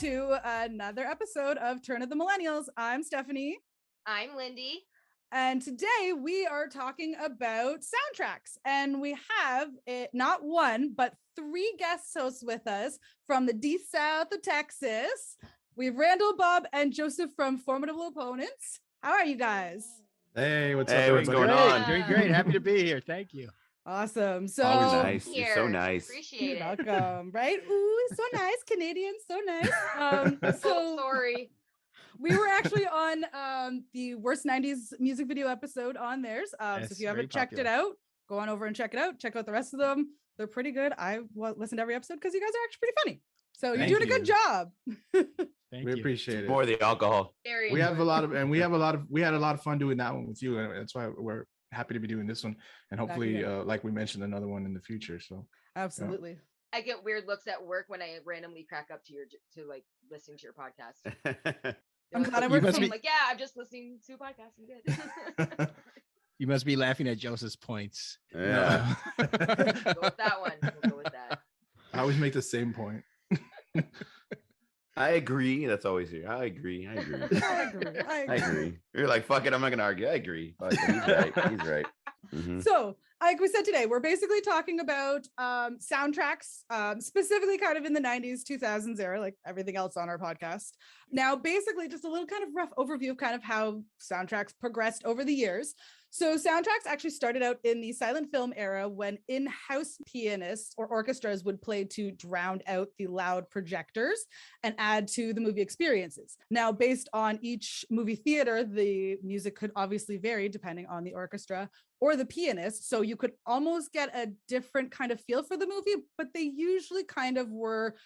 to another episode of Turn of the Millennials. I'm Stephanie. I'm Lindy. And today we are talking about soundtracks. And we have not one, but three guest hosts with us from the deep south of Texas. We have Randall, Bob, and Joseph from Formidable Opponents. How are you guys? Hey, what's up? Hey, what's going on? Doing great. Happy to be here. Thank you. Awesome. So always nice. You're so nice. Appreciate you're it. welcome. Right? Ooh, so nice. Canadians, so nice. So sorry. We were actually on the worst 90s music video episode on theirs. So if you haven't checked it out, go on over and check it out. Check out the rest of them. They're pretty good. I listened to every episode because you guys are actually pretty funny. So you're doing a good job. We appreciate it. More of the alcohol. We had a lot of fun doing that one with you. And that's why we're happy to be doing this one. And hopefully, like we mentioned, another one in the future. So absolutely. I get weird looks at work when I randomly crack up to listening to your podcast. I'm glad I work from like, yeah, I'm just listening to a podcast. I'm good. You must be laughing at Joseph's points. Yeah. Go with that one. We'll go with that. I always make the same point. I agree. That's always here. I agree. I agree. You're like, fuck it. I'm not going to argue. I agree. Fuck it. He's right. He's right. Mm-hmm. So, like we said today, we're basically talking about soundtracks, specifically kind of in the 90s, 2000s era, like everything else on our podcast. Now, basically, just a little kind of rough overview of kind of how soundtracks progressed over the years. So soundtracks actually started out in the silent film era when in-house pianists or orchestras would play to drown out the loud projectors and add to the movie experiences. Now, based on each movie theater, the music could obviously vary depending on the orchestra or the pianist. So you could almost get a different kind of feel for the movie, but they usually kind of were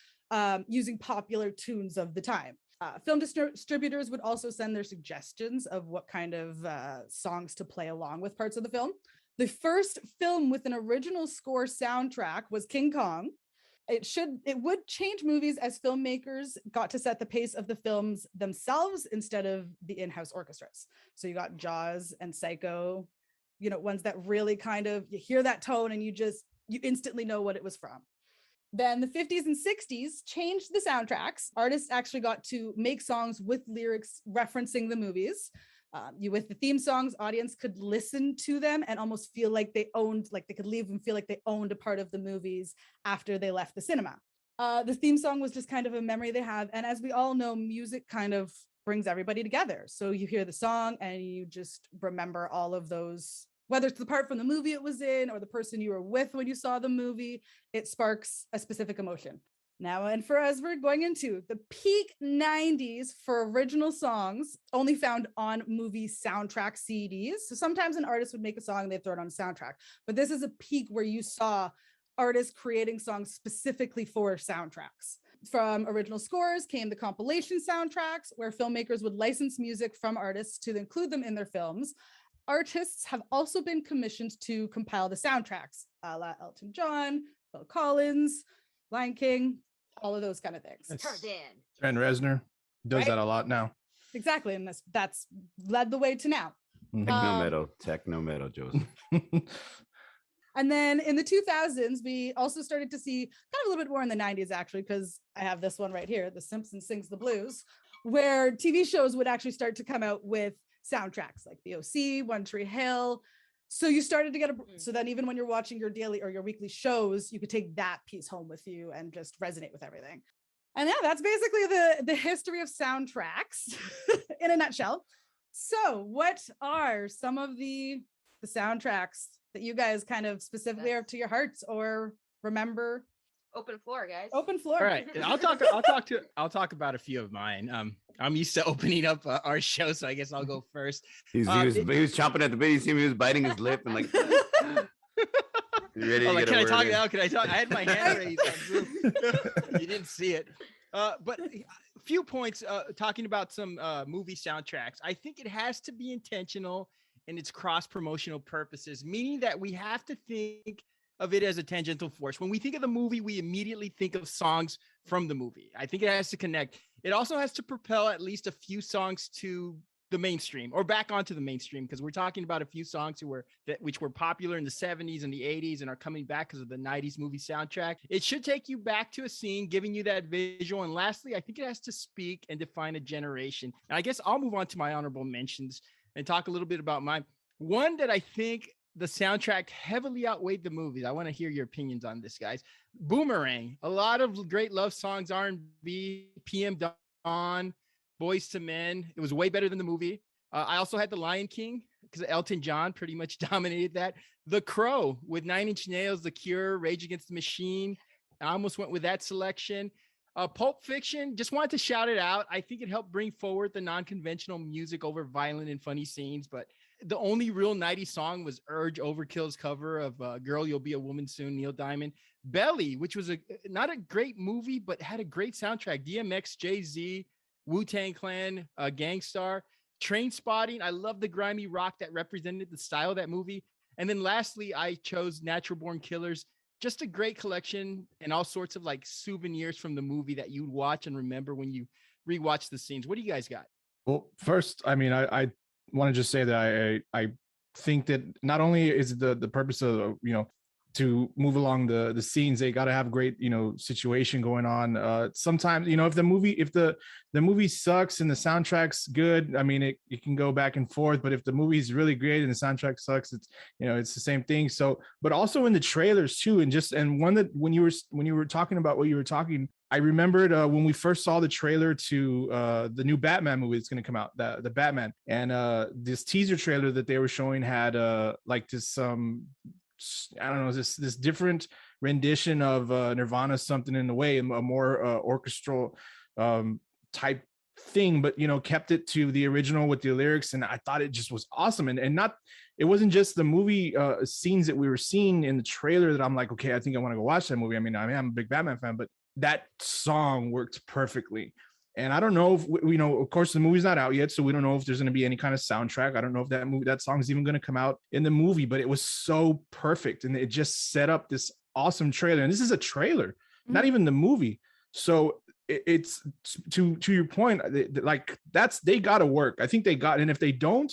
using popular tunes of the time. Film distributors would also send their suggestions of what kind of songs to play along with parts of the film. The first film with an original score soundtrack was King Kong. It would change movies as filmmakers got to set the pace of the films themselves instead of the in-house orchestras. So you got Jaws and Psycho, ones that really kind of, you hear that tone and you instantly know what it was from. Then the 50s and 60s changed the soundtracks. Artists actually got to make songs with lyrics referencing the movies. With the theme songs, audience could listen to them and almost feel like they could leave and feel like they owned a part of the movies after they left the cinema. The theme song was just kind of a memory they have. And as we all know, music kind of brings everybody together. So you hear the song and you just remember all of those, whether it's the part from the movie it was in or the person you were with when you saw the movie, it sparks a specific emotion. Now, and for us, we're going into the peak 90s for original songs only found on movie soundtrack CDs. So sometimes an artist would make a song and they'd throw it on a soundtrack, but this is a peak where you saw artists creating songs specifically for soundtracks. From original scores came the compilation soundtracks, where filmmakers would license music from artists to include them in their films. Artists have also been commissioned to compile the soundtracks, a la Elton John, Phil Collins, Lion King, all of those kind of things. Trent Reznor does that a lot now. Exactly, and that's led the way to now. Techno metal, Joseph. And then in the 2000s, we also started to see kind of a little bit more in the 90s, actually, because I have this one right here, The Simpsons Sings the Blues, where TV shows would actually start to come out with soundtracks like The OC, One Tree Hill. So you started to get so then even when you're watching your daily or your weekly shows, you could take that piece home with you and just resonate with everything. And yeah, that's basically the history of soundtracks in a nutshell. So what are some of the soundtracks that you guys kind of specifically are to your hearts or remember? Open floor, guys. Open floor. All right, I'll talk about a few of mine. I'm used to opening up our show, so I guess I'll go first. He was chomping at the bit. You see him, he was biting his lip and like. You ready to get can I talk in? now? Can I talk? I had my hand raised. You didn't see it. But a few points talking about some movie soundtracks. I think it has to be intentional in its cross-promotional purposes, meaning that we have to think of it as a tangential force. When we think of the movie, we immediately think of songs from the movie. I think it has to connect. It also has to propel at least a few songs to the mainstream or back onto the mainstream, because we're talking about a few songs which were popular in the 70s and the 80s and are coming back because of the 90s movie soundtrack. It should take you back to a scene, giving you that visual. And lastly, I think it has to speak and define a generation. And I guess I'll move on to my honorable mentions and talk a little bit about mine. One that I think the soundtrack heavily outweighed the movies. I want to hear your opinions on this, guys. Boomerang. A lot of great love songs, R&B, PM Dawn, Boys to Men. It was way better than the movie. I also had The Lion King because Elton John pretty much dominated that. The Crow with 9 Inch Nails, The Cure, Rage Against the Machine. I almost went with that selection. Pulp Fiction, just wanted to shout it out. I think it helped bring forward the non-conventional music over violent and funny scenes, but the only real 90s song was Urge Overkill's cover of Girl, You'll Be a Woman Soon, Neil Diamond. Belly, which was not a great movie, but had a great soundtrack. DMX, Jay-Z, Wu-Tang Clan, Gangstar, Trainspotting. I love the grimy rock that represented the style of that movie. And then lastly, I chose Natural Born Killers. Just a great collection and all sorts of like souvenirs from the movie that you'd watch and remember when you rewatch the scenes. What do you guys got? Well, first, I mean, I want to just say that I think that not only is the purpose of, to move along the scenes, they got to have great, situation going on. Sometimes, if the movie sucks and the soundtrack's good, I mean, it can go back and forth, but if the movie's really great and the soundtrack sucks, it's, it's the same thing. So, but also in the trailers too. And one that when you were talking about what you were talking, I remembered when we first saw the trailer to the new Batman movie that's going to come out, the Batman, and this teaser trailer that they were showing had like this I don't know, this different rendition of Nirvana's Something in the Way, a more orchestral type thing, but kept it to the original with the lyrics, and I thought it just was awesome. And not, it wasn't just the movie scenes that we were seeing in the trailer that I'm like, okay, I think I want to go watch that movie. I mean, I'm a big Batman fan, but that song worked perfectly. And I don't know if of course the movie's not out yet, so we don't know if there's going to be any kind of soundtrack. I don't know if that song is even going to come out in the movie, but it was so perfect, and it just set up this awesome trailer. And this is a trailer, not even the movie. So it's to your point, like they got to work. I think they got, and if they don't,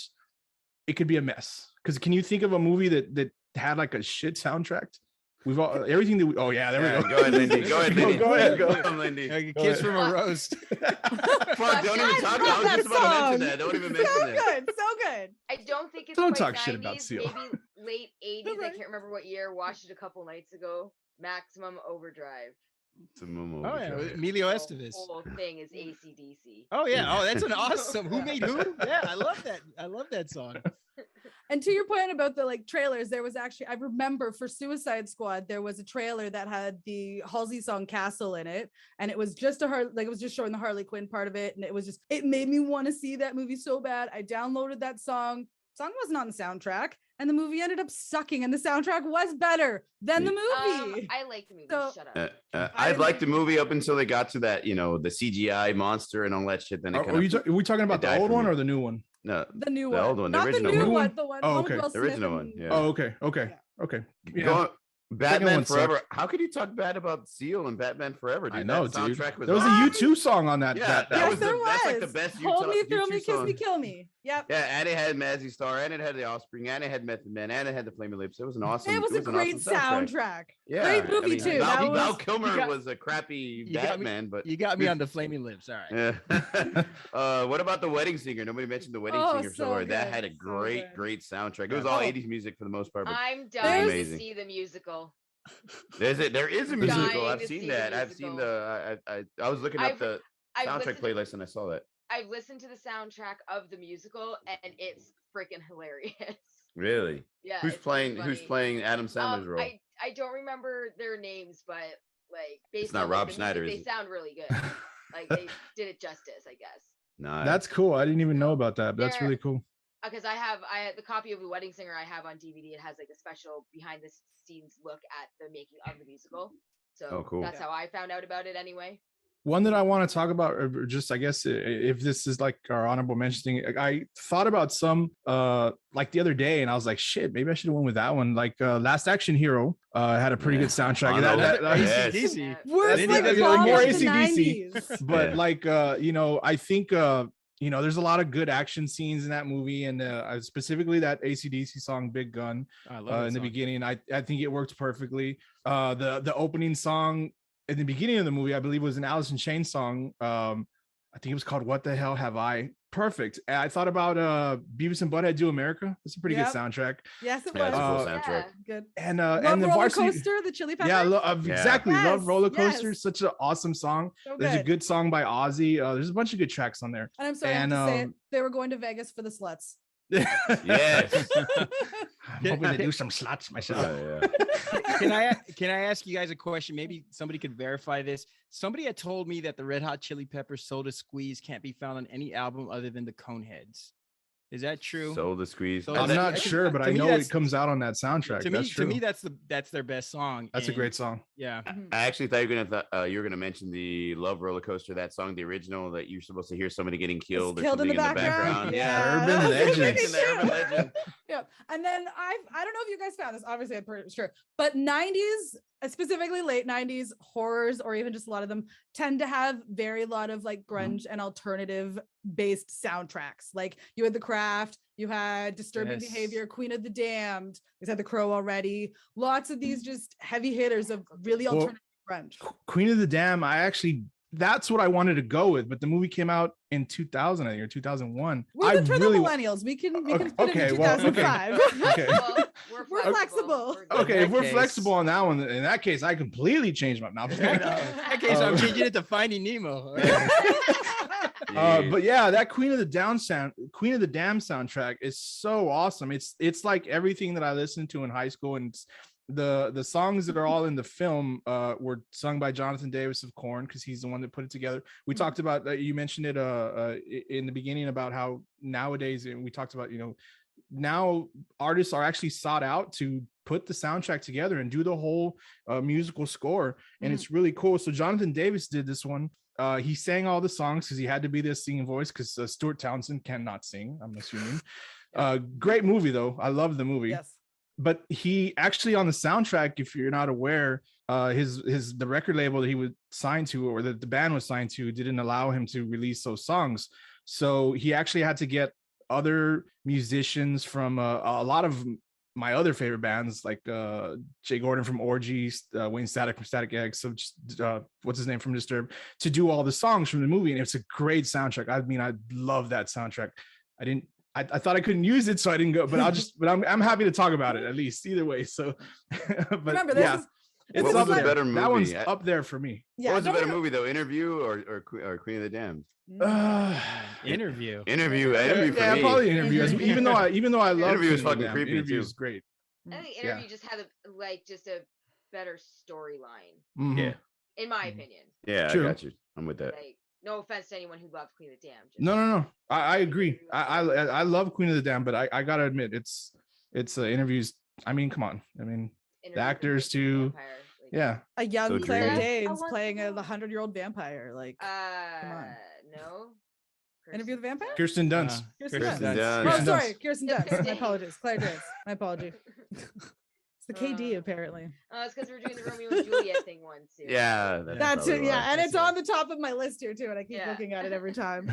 it could be a mess. Because can you think of a movie that had like a shit soundtrack? We've all everything that we. Oh yeah, there we go. Go ahead, Lindy. Go ahead, Lindy. Go ahead, Lindy. Like a kiss from a roast. Fuck! Don't even talk. I was just about to mention that. Don't even mention that. So good. I don't think it's Don't quite talk shit about 90s, Seal. maybe late 80s. I can't remember what year. Watched it a couple nights ago. Maximum Overdrive. Oh yeah, Emilio Estevez. The whole thing is AC/DC. Oh yeah. Oh, that's an awesome. Who made who? Yeah, I love that. I love that song. And to your point about the like trailers, there was actually, I remember for Suicide Squad, there was a trailer that had the Halsey song Castle in it. And it was just it was just showing the Harley Quinn part of it. And it made me want to see that movie so bad. I downloaded that song. Song wasn't on the soundtrack. And the movie ended up sucking. And the soundtrack was better than the movie. I like the movie. So, Shut up. I liked the movie up until they got to that, the CGI monster and all that shit. Then are we talking about the old one or the new one? No, the new the one. old one, the Not original the new one. one. The one. Oh, one with okay. Will The Smith original and- one. Yeah. Oh, okay. Yeah. Batman one Forever. sucked. How could you talk bad about Seal and Batman Forever? Dude? I know, that dude. soundtrack was There was a awesome. U2 song on that. Yeah, that that was Yes, there was. that's like the best Hold me, thrill U2 me, kiss song. me, kill me. Yep. Yeah, and it had Mazzy Star, and it had The Offspring, and it had Method Man, and it had the Flaming Lips. It was an awesome. It was a an great awesome soundtrack. soundtrack. Yeah, Great movie too. Val Kilmer was a crappy you got me- Batman, but You got me on the Flaming Lips. All right. Yeah. What about The Wedding Singer? Nobody mentioned The Wedding Singer so far. That good, had a so great, good. great soundtrack. It was all 80s music for the most part. But I'm dying to amazing. see the musical. there is a musical. Dying I've to seen see that. the I've seen musical. I was looking up the I've soundtrack listened, playlist and I saw that. I've listened to the soundtrack of the musical and it's freaking hilarious. Really? Yeah. Who's it's really playing? Who's funny. playing Adam Sandler's role? I don't remember their names, but like based not on Rob the Schneider, music, is they it? sound really good. Like they did it justice, I guess. No, That's cool. I didn't even know about that. But that's They're- really cool. Because I have the copy of The Wedding Singer I have on DVD. It has like a special behind the scenes look at the making of the musical. So Oh, cool. that's how I found out about it anyway. One that I want to talk about, or just I guess if this is like our honorable mention thing, I thought about some like the other day, and I was like, shit, maybe I should have went with that one. Like Last Action Hero had a pretty good soundtrack. Yes. AC/DC. Worst Didn't like even bomb more of the AC/DC. 90s. But Yeah. like I think you know, there's a lot of good action scenes in that movie, and specifically that AC/DC song "Big Gun" in the beginning. I think it worked perfectly. The opening song in the beginning of the movie, I believe, was an Alice in Chains song. I think it was called "What the Hell Have I." Perfect. And I thought about Beavis and Butthead Do America. It's a pretty good soundtrack. Yes, it was. That's a cool soundtrack. Good. And Love and the Roller Varsity Coaster, the Chili Peppers. Yeah, exactly. Yes, Love Roller Coaster. yes. Such an awesome song. So There's a good. good song by Ozzy. There's a bunch of good tracks on there. And I'm sorry, I have to say it. They were going to Vegas for the sluts. Yes. I'm hoping to do some slots myself. Can I ask you guys a question? Maybe somebody could verify this. Somebody had told me that the Red Hot Chili Peppers Soda Squeeze can't be found on any album other than the Coneheads. Is that true? Soda Squeeze. So I'm not sure, but I know it comes out on that soundtrack. To me, that's their best song. That's a great song. Yeah. I actually thought you were gonna mention the Love Roller Coaster, that song, the original, that you're supposed to hear somebody getting killed or Killed something in the background. Yeah. Urban Legends. Urban Legend. Yeah. And then I don't know if you guys found this, obviously I'm pretty sure, but 90s, specifically late 90s horrors, or even just a lot of them, tend to have very lot of like grunge and alternative based soundtracks. Like you had The Craft, you had Disturbing Behavior, Queen of the Damned, we had The Crow already. Lots of these just heavy hitters of really alternative grunge. Queen of the Dam, that's what I wanted to go with, but the movie came out in 2000, I think, or 2001. We're the millennials. We can put it in 2005. Okay. Well, we're flexible. Okay, if we're flexible on that one, in that case, I completely changed my mouth. In that case, I'm changing it to Finding Nemo. But yeah, that Queen of the Dam soundtrack is so awesome. It's like everything that I listened to in high school, and the songs that are all in the film were sung by Jonathan Davis of Korn, because he's the one that put it together. We talked about you mentioned it in the beginning about how nowadays, and we talked about, you know, now artists are actually sought out to put the soundtrack together and do the whole musical score, and it's really cool. So Jonathan Davis did this one. He sang all the songs because he had to be the singing voice, because Stuart Townsend cannot sing, I'm assuming. Great movie though. I love the movie. Yes. But he actually, on the soundtrack, if you're not aware, the record label that he was signed to, or that the band was signed to, didn't allow him to release those songs. So he actually had to get other musicians from a lot of my other favorite bands, like Jay Gordon from Orgy, Wayne Static from Static X, so just, what's his name from Disturbed, to do all the songs from the movie. And it's a great soundtrack. I mean, I love that soundtrack. I thought I couldn't use it, so I didn't go, but I'm happy to talk about it at least either way. So, but remember, it's up there. Better movie? That one's up there for me. Yeah, what was a better movie though? Interview or Queen of the Damned? Interview. Interview for me. Probably Interview. Even though I love Interview is Queen of fucking the creepy Interview too. is great. I think Interview just had a better storyline, Yeah. in my opinion. Yeah, True. I got you. I'm with that. Like, no offense to anyone who loved Queen of the Damned. No. I agree. I love Queen of the Damned, but I gotta admit, it's Interviews. I mean, come on. I mean, the actors too. Yeah. A young So Claire dreamy. Danes playing a 100-year-old vampire. Like, come on. No. Interview with the Vampire? Kirsten Dunst. Kirsten Kirsten Dunst. Dunst. Oh, Kirsten sorry, Dunst. Kirsten Dunst. My apologies. Claire Danes. My apology. It's the KD apparently. It's because we're doing the Romeo and Juliet thing once too. Yeah, That's it. probably Yeah, why. and it's on the top of my list here too, and I keep Yeah. looking at it every time.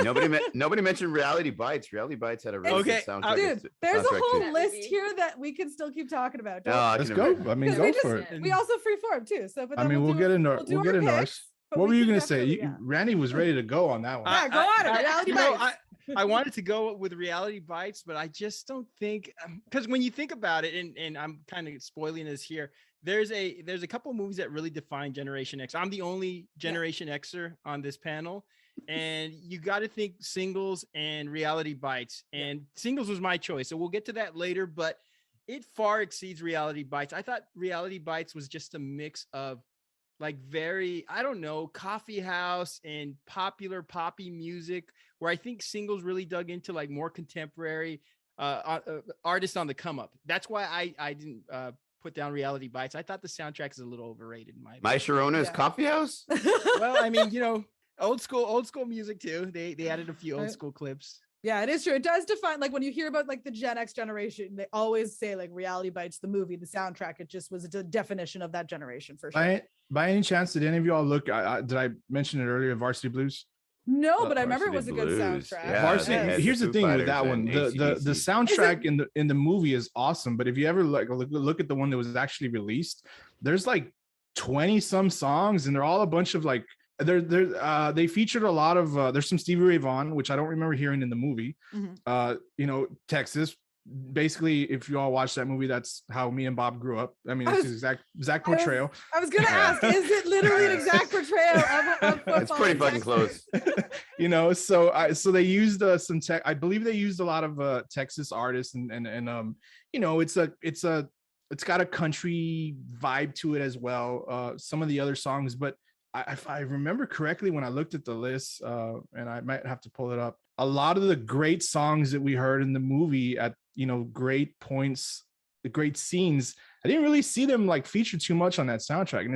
Nobody mentioned Reality Bites. Reality Bites had a really good soundtrack. Dude, there's a soundtrack whole too. list here that we can still keep talking about. Oh, I Let's can go. imagine. I mean, 'Cause go we for just- it. We also freeform too. So, but I then mean, we'll get into do our our picks, picks, but What we were you can gonna say? definitely- Randy was ready to go on that one. Yeah, go on it. Reality Bites. I wanted to go with Reality Bites, but I just don't think, because when you think about it, and I'm kind of spoiling this here, there's a couple of movies that really define Generation X. I'm the only Generation Xer on this panel, and you got to think Singles and Reality Bites, and Singles was my choice, so we'll get to that later, but it far exceeds Reality Bites. I thought Reality Bites was just a mix of like very, I don't know, coffee house and popular poppy music, where I think Singles really dug into like more contemporary artists on the come up. That's why I didn't put down Reality Bites. I thought the soundtrack is a little overrated in my opinion. My Sharona's Coffee House. Well, I mean, you know, old school music too. They added a few old school clips. Yeah, it is true. It does define, like when you hear about like the Gen X generation, they always say like Reality Bites, the movie, the soundtrack. It just was a definition of that generation for sure. By any chance, did any of y'all look? Did I mention it earlier? Varsity Blues. No, but I remember it was Varsity a good Blues. soundtrack. Yeah, Varsity. they had Here's the Foo thing with Fighters that and one. The AC/DC. soundtrack in the movie is awesome, but if you ever like look at the one that was actually released, there's like 20 some songs, and they're all a bunch of like they featured a lot of there's some Stevie Ray Vaughan, which I don't remember hearing in the movie. Texas. Basically, if you all watch that movie, that's how me and Bob grew up. I mean, it's the exact portrayal. I was gonna ask, is it literally an exact portrayal of It's pretty fucking close. So they used some tech. I believe they used a lot of Texas artists, and it's got a country vibe to it as well. Some of the other songs, but if I remember correctly, when I looked at the list, and I might have to pull it up, a lot of the great songs that we heard in the movie at great points, the great scenes, I didn't really see them like featured too much on that soundtrack, and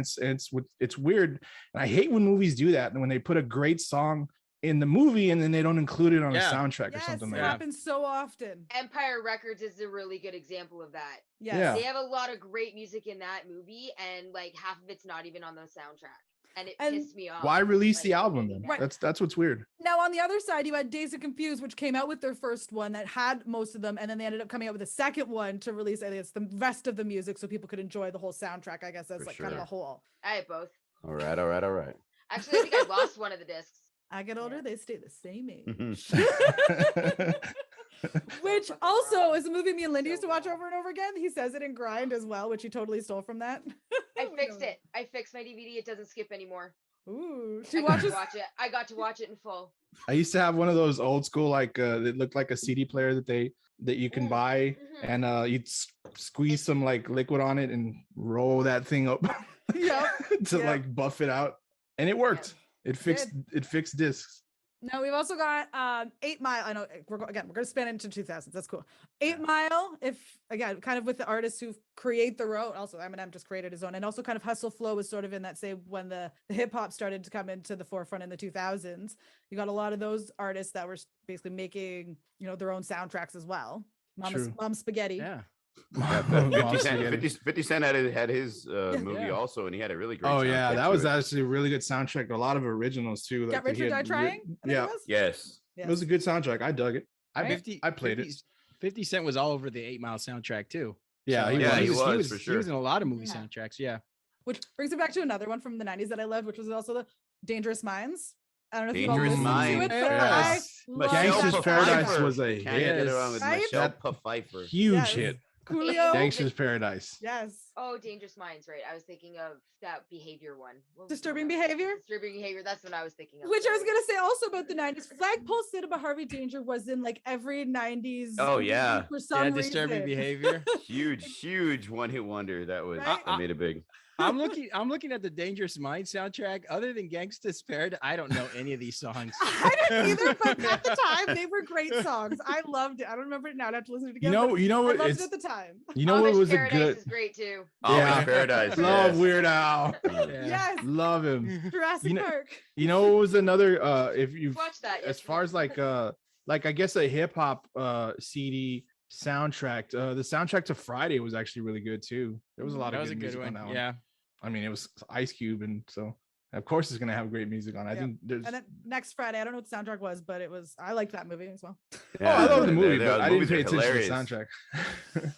it's weird. And I hate when movies do that, and when they put a great song in the movie and then they don't include it on the soundtrack or something like that. It happens so often. Empire Records is a really good example of that. Yes. Yeah. They have a lot of great music in that movie, and like half of it's not even on the soundtrack. And it pissed me off. Why release the album then? Right. That's what's weird. Now on the other side, you had Dazed and Confused, which came out with their first one that had most of them, and then they ended up coming out with a second one to release, I think it's the rest of the music, so people could enjoy the whole soundtrack. I guess that's kind of a whole. I had both. All right. Actually, I think I lost one of the discs. I get older, they stay the same age. Mhm. Which also is a movie me and Lindy used to watch over and over again. He says it in Grind as well, which he totally stole from that. I fixed it. I fixed my DVD. It doesn't skip anymore. Ooh, I got to watch it in full. I used to have one of those old school, like it looked like a CD player that you can buy, and you'd squeeze some like liquid on it and roll that thing up to like buff it out, and it worked. It fixed discs. No, we've also got 8 Mile. I know we're going to span into 2000s. That's cool. 8 Mile, if again, kind of with the artists who create their own. Also, Eminem just created his own, and also kind of Hustle Flow was sort of in that same when the hip hop started to come into the forefront in the 2000s. You got a lot of those artists that were basically making their own soundtracks as well. Mom Spaghetti. Yeah. 50 Cent had his movie also, and he had a really great. Oh yeah, that was it. actually a really good soundtrack. A lot of originals too. Get Rich or Die Trying. Yes. It was a good soundtrack. I dug it. I played it. 50 Cent was all over the 8 Mile soundtrack too. Yeah, So, he was for He was in a lot of movie soundtracks. Yeah. Which brings me back to another one from the 90s that I loved, which was also the Dangerous Minds. I don't know if Dangerous you've all listened to it, but Minds. I love Gangster's that Paradise song. was a Can't get it wrong with Right? Michelle Pfeiffer. huge hit. Coolio. Gangster's Paradise. Yes. Oh, Dangerous Minds, right? I was thinking of that Behavior one. What was Disturbing the one? Behavior? Disturbing Behavior. That's what I was thinking of. Which I was gonna say also about the 90s. Flagpole Cinema Harvey Danger was in like every 90s. Oh, yeah. For some Disturbing reason. Behavior. Huge one-hit wonder. That was Right? that made it big. I'm looking at the Dangerous Mind soundtrack. Other than Gangsta's Paradise, I don't know any of these songs. I didn't either, but at the time they were great songs. I loved it. I don't remember it now. I'd have to listen to it again. You know what? I loved it at the time. You know what was Paradise a good? is great too. Always Paradise. Love yes. Weird Al. Yes. Love him. Jurassic Park. You know what was another? If you've Watch that. as far as like I guess a hip hop CD soundtrack. The soundtrack to Friday was actually really good too. There was a lot That of was a good good music on one. that one. Yeah. I mean, it was Ice Cube, and so of course it's gonna have great music on. I think there's. And then next Friday, I don't know what the soundtrack was, but it was. I liked that movie as well. I love the movie, the but I didn't movies pay are attention to the hilarious. soundtrack.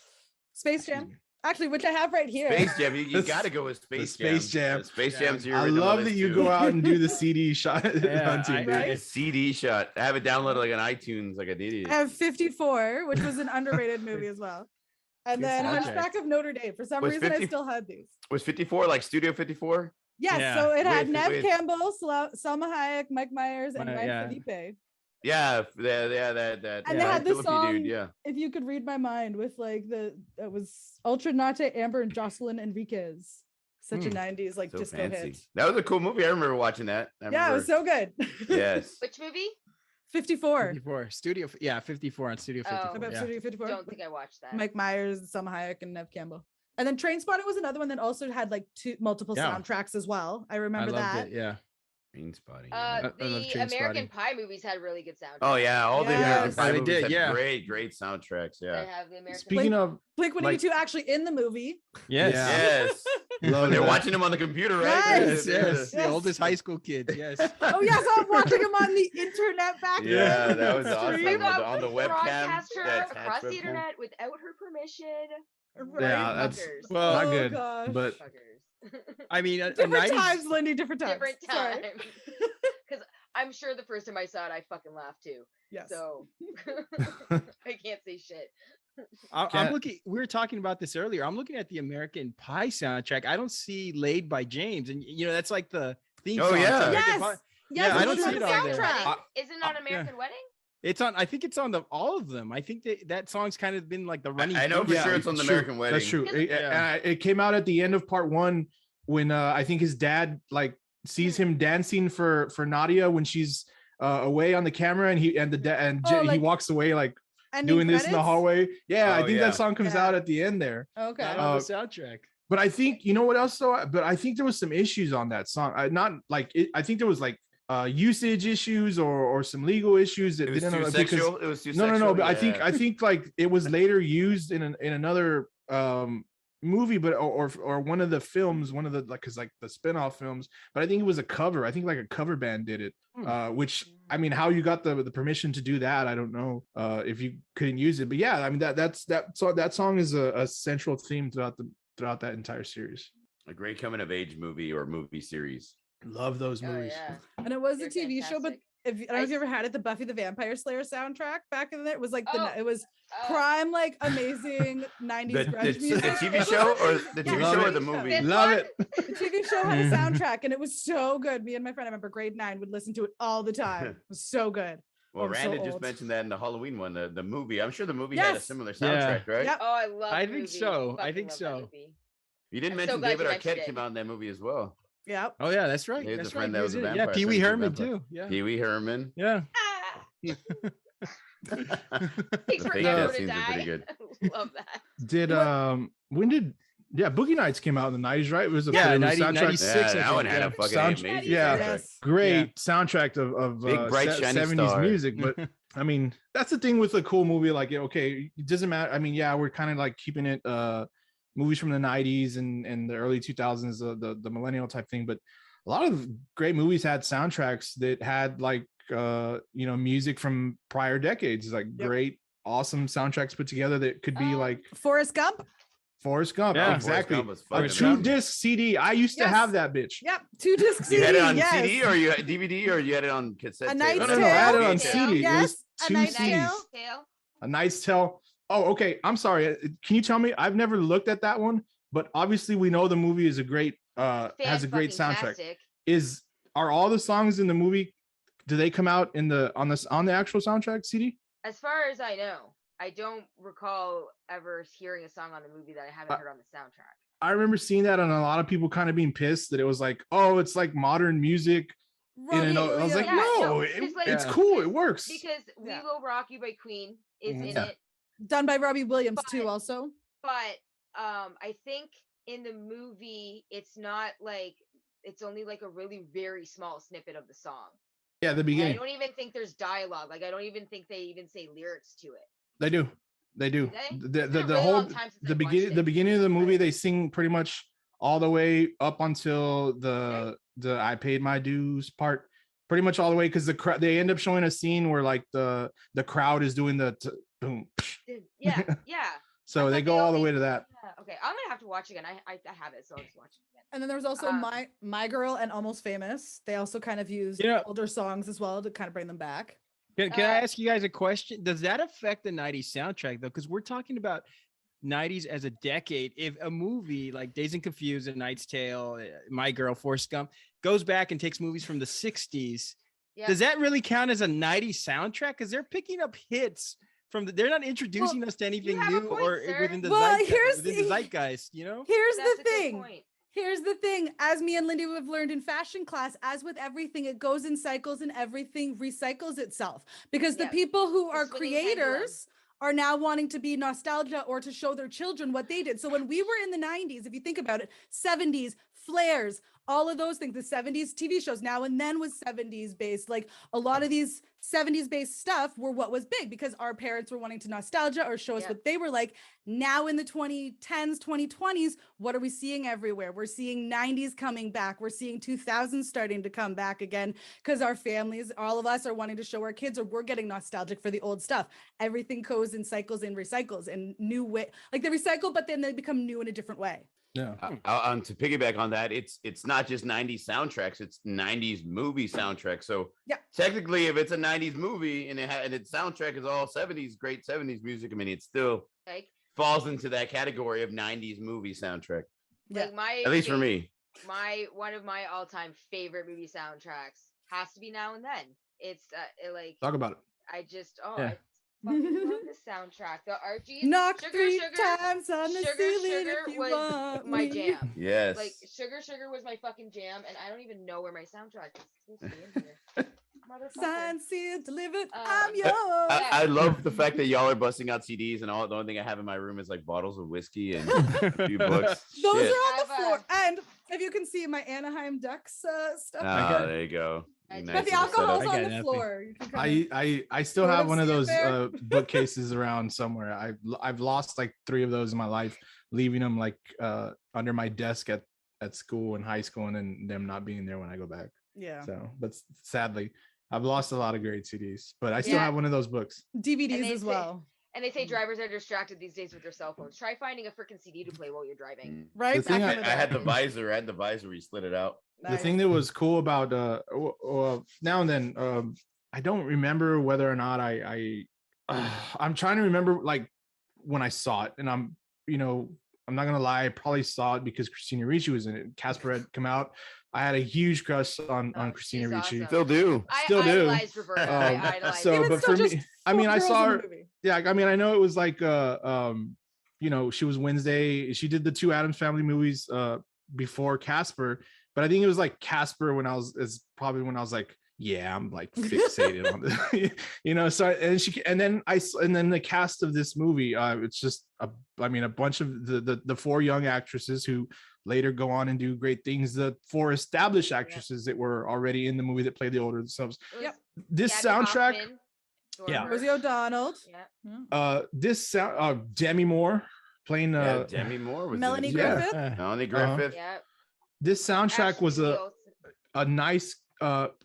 Space Jam, actually, which I have right here. Space Jam. You The got to go with Space Jam. Space Jam. Space Jam's your I original love that list, you too. go out and do the CD shot hunting. Right? A CD shot. I have it downloaded like on iTunes, like an idiot. I have 54, which was an underrated movie as well. And Good then soundtrack. Hunchback of Notre Dame. For some Was reason, 50 I still had these. Was 54 like Studio 54? Yes, Yeah. so it had With- Nev with- Campbell, Selma Hayek, Mike Myers, and Ryan Yeah. Felipe. Yeah, that. And they had this Philippi song, dude, yeah. If You Could Read My Mind, with like it was Ultra Nate, Amber, and Jocelyn Enriquez. Such a 90s like So disco fancy. hit. That was a cool movie. I remember watching that. Yeah, it was so good. Yes. Which movie? 54. 54. 54 on Studio 54. Oh. About yeah. Studio 54. Don't think I watched that. Mike Myers, Selma Hayek, and Nev Campbell. And then Trainspotting was another one that also had like multiple Yeah. soundtracks as well. I I remember loved that. it. Yeah. Train Spotting. I love The Train American Spotting. Pie movies had really good soundtracks. Oh yeah, all the American Yes. Pie They movies did, had yeah. great soundtracks. They Yeah. have the American Speaking of Blink 182 like- actually in the movie. Yes. Yeah. Yes. Love When they're that. watching them on the computer, right? Yes, Yes. The Yes. oldest high school kids. Yes. Oh yes, I'm watching him on the internet back Yeah, then. that was Stream. awesome. They got On the webcam, broadcast her that across attached the webcam. internet without her permission. Right? Yeah, that's Fuckers. Well, not Oh, good. gosh. But Fuckers. I mean, a Different 90s times, Lindy. Different times. Different Sorry. time. Because I'm sure the first time I saw it, I fucking laughed too. Yes. So I can't say shit. I'm Can't- looking. We were talking about this earlier. I'm looking at the American Pie soundtrack. I don't see "Laid" by James, and that's like the theme Oh, song. to yeah. American Yes. Pie. Yes, Yeah, I it's don't on see the it on there. soundtrack. Isn't it on American Wedding? It's on. I think it's on all of them. I think that song's kind of been like the running. I know theme for sure it's on the true. American Wedding. That's true. It, Yeah. it came out at the end of part 1 when I think his dad like sees him dancing for Nadia when she's away on the camera, and he like, walks away like Ending doing this in the credits? hallway. Yeah, I Oh, think yeah. that song comes Yeah. out at the end there. Okay. Not on the soundtrack. But I think you know what else though. But I think there was some issues on that song. Not like it, I think there was like usage issues or some legal issues that It was didn't too because sexual. It was too no. sexual. But Yeah. I think like it was later used in another movie, but or one of the films, one of the like the spin-off films. But I think it was a cover. I think like a cover band did it. Which I mean, how you got the permission to do that, I don't know. If you couldn't use it, but yeah, I mean that song is a central theme throughout that entire series. A great coming of age movie or movie series. Love those Oh, movies. yeah. And it was They're a TV show, but fantastic. I don't know if you ever had it, the Buffy the Vampire Slayer soundtrack back in there. It was like Oh, it was Oh. prime, like amazing 90s grunge music. The TV It show was or like- the yeah, TV Love show or it. the movie? This Love one? it. The TV show had a soundtrack and it was so good. Me and my friend, I remember grade 9 would listen to it all the time. It was so good. Well, I'm so Randa just old. mentioned that in the Halloween one, the movie. I'm sure the movie had a Yes. similar Yeah. soundtrack, right? Yep. Oh, I love. I the think movie. so. I Fucking think love so. that movie. You didn't I'm so mention glad David you mentioned Arquette it. came out in that movie as well. Yeah. Oh yeah, that's right. He was That's the friend right. that was a He in it. vampire, Yeah, Pee Wee friend of a Herman vampire. too. Yeah. Pee Wee Herman. Yeah. Takes The fake forever death to scenes are pretty die. good. Love that. Did when did Boogie Nights came out in the 90s, right? It was a Yeah, it was 90, soundtrack. 96, Yeah, I that one think, had yeah. a fucking Sound- amazing yeah. soundtrack. Yes. Great soundtrack of Big, bright, shiny 70s star. music, but I mean that's the thing with a cool movie. Like, okay, it doesn't matter. I mean, yeah, we're kind of like keeping it movies from the 90s and the early 2000s, the millennial type thing, but a lot of great movies had soundtracks that had like music from prior decades, like Yep. great, awesome soundtracks put together that could be like Forrest Gump. Forrest Gump. Yeah. Exactly. Forrest Gump A was fucking 2-disc CD. I used to Yes. have that bitch. Yep. 2-disc CD. You had it on yes. CD or you had DVD or you had it on cassette? A tape? Knight's No, I had it on Tale. CD. It Yes, was A 2 Knight's CDs. Tale. Tail. A Knight's Tale. Oh, okay. I'm sorry. Can you tell me? I've never looked at that one, but obviously we know the movie is a great has a great soundtrack. Fan-fucking-tastic. Are all the songs in the movie, do they come out on the actual soundtrack CD? As far as I know, I don't recall ever hearing a song on the movie that I haven't heard on the soundtrack. I remember seeing that and a lot of people kind of being pissed that it was like, oh, it's like modern music. Robbie I was like, Yeah, no, no, it's like- it's cool. It works. Because We Yeah. Will Rock You by Queen is in Yeah. it. Done by Robbie Williams too, But- also. But I think in the movie, it's not like, it's only like a really very small snippet of the song. Yeah, the And I beginning. don't even think there's dialogue. Like, I don't even think they even say lyrics to it. They do. Do they? The It's been a the really whole long time since I watched it. the beginning of the movie they sing pretty much all the way up until the I paid my dues part, pretty much all the way, because they end up showing a scene where like the crowd is doing the boom. Yeah, yeah. So I they thought go all the only- way to that. Yeah, okay, I'm gonna have to watch again. I have it, so I'll just watch it again. And then there was also Um, My Girl and Almost Famous. They also kind of used Yeah. older songs as well to kind of bring them back. Can I Uh, ask you guys a question? Does that affect the 90s soundtrack though? Because we're talking about 90s as a decade. If a movie like Dazed and Confused, A Knight's Tale, My Girl, Forrest Gump goes back and takes movies from the 60s, Yeah. does that really count as a 90s soundtrack? Because they're picking up hits from they're not introducing us to anything have a new point, or sir. within the Well, zeitgeist, zeitgeist, you know? Here's That's the a good thing. point. Here's the thing. As me and Lindy have learned in fashion class, as with everything, it goes in cycles and everything recycles itself. Because the Yeah. people who The are swinging pendulum. creators are now wanting to be nostalgia or to show their children what they did. So when we were in the 90s, if you think about it, 70s, flares, all of those things. The 70s TV shows Now and Then was 70s based. Like a lot of these 70s based stuff were what was big because our parents were wanting to nostalgia or show us what they were like. Now in the 2010s, 2020s, what are we seeing everywhere? We're seeing 90s coming back. We're seeing 2000s starting to come back again because our families, all of us are wanting to show our kids, or we're getting nostalgic for the old stuff. Everything goes in cycles and recycles and new way. Like they recycle, but then they become new in a different way. Yeah. To piggyback on that, it's not just 90s soundtracks, it's 90s movie soundtracks. So technically, if it's a 90s movie and its soundtrack is all 70s, great 70s music, I mean, it still falls into that category of 90s movie soundtrack. Like at least for me. One of my all-time favorite movie soundtracks has to be Now and Then. It's like talk about it. I just I fucking love this soundtrack. The Archie's Knock Sugar, 3 Sugar, times on the Sugar, ceiling Sugar if you was want my me. jam. Yes. Like Sugar was my fucking jam, and I don't even know where my soundtrack is. It's supposed to be in here. Signed, sealed, delivered. I'm yours. I love the fact that y'all are busting out CDs, and the only thing I have in my room is like bottles of whiskey and a few books. Those are on the floor. And if you can see my Anaheim Ducks stuff. There you go. But the alcohol's on the floor. You can I still have one of those bookcases around somewhere. I've lost like 3 of those in my life, leaving them like under my desk at school in high school, and then them not being there when I go back. Yeah. So, but sadly, I've lost a lot of great CDs, but I still have one of those books. DVDs as well. And they say drivers are distracted these days with their cell phones. Try finding a freaking CD to play while you're driving. Right. The thing I had the visor. I had the visor where you slid it out. The thing that was cool about Now and Then, I don't remember whether or not I'm trying to remember like when I saw it, and I'm not gonna lie, I probably saw it because Christina Ricci was in it. Casper had come out. I had a huge crush on Christina Ricci. Awesome. Still do. I idolized Roberta. I idolized so, but for me, I mean, I saw her. Yeah, I mean, I know it was like, she was Wednesday. She did the 2 Addams Family movies before Casper, but I think it was like Casper when I was like, yeah, I'm like fixated on this, So and then the cast of this movie, it's just a bunch of the 4 young actresses who later go on and do great things. The 4 established actresses that were already in the movie that played the older themselves. Yep. This soundtrack, Rosie O'Donnell. This sound, Demi Moore playing Demi Moore was Melanie Griffith. Melanie Griffith. This soundtrack was a nice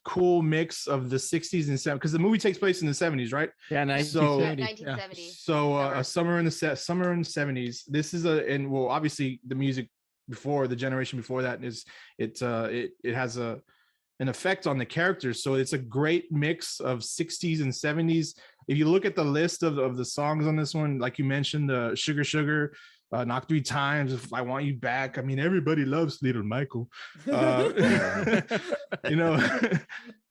cool mix of the 60s and 70s, because the movie takes place in the 70s, right? Yeah, 1970. So a summer in the 70s. This is obviously the music before, the generation before that it has an effect on the characters. So it's a great mix of 60s and 70s. If you look at the list of the songs on this one, like you mentioned, Sugar Sugar, Knock 3 Times, If I Want You Back. I mean, everybody loves Little Michael. The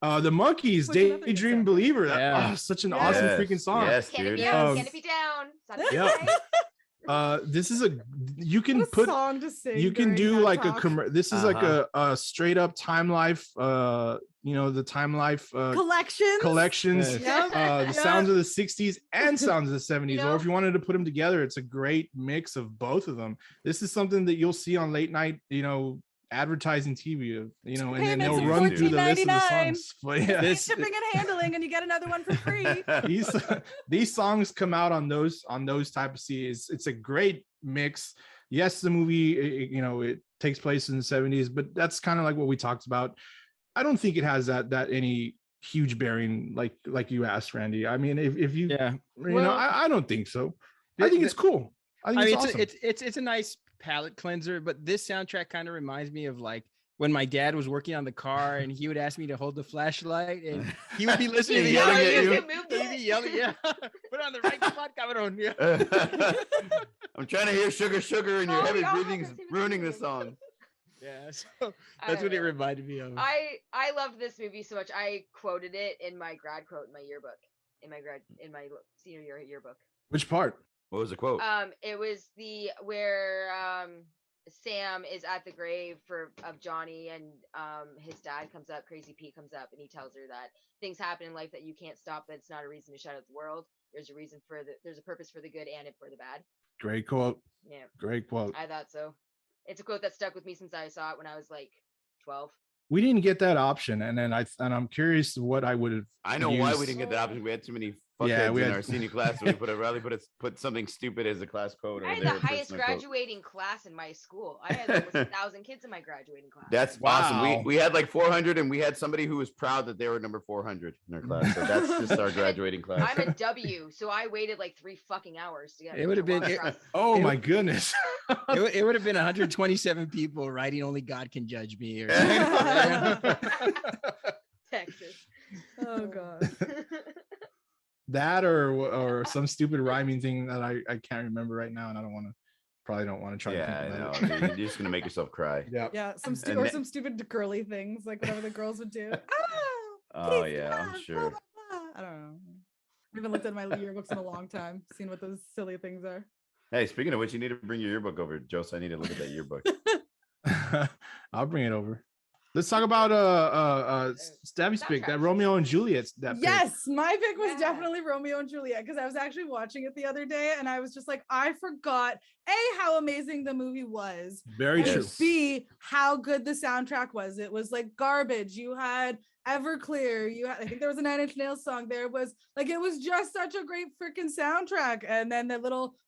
Monkees, Daydream Believer. Such an awesome freaking song. Yes, Can dude. it be down? This is you can put song to sing. You can do like this is like a straight up Time Life, the Time Life collections. The sounds of the 60s and sounds of the 70s, or if you wanted to put them together, it's a great mix of both of them. This is something that you'll see on late night, advertising TV, and then they'll run through the list of the songs. But shipping and handling, and you get another one for free. These songs come out on those type of CDs. It's a great mix. Yes, the movie, it takes place in the 70s, but that's kind of like what we talked about. I don't think it has that any huge bearing like you asked, Randy. I mean, if you I don't think so. I think it's cool. I think it's awesome. It's a nice palate cleanser, but this soundtrack kind of reminds me of like when my dad was working on the car and he would ask me to hold the flashlight and he would be listening to yelling at you. Put on the right spot, cabrón. I'm trying to hear Sugar Sugar and your heavy breathing's ruining the song. Yeah, so that's what it reminded me of. I loved this movie so much. I quoted it in my grad quote in my yearbook, in my senior year yearbook. Which part? What was the quote? It was where Sam is at the grave of Johnny, and his dad comes up, Crazy Pete comes up, and he tells her that things happen in life that you can't stop. That's not a reason to shut out the world. There's a purpose for the good and for the bad. Great quote. Yeah. Great quote. I thought so. it's a quote that stuck with me since I saw it when I was like 12. We didn't get that option, and I'm curious what I would have. I know why we didn't get that option. We had too many fuckheads in our senior class, so we put something stupid as a class quote. I had the highest graduating class in my school. I had almost 1,000 kids in my graduating class. That's awesome. We had like 400, and we had somebody who was proud that they were number 400 in our class. So that's just our graduating class. I'm a W, so I waited like 3 fucking hours to get. It would have been. Oh my goodness! It would have been 127 people writing "Only God Can Judge Me." Or Texas. Oh god. That or some stupid rhyming thing that I can't remember right now, and I don't want to try to think about it. You're just gonna make yourself cry. Yeah, some stupid girly things like whatever the girls would do. Oh yeah, I'm sure. I don't know. I haven't looked at my yearbooks in a long time, seen what those silly things are. Hey, speaking of which, you need to bring your yearbook over, Joseph. I need to look at that yearbook. I'll bring it over. Let's talk about Stabby's pick, that Romeo and Juliet. Yes, my pick was definitely Romeo and Juliet, because I was actually watching it the other day and I was just like, I forgot A, how amazing the movie was. Very true. B, how good the soundtrack was. It was like garbage. You had Everclear. I think there was a 9 Inch Nails song. There was like, it was just such a great freaking soundtrack. And then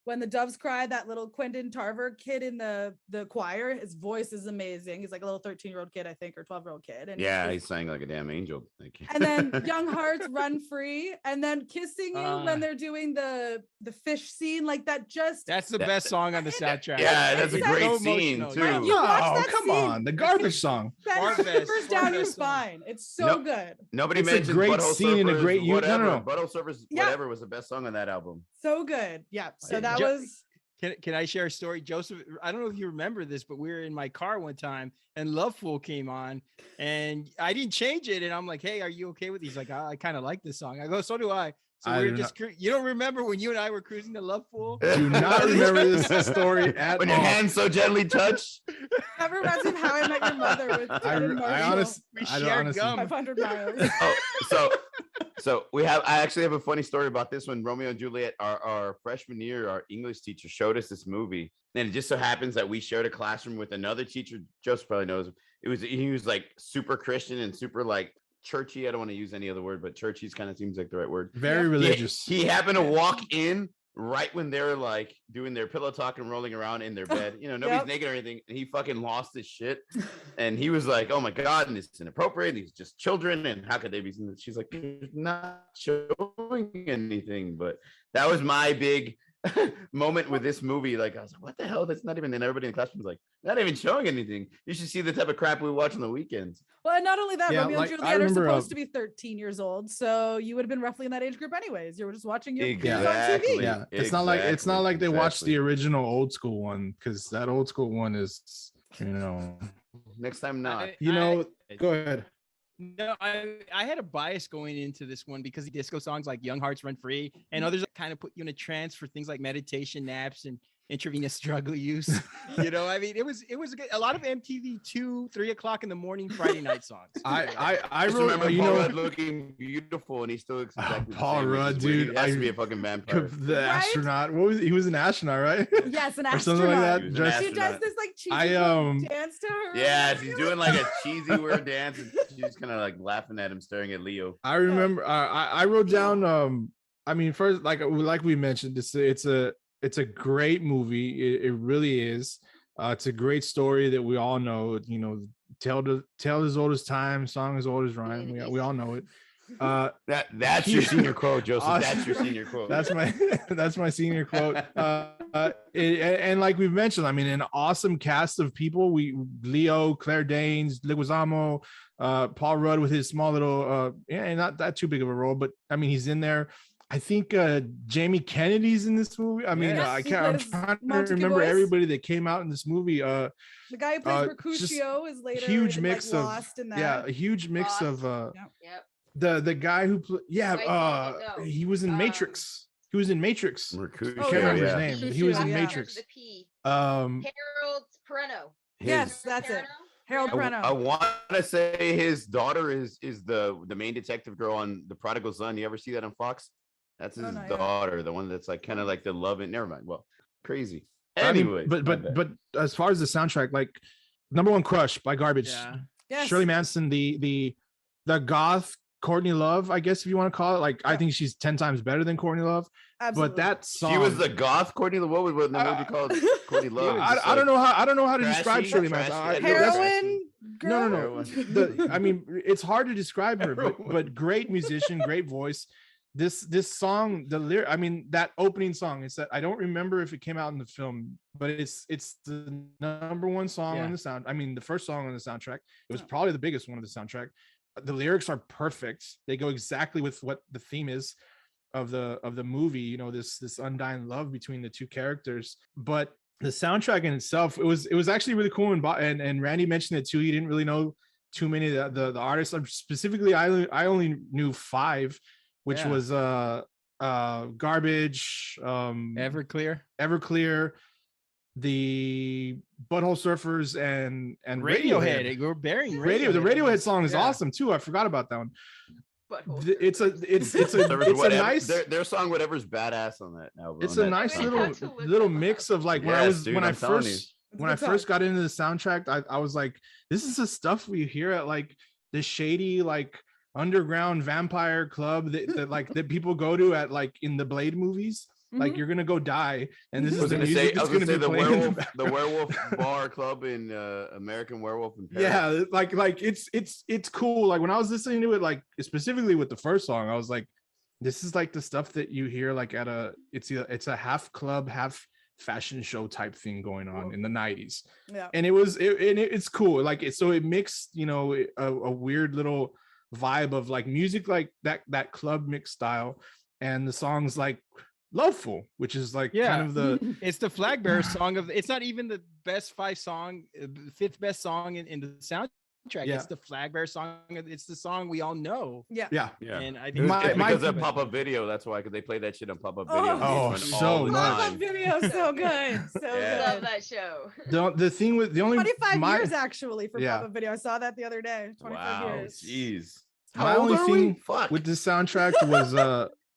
when the doves cry, that little Quentin Tarver kid in the choir, his voice is amazing. He's like a little 13-year-old kid, I think, or 12-year-old kid. And he sang like a damn angel. Thank you. And then Young Hearts, Run Free, and then Kissing You when they're doing the fish scene, like that. That's the best song on the soundtrack. Yeah, that's a great scene too. Oh, come on, the garbage song. First Down Your Spine. It's so good. Nobody mentioned a great scene and a great whatever. Butthole Surfers, whatever was the best song on that album. So good. Yeah. So that was. Can I share a story? Joseph, I don't know if you remember this, but we were in my car one time and Love Fool came on and I didn't change it. And I'm like, hey, are you okay with these? Like, I kind of like this song. I go, so do I. So we're just, you don't remember when you and I were cruising to Love Fool? Do not remember this story at when all. Your hands so gently touch. That reminds me of How I Met Your Mother with I honestly, we shared gum. 500 miles. So I actually have a funny story about this one. Romeo and Juliet, our freshman year, our English teacher showed us this movie. And it just so happens that we shared a classroom with another teacher. Joseph probably knows. He was like super Christian and super like churchy. I don't want to use any other word, but churchy kind of seems like the right word. Very religious. He happened to walk in right when they're like doing their pillow talk and rolling around in their bed. Nobody's naked or anything. And he fucking lost his shit. And he was like, oh my God, and it's inappropriate. And he's just children. And how could they be? She's like, you're not showing anything. But that was my big moment with this movie. Like, I was like, what the hell? That's not even, and everybody in the classroom was like, not even showing anything. You should see the type of crap we watch on the weekends. Well, and not only that, Romeo and Juliet are supposed to be 13 years old, so you would have been roughly in that age group anyways. You were just watching your on TV. Yeah, it's not like they watched the original old school one, because that old school one is, next time not. Go ahead. No, I had a bias going into this one because the disco songs like Young Hearts Run Free and others kind of put you in a trance for things like meditation, naps, and intravenous drug use. I mean, it was a lot of MTV 2-3 o'clock in the morning Friday night songs. I remember Paul Rudd looking beautiful, and he still looks exactly Paul Rudd, dude. He has to be a fucking vampire. The astronaut. He was an astronaut, right? Yes, an astronaut. Or something like that. She does this like cheesy dance to her. Yeah, she's doing like a cheesy weird dance, and she's kind of like laughing at him, staring at Leo. I remember. I wrote down. I mean, first, like we mentioned, it's a great movie. It really is. It's a great story that we all know. Tale as old as time, song as old as rhyme. We all know it. That's your senior quote, Joseph. That's your senior quote. That's my senior quote. And like we've mentioned, I mean, an awesome cast of people. Leo, Claire Danes, Leguizamo, Paul Rudd with his small little not that too big of a role, but I mean, he's in there. I think Jamie Kennedy's in this movie. I mean, I'm trying to remember everybody that came out in this movie. The guy who plays Mercutio is later huge mix of Lost in that. Yeah, a huge mix Lost. of Yep. the guy who he was in Matrix. He was in Matrix. Mercutio, I can't remember his name. Mercutio, He was in Matrix. Harold Perrineau. Yes, that's it. Harold Perrineau. I want to say his daughter is the main detective girl on The Prodigal Son. You ever see that on Fox? That's his daughter, the one that's like kind of like the love and never mind. Well, crazy. Anyway, but as far as the soundtrack, like number one, Crush by Garbage. Yeah. Yes. Shirley Manson, the goth Courtney Love, I guess if you want to call it. Like, I think she's 10 times better than Courtney Love. Absolutely. But that song, she was the goth Courtney Love. What would you call it? Courtney Love. I don't know how to describe Shirley Manson. Heroin. No. I mean, it's hard to describe her, but great musician, great voice. This song, the lyric, I mean, that opening song, it's that I don't remember if it came out in the film, but it's the number one song on the sound. I mean, the first song on the soundtrack. It was probably the biggest one of the soundtrack. The lyrics are perfect. They go exactly with what the theme is of the movie, you know, this undying love between the two characters. But the soundtrack in itself, it was actually really cool. And Randy mentioned it too. He didn't really know too many of the artists. Specifically, I only knew 5, which was Garbage, Everclear, the Butthole Surfers, and Radiohead. We're bearing Radiohead. The Radiohead song is awesome too. I forgot about that one. It's a nice their song Whatever's badass on that album. It's a nice little mix of like when I first got into the soundtrack, I was like, this is the stuff we hear at like the shady like underground vampire club that people go to at like in the Blade movies. Like you're gonna go die, and this is the music that's gonna be playing. The werewolf bar club in American Werewolf in Paris. Yeah, like it's cool. Like when I was listening to it, like specifically with the first song, I was like, this is like the stuff that you hear like at it's a half club, half fashion show type thing going on in the 90s. Yeah, and it's cool. Like so it mixed, you know, a weird little vibe of like music like that club mix style, and the songs like Loveful, which is like kind of it's the flag bearer song of, it's not even the best 5 song, 5th best song in the soundtrack. It's the flag bearer song. It's the song we all know. Yeah. And I think because of pop-up video, that's why, because they played that shit on pop-up video. So much. Pop-up video, so good. I love that show. The thing with the only 25 years actually for pop-up video. I saw that the other day. 25 years. Jeez. My only thing with the soundtrack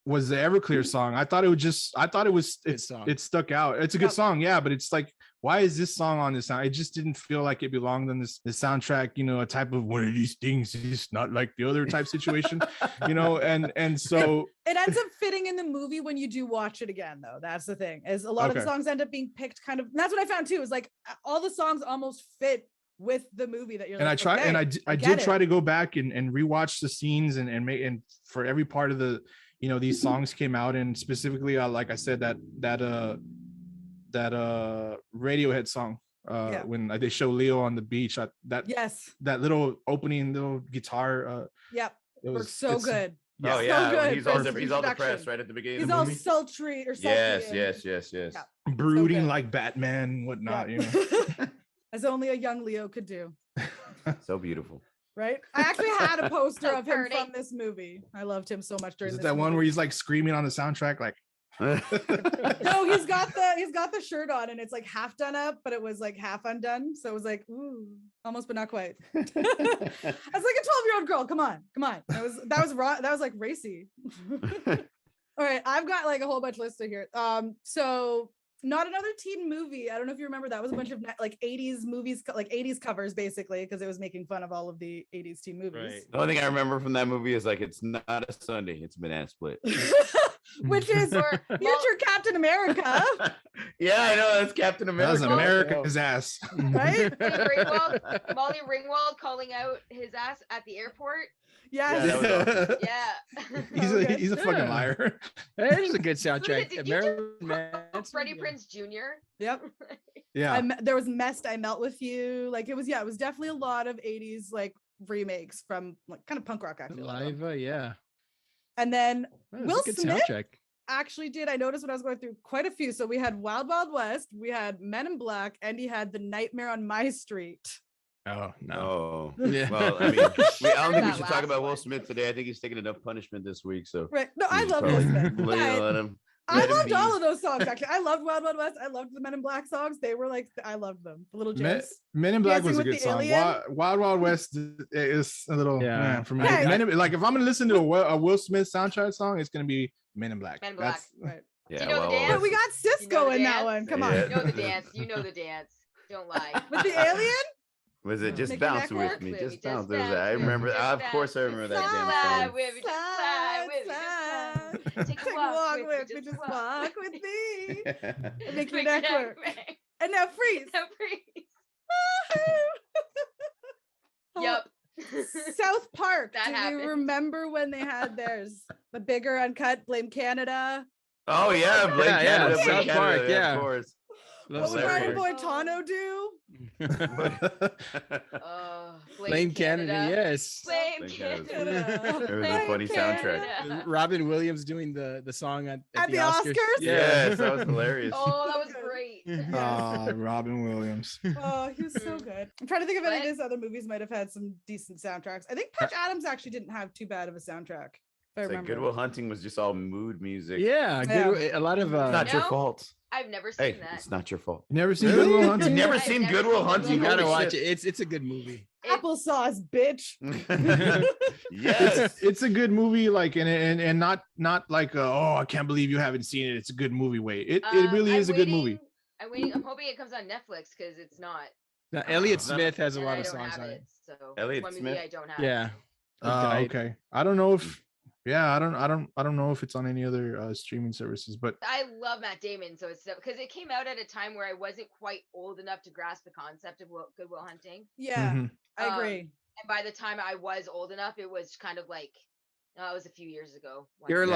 was the Everclear song. I thought it stuck out. It's a good song, but it's like, why is this song on this sound? It just didn't feel like it belonged on this soundtrack, you know, a type of one of these things is not like the other type situation, you know, and so it ends up fitting in the movie when you do watch it again, though. That's the thing, is a lot of the songs end up being picked kind of, and that's what I found too, is like all the songs almost fit with the movie that you're and like, I did try to go back and rewatch the scenes and make, and for every part of the, you know, these songs came out, and specifically like I said, that Radiohead song when they show Leo on the beach, that little opening little guitar it was so good. Yeah. Oh yeah, so he's all depressed right at the beginning. He's all sultry or something. Yes. Yeah. Brooding like Batman and whatnot, you know. As only a young Leo could do. So beautiful. Right? I actually had a poster of him from this movie. I loved him so much during this that movie. one where he's like screaming on the soundtrack like No, he's got the shirt on and it's like half done up, but it was like half undone. So it was like, ooh, almost but not quite. I was like a 12-year-old girl. Come on. That was like racy. All right, I've got like a whole bunch listed here. So Not Another Teen Movie. I don't know if you remember, that was a bunch of like 80s movies, like 80s covers basically, because it was making fun of all of the 80s teen movies. Right. The only thing I remember from that movie is like, it's not a Sunday, it's Banana Split. Which is future Captain America. Yeah, I know, that's Captain America. That's America's ass. Right? Molly Ringwald calling out his ass at the airport. Yes. Yeah. He's a fucking liar. That is a good soundtrack. Freddie Prinze Jr. Yep. Yeah. There was Messed, I Melt With You. Like it was definitely a lot of 80s like remakes from like kind of punk rock, I feel like. Yeah. And then Will Smith soundtrack. Actually did. I noticed when I was going through quite a few. So we had Wild Wild West, we had Men in Black, and he had The Nightmare on My Street. Oh no! Yeah. Well, I mean, I don't think we should talk about Will Smith today. I think he's taking enough punishment this week. So right. No, I love Will Smith. I loved all of those songs. Actually, I loved Wild Wild West. I loved the Men in Black songs. They were like, I loved them. The little jazz. Men in Black was a good song. Wild Wild West is a little for me. Hey. Like if I'm gonna listen to a Will Smith soundtrack song, it's gonna be Men in Black. Men in Black. Right. Yeah, you know the well, dance? But we got Cisco the in that dance? one. Come on. Yeah. You know the dance. You know the dance. Don't lie. With the alien? Was it just Make bounce your neck with me? work. Just Just bounce. bounce I with me. remember. Just Of course, I bounce. remember Just that slide damn song. with me. Just slide with me. Just slide. Take a walk with me. Just walk with me. And make your Make neck your work. work. And now freeze. Now freeze. Oh, Yep. South Park. That Do happened. you remember when they had theirs? The bigger uncut, Blame Canada. Oh yeah, Blake Yeah, Canada, South Blake Canada, Park, yeah. of course. Love What would South Ryan Park. Boitano do? Blame Canada, yes. Blame Blame Canada. Canada. It was a funny soundtrack. Canada. Robin Williams doing the song at the Oscars? Yes, that was hilarious. Oh, that was great. Robin Williams. Oh, he was so good. I'm trying to think if any of What? his other movies might have had some decent soundtracks. I think Patch Adams actually didn't have too bad of a soundtrack. If I It's like remember. Good Will Hunting was just all mood music. Yeah, good, a lot of It's not your No. fault. I've never Hey, seen that. it's not your fault. You never seen Really? Good Will You've Hunting? never I've seen never Good Will seen Hunting? you gotta Holy watch shit. it. It's a good movie. Applesauce, bitch. Yes. It's a good movie, like and not like oh, I can't believe you haven't seen it. It's a good movie. Way it really is a good movie. I'm waiting. I'm hoping it comes on Netflix because it's not. Now, Elliott It's not- Smith has a and lot I of don't songs have on it. it. So Elliott one movie Smith? I don't have. Yeah. Died. Okay. I don't know if I don't know if it's on any other streaming services, but I love Matt Damon, so it's because it came out at a time where I wasn't quite old enough to grasp the concept of Good Will Hunting. Yeah, Mhm. I agree. And by the time I was old enough, it was kind of like, it was a few years ago. You're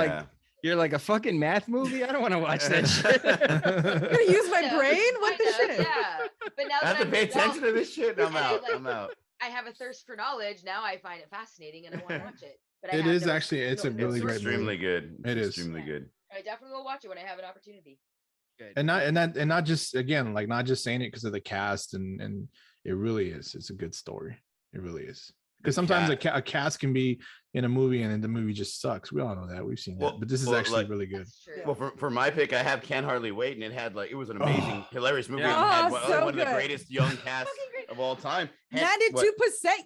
like a fucking math movie. I don't want to watch that shit. I'm gonna use my Yeah, brain. What the kind of, shit? Yeah, but now I have that to pay attention to this shit. I'm and I, out. like- I'm out. I have a thirst for knowledge. Now I find it fascinating and I want to watch it. But I it have is no- actually it's no- a no really source great for it. Extremely good. It is. Extremely Yeah. good. I definitely will watch it when I have an opportunity. and not just again like not just saying it because of the cast and it really is. It's a good story. It really is. Because sometimes a cast can be in a movie and then the movie just sucks. We all know that. We've seen that. But this is actually like, really good. That's true. Well, for my pick, I have Can't Hardly Wait, and it had like it was an amazing, hilarious movie. Yeah. And had Oh, so one of the good. greatest young cast Fucking great. of all time. Had, 92%,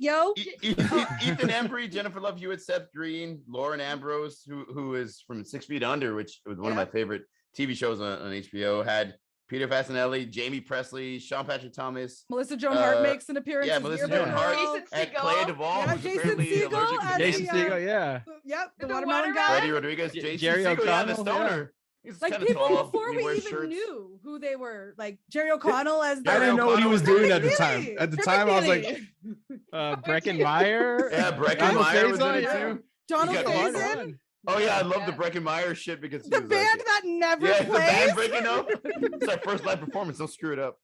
yo. Ethan Embry, Jennifer Love Hewitt, Seth Green, Lauren Ambrose, who is from 6 Feet Under, which was one of my favorite TV shows on HBO. Had Peter Fasinelli, Jamie Presley, Sean Patrick Thomas. Melissa Joan Hart makes an appearance. yeah, as Melissa Yearbook Joan Hart. Girl. Jason And Segel. Clea Duvall Yeah, was Jason apparently Segel allergic to as Jason the, Segel, yeah. Yep, the The watermelon watermelon? guy. Freddie Rodriguez, Jason Jerry Segel, yeah, the O'Connell, stoner. He's Like kinda people tall, before and he we wears even shirts. knew who they were, like Jerry O'Connell as the I didn't know what he was doing at the Really? time. At the Rick time, I was like, McNeely. Brecken Meyer. Yeah, Brecken Donald Meyer was in Faison, it yeah. too. Donald You got Come on, Faison, come on. Oh yeah, I love the Yeah. Brecken Meyer shit because he the was band like, that never yeah, the plays. band breaking up. It's our first live performance. Don't screw it up.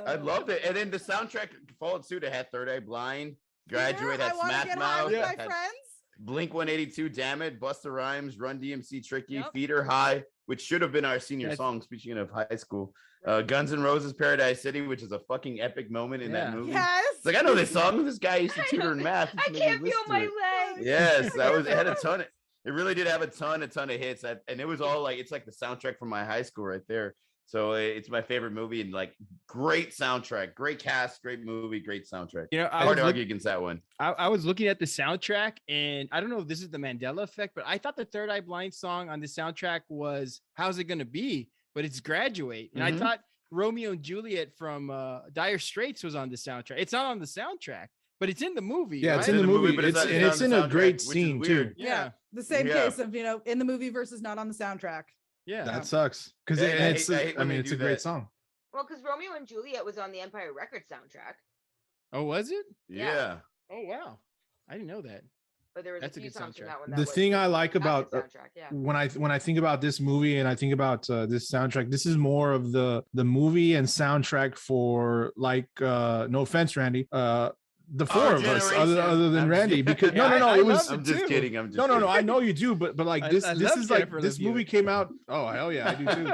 I loved it. And then the soundtrack followed suit. It had Third Eye Blind, Graduate, I had wanna Smash get high Mouth, with my had friends. Blink 182, Damn It, Busta Rhymes, Run DMC, Tricky, Yep. Feeder High, which should have been our senior Yes. song. Speaking of high school, Guns N' Roses, Paradise City, which is a fucking epic moment in that Yeah. movie. Yes. It's like I know this song. This guy used to tutor in math. I Just make me can't feel listen to my it. legs. Yes, that was. It had a ton. It really did have a ton of hits, and it was all like it's like the soundtrack from my high school right there. So it's my favorite movie and like great soundtrack, great cast, great movie, great soundtrack. You know, Hard to argue against that one. I was looking at the soundtrack, and I don't know if this is the Mandela effect, but I thought the Third Eye Blind song on the soundtrack was "How's It Gonna Be," but it's "Graduate," and I Mhm. thought Romeo and Juliet from Dire Straits was on the soundtrack. It's not on the soundtrack, but it's in the movie. yeah, it's right? in the movie, but it's it's not- and it's it's on in the a great soundtrack, which is scene too. weird. Yeah, The same Yeah. case of, in the movie versus not on the soundtrack. yeah. That sucks because Yeah, I it's. hate I when mean, they it's do a great that. song. Well, because Romeo and Juliet was on the Empire Records soundtrack, Oh, was it? Yeah. Oh, wow. I didn't know that. but there was That's a a few good songs from soundtrack. that one. That The was thing I like fantastic about soundtrack, yeah. when I think about this movie and I think about this soundtrack, this is more of the movie and soundtrack for like no offense, Randy, the four Our of us generation. other than I'm Randy just- because no I it was love I'm just too. kidding. I'm just no kidding. I know you do but like I this love is like Jennifer this Love movie Hewitt. came out. Oh hell yeah, I do too.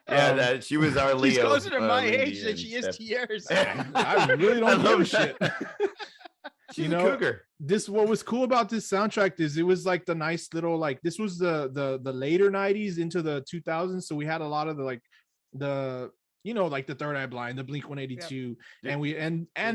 Yeah, Um, that she was our Leo. She's closer to my Lindy age than and she is Steph. to yours. I really I don't give a love shit. that. She's You a know, cougar. This what was cool about this soundtrack is it was like the nice little like this was the later 90s into the 2000s, so we had a lot of the like the Third Eye Blind, the Blink 182, and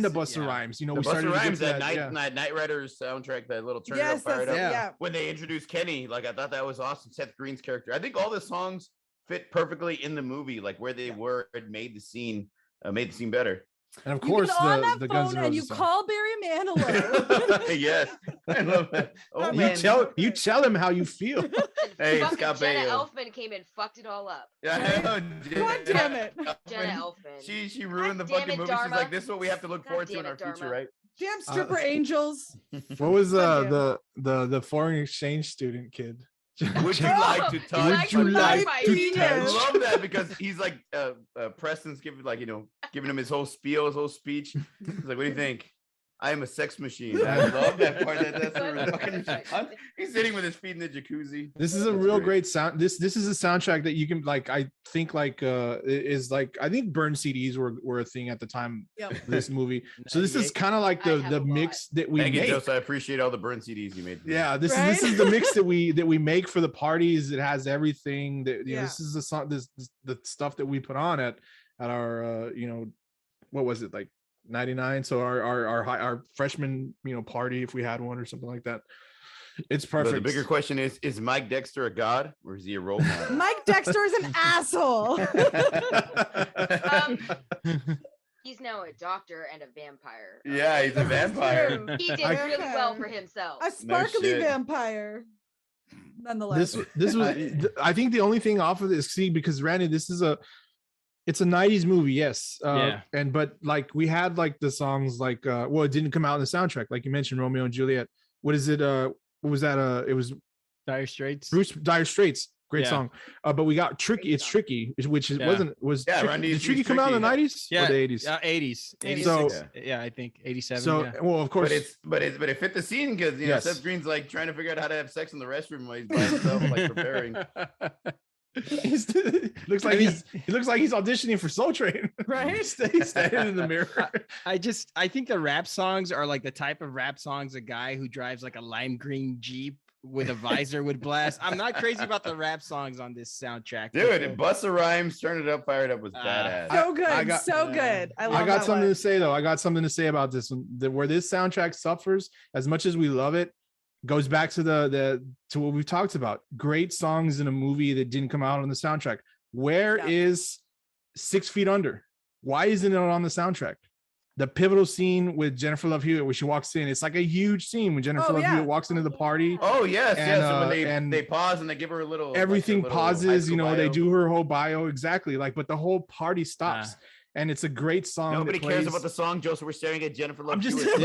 the Busta Rhymes. The we started Busta Rhymes, that Night Riders soundtrack, that little turn it up, fired up. Yeah. When they introduced Kenny, like I thought that was awesome. Seth Green's character. I think all the songs fit perfectly in the movie, like where they were. It made the scene better. And of course, the Guns N' Roses and you song. call Barry Manilow. Yes, I love that. Oh, you tell him how you feel. Hey, fucking Scott Jenna Baio. Elfman came and fucked it all up. Yeah, I know. God damn it. Jenna Elfman. She ruined the God damn fucking it, movie. Dharma. She's like, this is what we have to look God forward to damn in our it, Dharma. future, right? Damn stripper angels. What was God the foreign exchange student kid? Would you like to touch? Would you like to I touch? love that because he's like Preston's giving giving him his whole spiel, his whole speech. He's like, what do you think? I am a sex machine. I love that part. That's really fucking fun. He's sitting with his feet in the jacuzzi. This is a real great sound. This is a soundtrack that you can I think is like, I think burn CDs were a thing at the time of this movie. So this is kind of like the mix that we Thank make. you, Joseph. I appreciate all the burn CDs you made. Yeah, this is the mix that we make for the parties. It has everything that this is the song, the stuff that we put on at our what was it, like 99? So our freshman party, if we had one or something like that. It's perfect. So the bigger question is Mike Dexter a god or is he a role model? Mike Dexter is an asshole. He's now a doctor and a vampire. Yeah, he's a vampire. He did really well for himself. A sparkly vampire. Nonetheless, this was I think the only thing off of this, because Randy, it's a 90s movie, yes. But like we had like the songs like it didn't come out in the soundtrack, like you mentioned, Romeo and Juliet. What is it? What was that? It was Dire Straits. Dire Straits. Great song. But we got Tricky. It's Tricky, which did Tricky come out in the 90s? Yeah, or the 80s? 80s. 86. So, I think 87. So well, of course, but it fit the scene because Seth Green's like trying to figure out how to have sex in the restroom while he's by himself, like preparing. He looks like he's auditioning for Soul Train, right? He's standing in the mirror. I think the rap songs are like the type of rap songs a guy who drives like a lime green Jeep with a visor would blast. I'm not crazy about the rap songs on this soundtrack. Dude, Busta Rhymes, Turn It Up, Fired Up was badass. So good, so good. I got something to say though. I got something to say about this one. Where this soundtrack suffers, as much as we love it, goes back to to what we've talked about. Great songs in a movie that didn't come out on the soundtrack. Where is 6 Feet Under? Why isn't it on the soundtrack? The pivotal scene with Jennifer Love Hewitt where she walks in. It's like a huge scene when Jennifer Love Hewitt walks into the party. Oh yes, and when they pause and they give her a little. Everything pauses. Bio. They do her whole bio exactly. But the whole party stops. And it's a great song. Nobody cares about the song, Joseph. We're staring at Jennifer Love. I'm just Hewitt.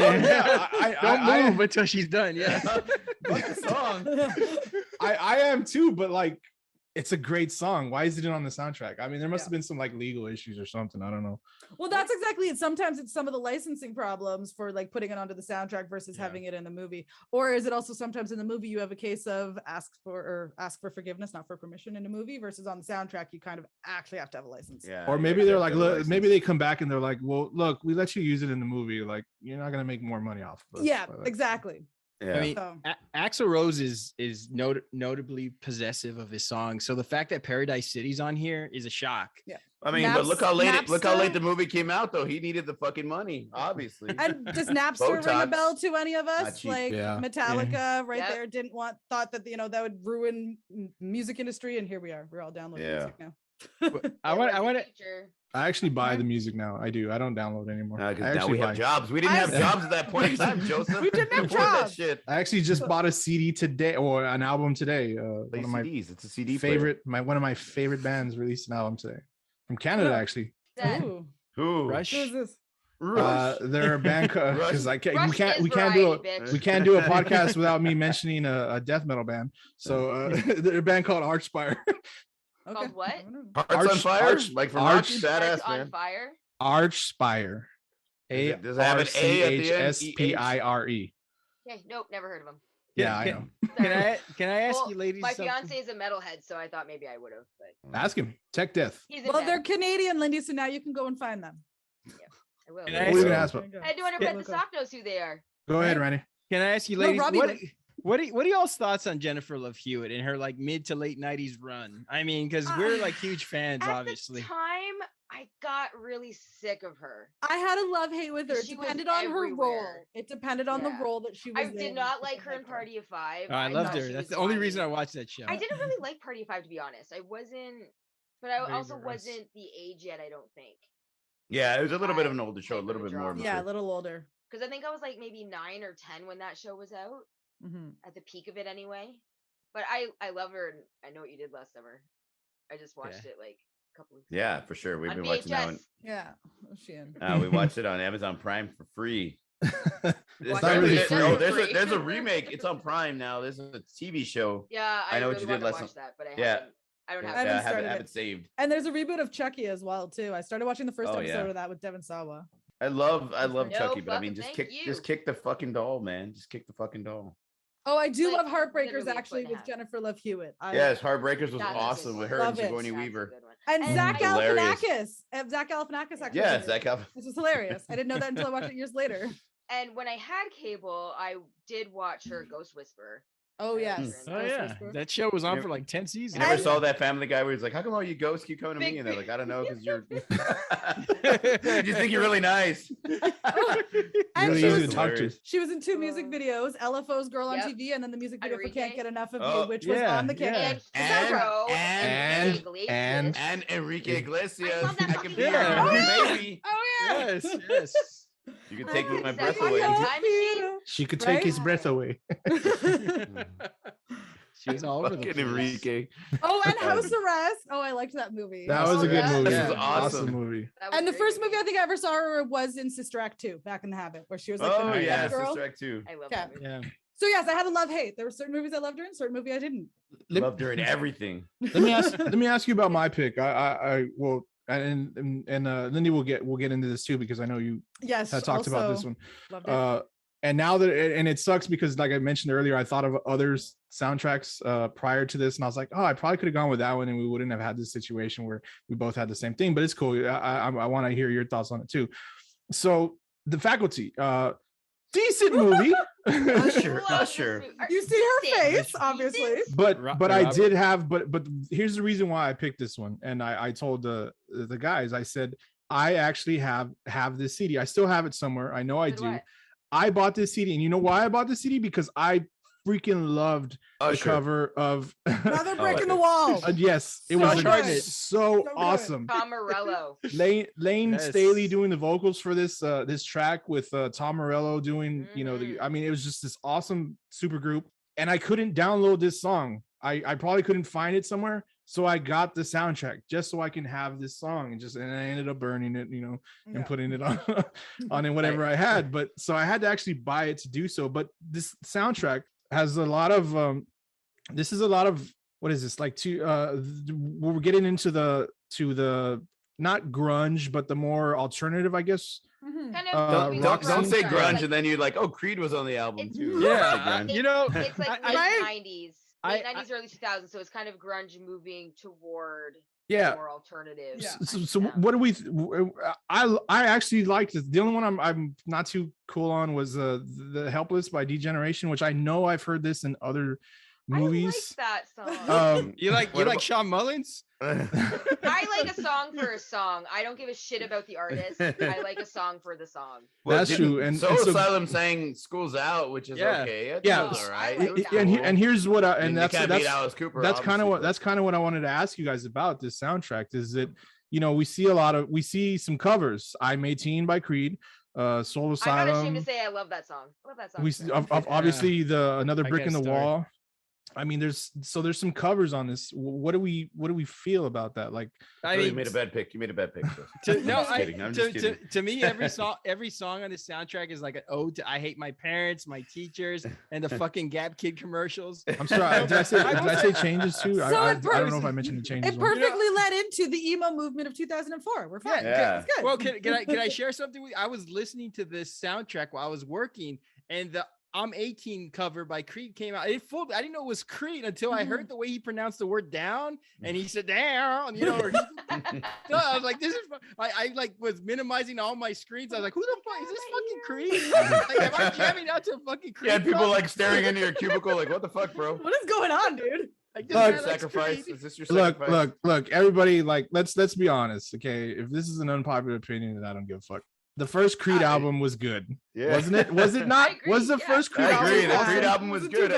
Don't move until she's done. Yeah, the song. I am too, but like, it's a great song. Why isn't it on the soundtrack? I mean, there must have been some like legal issues or something. I don't know. Well, that's exactly it. Sometimes it's some of the licensing problems for like putting it onto the soundtrack versus having it in the movie. Or is it also sometimes in the movie you have a case of ask for forgiveness, not for permission in a movie, versus on the soundtrack you kind of actually have to have a license. Yeah. Or maybe they're like, look, maybe they come back and they're like, well, look, we let you use it in the movie. Like, you're not gonna make more money off of us. Yeah, exactly. Yeah. I mean, Axl Rose is notably possessive of his songs. So the fact that Paradise City's on here is a shock. Yeah. I mean, but look how late the movie came out, though. He needed the fucking money, obviously. And does Napster ring a bell to any of us? Like Metallica, there, thought that that would ruin music industry, and here we are. We're all downloading music now. I actually buy the music now. I do. I don't download anymore. Because now we have jobs. We didn't have jobs at that point in time, Joseph. We didn't have jobs. Shit. I actually just bought a CD today, or an album today. One of my CDs. It's a CD favorite. One of my favorite bands released an album today from Canada, actually. Who? Rush. Who is this? They're a band because we can't do a podcast without me mentioning a death metal band. So they're a band called Archspire. Called what? Hearts on Fire? Like from Rocky? Badass, man. On Fire? Archspire. Does it have an A at the end? ARCHSPIRE. Okay, nope, never heard of them. Yeah, I know. Can I ask you, ladies? My fiance is a metalhead, so I thought maybe I would have. But ask him. Tech Death. Well, they're Canadian, Lindy, so now you can go and find them. Yeah, I will. What are you gonna ask about? I do want to read the sock knows who they are. Go ahead, Randy. Can I ask you, ladies? What are y'all's thoughts on Jennifer Love Hewitt and her like mid to late 90s run? I mean, because we're like huge fans, obviously. At the time, I really sick of her. I had a love-hate with her. It She was depended on her role. everywhere. It depended on the role that she was I in. did not like her in Party of Five. Oh, I loved thought her. she That's was the only funny. reason I watched that show. I didn't really like Party of Five, to be honest. I wasn't, but I Very also diverse. wasn't the age yet, I don't think. Yeah, it was a little bit of an older show, a little bit more. Yeah, a little older. Because I think I was like maybe 9 or 10 when that show was out, at the peak of it anyway. But I love her, and I Know What You Did Last Summer. I just watched it like a couple weeks ago. Yeah, for sure. We've On been watching that VHS. one. Yeah. What's she in? We watched it on Amazon Prime for free. It's not really free. Oh, there's a remake. It's on Prime now. There's a TV show. Yeah, I Know really What You Did want Last to watch Summer. that, but I Yeah. haven't. I don't have I it. haven't have started it saved. And there's a reboot of Chucky as well too. I started watching the first Oh, episode yeah. of that with Devin Sawa. I love No Chucky, but I mean, fucking just thank just kick the fucking doll, man. Just kick the fucking doll. Oh, I do Like, love Heartbreakers literally a actually foot and a with half. Jennifer Love Hewitt. Yes, Heartbreakers was That's a awesome good with one. her Love and it. Sigourney That's a Weaver. good one. And Zach Hilarious. Galifianakis. Zach Galifianakis actually. Yeah, did it, Zach Galifianakis. which was hilarious. I didn't know that until I watched it years later. And when I had cable, I did watch her Ghost Whisperer. Oh yes. Oh, Oh Ghost yeah, Whisperer. that show was on You for like 10 You seasons. never And- saw that Family Guy where he's like, "How come all you ghosts keep coming to me?" Big And they're like, "I don't know, because you're you you think you're really nice." And Really she easy was, to talk to. she was in 2 music videos, LFO's Girl on Yep. TV, and then the music video for Enrique. Can't Get Enough of Oh, You, which was yeah, on the Can't yeah. Get And Hero and- Enrique Iglesias. and- Enrique Iglesias, love that I fucking can be your guy. baby. Oh yeah. Yes, yes. You can take my Is that breath what away. you- Time machine? She could Right? take his breath away. She was all over the Fucking place. Enrique. Oh, and House Arrest. Oh, I liked that movie. That was a good yeah. movie. This is Awesome awesome. movie. That was And the very first good. movie I think I ever saw her was in Sister Act 2, Back in the Habit, where she was like Oh the yeah, bad girl. Sister Act 2. I love Yeah. that movie. Yeah. So yes, I had a love hate. There were certain movies I loved her in, certain movie I didn't. Loved her in everything. Let me ask you about my pick. I will, and Lindy will get into this too, because I know you Yes, had talked about this one. Loved it. And now that it sucks because, like I mentioned earlier, I thought of others soundtracks prior to this, and I was like, oh, I probably could have gone with that one, and we wouldn't have had this situation where we both had the same thing. But it's cool. I want to hear your thoughts on it too. So, The Faculty, decent movie. Usher, Love this Usher. movie. You see her Decent. face, obviously. But I Robert. did have, but here's the reason why I picked this one. And I told the guys, I said, I actually have this CD. I still have it somewhere. I know I So do do. I. I bought this CD, and you know why I bought this CD? Because I freaking loved the Usher. cover of. Another brick Oh, in the wall. Yes, it So was good. so good. awesome. Tom Morello. Lane Yes. Staley doing the vocals for this track with Tom Morello doing, I mean, it was just this awesome super group, and I couldn't download this song. I probably couldn't find it somewhere, so I got the soundtrack just so I can have this song, and I ended up burning it, and Yeah. putting it on in whatever I had. But so I had to actually buy it to do so. But this soundtrack has a lot of what is this, like, we're getting into the not grunge, but the more alternative, I guess. Mhm. Kind Don't- of Don't say grunge, grunge, like- and then you're like, oh, Creed was on the album It's- too. Yeah, Grunge. you know, It's like I- late I- 90s, I- late 90s, early 2000s. So it's kind of grunge moving toward Yeah. more alternative. Yeah. So what do we? I actually liked it. The only one I'm not too cool on was the Helpless by D-Generation, which I know I've heard this in other movies. I like that song. you like What about- Shawn Mullins? I like a song for a song. I don't give a shit about the artist. I like a song for the song. That's didn't true, and Soul so- Asylum sang "School's Out," which is Yeah. okay. It's Yeah. all I right. like It was that one. And here's what I and mean, you that's can't beat Alice Cooper. that's kind of obviously, what I wanted to ask you guys about this soundtrack. Is that we see some covers. I'm 18 by Creed, Soul I'm not ashamed Asylum. to say I love that song. I love that song. We obviously the Another I Brick in guess the story. Wall. I mean, there's some covers on this. What do we feel about that? Like, I you mean, made a bad pick. You made a bad pick. to, no, just kidding. I'm just kidding. to me, every song on the soundtrack is like an ode to I hate my parents, my teachers, and the fucking Gap Kid commercials. I'm sorry, did I say changes too? So I it don't know if I mentioned the changes. It one. perfectly led into the emo movement of 2004. We're fine. Yeah. It's good. Well, can I share something with you? I was listening to this soundtrack while I was working, and the I'm 18 cover by Creed came out. It fooled me. I didn't know it was Creed until I heard the way he pronounced the word down, and he said down, or so I was like, this is I like was minimizing all my screens. I was like, who the fuck is this fucking Creed? Like, am I jamming out to a fucking Creed? Yeah, people song? like staring into your cubicle, like, what the fuck, bro? What is going on, dude? Like, sacrifice? Is this your sacrifice? Look, everybody, like, let's be honest, okay? If this is an unpopular opinion, then I don't give a fuck. The first Creed album was good, wasn't it? Was it not? Was the first Creed album? I agree. The Creed album was good.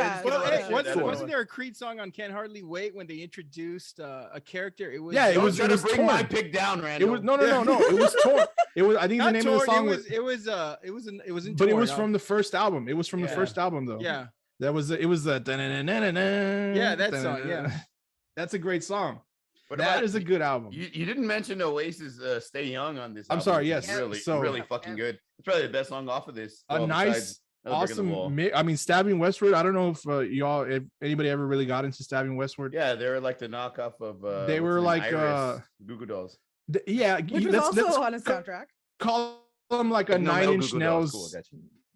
Wasn't there a Creed song on "Can't Hardly Wait" when they introduced a character? It was. Yeah, it was. Trying to bring my pick down, Randall. It was no. It was torn. It was. I think the name of the song was. It was. But it was from the first album. It was from the first album, though. Yeah. That was. It was the. Yeah, that song. Yeah, that's a great song. What that is a good album. You didn't mention Oasis "Stay Young" on this. I'm sorry. Yes, really fucking good. It's probably the best song off of this. A nice, awesome. I mean, Stabbing Westward. I don't know if anybody ever really got into Stabbing Westward. Yeah, they were like the knockoff of. They were like Goo Goo Dolls. Which was also on a soundtrack. Call them like a 9 Inch Nails.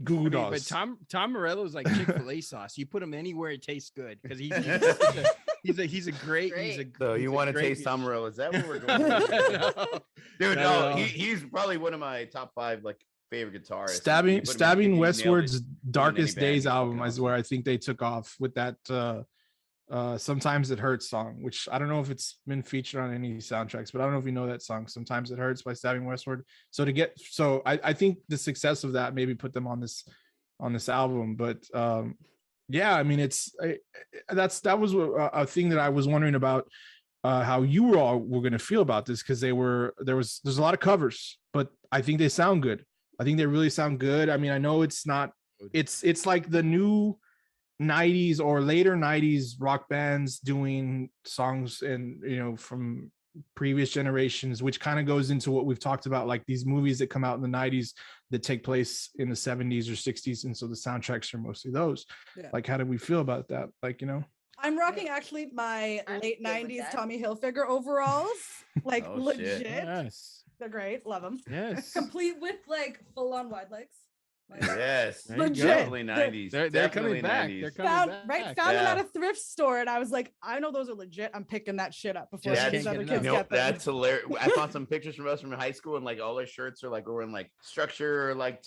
Goo Goo Dolls. But Tom Morello is like Chick-fil-A sauce. You put him anywhere, it tastes good because he's a great. So you want to taste Tom Morello? Is that what we're going? Dude, no, he's probably one of my top 5 like favorite guitarists. Stabbing Westward's Darkest Days album is where I think they took off with that Sometimes It Hurts song, which I don't know if it's been featured on any soundtracks, but I don't know if you know that song, Sometimes It Hurts by Stabbing Westward. So I think the success of that maybe put them on this album. But yeah, I mean, that was a thing that I was wondering about, how you all were going to feel about this, because there's a lot of covers, but I think they sound good. I think they really sound good. I mean, I know it's like the new 90s or later 90s rock bands doing songs and from previous generations, which kind of goes into what we've talked about, like these movies that come out in the 90s that take place in the 70s or 60s, and so the soundtracks are mostly those. Like, how do we feel about that? Like, I'm rocking actually my late 90s Tommy Hilfiger overalls, like legit. Yes, they're great, love them. Yes, complete with like full-on wide legs. Yes, legit. Definitely 90s. They're coming back. 90s. They're coming back. Found them at a thrift store, and I was like, I know those are legit. I'm picking that shit up before these other kids get them. That's hilarious. I found some pictures from us from high school, and like all our shirts are like we're in like structure, or like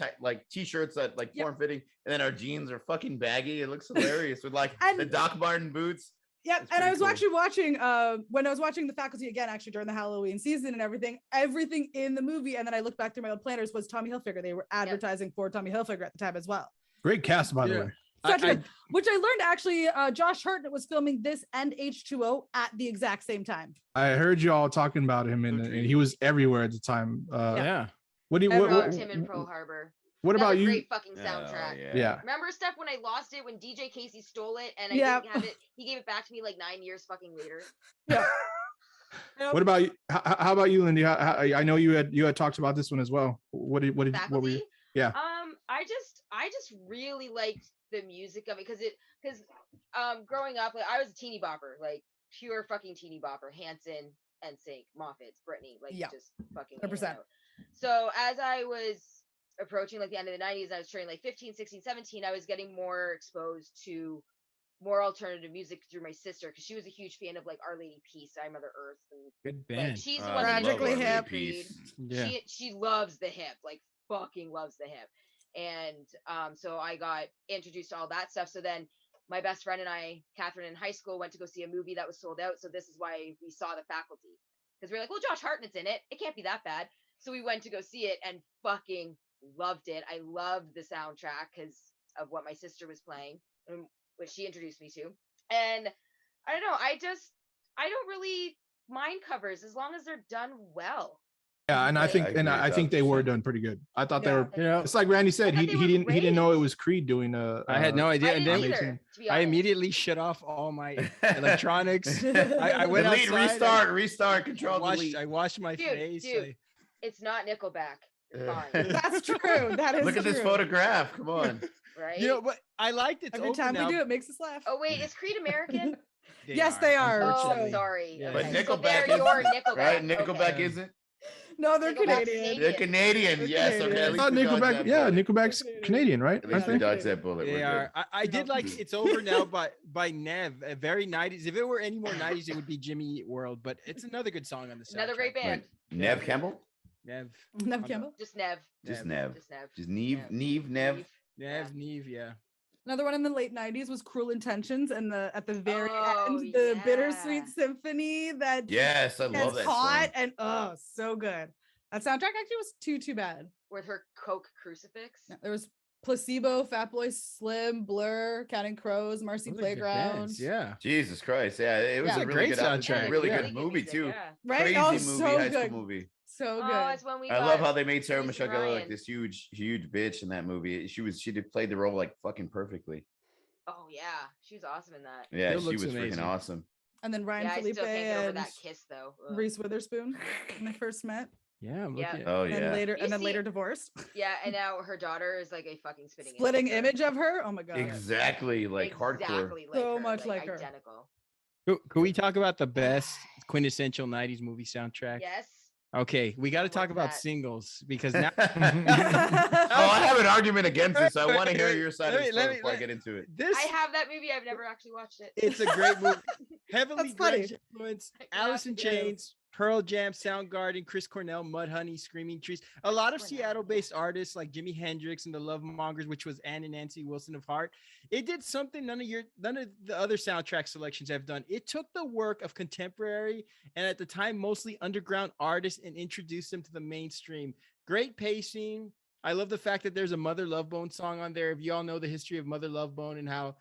t-shirts that like form fitting, and then our jeans are fucking baggy. It looks hilarious with like the Doc Marten boots. Yeah, and I was actually watching when I was watching The Faculty again, actually during the Halloween season and everything in the movie, and then I looked back through my old planners, was Tommy Hilfiger. They were advertising for Tommy Hilfiger at the time as well. Great cast, by the way. Which I learned actually, Josh Hartnett was filming this and H2O at the exact same time. I heard you all talking about him, and he was everywhere at the time. What him in Pearl Harbor. What about you? Great fucking soundtrack. Yeah. Remember, Steph, when I lost it, when DJ Casey stole it and I didn't have it, he gave it back to me like 9 years fucking later. Yeah. What about you? How about you, Lindy? I know you had talked about this one as well. What were you? Yeah. I just really liked the music of it because growing up, like, I was a teeny bopper, like pure fucking teeny bopper, Hanson, NSYNC, Moffat's, Britney, like just fucking 100%. So as I was approaching like the end of the 90s, I was turning like 15, 16, 17, I was getting more exposed to more alternative music through my sister, because she was a huge fan of like Our Lady Peace, I Mother Earth, and good band. Like, she's the one that tragically hip. Yeah. She loves the hip, like fucking loves the hip. And so I got introduced to all that stuff. So then my best friend and I, Catherine, in high school, went to go see a movie that was sold out. So this is why we saw The Faculty, because we were like, well, Josh Hartnett's in it, it can't be that bad. So we went to go see it and fucking loved it. I loved the soundtrack because of what my sister was playing and what she introduced me to. And I don't know, I don't really mind covers as long as they're done well. Yeah, and I think they were done pretty good. I thought they were, it's like Randy said, he didn't know it was Creed doing I had no idea. And then I immediately shut off all my electronics. I went outside, restart, control, delete. I washed my face. Dude, it's not Nickelback. It's fine. That's true. That is Look at this photograph. Come on. Right? But I liked it. Every time we do it, makes us laugh. Oh wait, is Creed American? Yes, they are. Oh, sorry. Yeah. But Nickelback is Nickelback, right? Nickelback isn't. No, they're Canadian. They're Canadian. Yes. Okay. I thought Nickelback. Yeah, Nickelback's Canadian, right? At least we dodged that bullet. They are. I did like It's Over Now by Nev. Very 90s. If it were any more 90s, it would be Jimmy Eat World. But it's another good song on the soundtrack. Another great band. Wait, Nev Campbell. Nev Campbell. Just Nev. Just Neve. Nev. Neve, yeah. Another one in the late 90s was Cruel Intentions, and at the very end, the Bittersweet Symphony that I love that song. And so good. That soundtrack actually was too bad. With her Coke crucifix. Yeah, there was Placebo, Fatboy Slim, Blur, Counting Crows, Marcy Playground. Yeah. Jesus Christ. Yeah, it was a really good soundtrack. Really good movie too. Right? Crazy movie, so high good. school movie. So good. It's when we I love how they made Sarah Michelle Gellar like this huge bitch in that movie. She did play the role like fucking perfectly. Oh yeah, she was awesome in that. Yeah, she was freaking awesome. And then Ryan Felipe I still can't get over and that kiss though. Reese Witherspoon when they first met. Yeah, I'm looking. Oh yeah. And later divorced. Yeah, and now her daughter is like a fucking splitting image of her. Oh my god. Exactly, like hardcore. Like so her, much like her. Identical. Can we talk about the best quintessential 90s movie soundtrack? Yes. Okay, we got to talk about singles because now. I have an argument against this. So I want to hear your side of the story before I get into it. I have that movie. I've never actually watched it. It's a great movie. Heavily grunge influence. Alice in Chains, Pearl Jam, Soundgarden, Chris Cornell, Mudhoney, Screaming Trees. A lot of Seattle-based artists like Jimi Hendrix and the Love Mongers, which was Ann and Nancy Wilson of Heart. It did something none of the other soundtrack selections have done. It took the work of contemporary and at the time mostly underground artists and introduced them to the mainstream. Great pacing. I love the fact that there's a Mother Love Bone song on there. If you all know the history of Mother Love Bone and how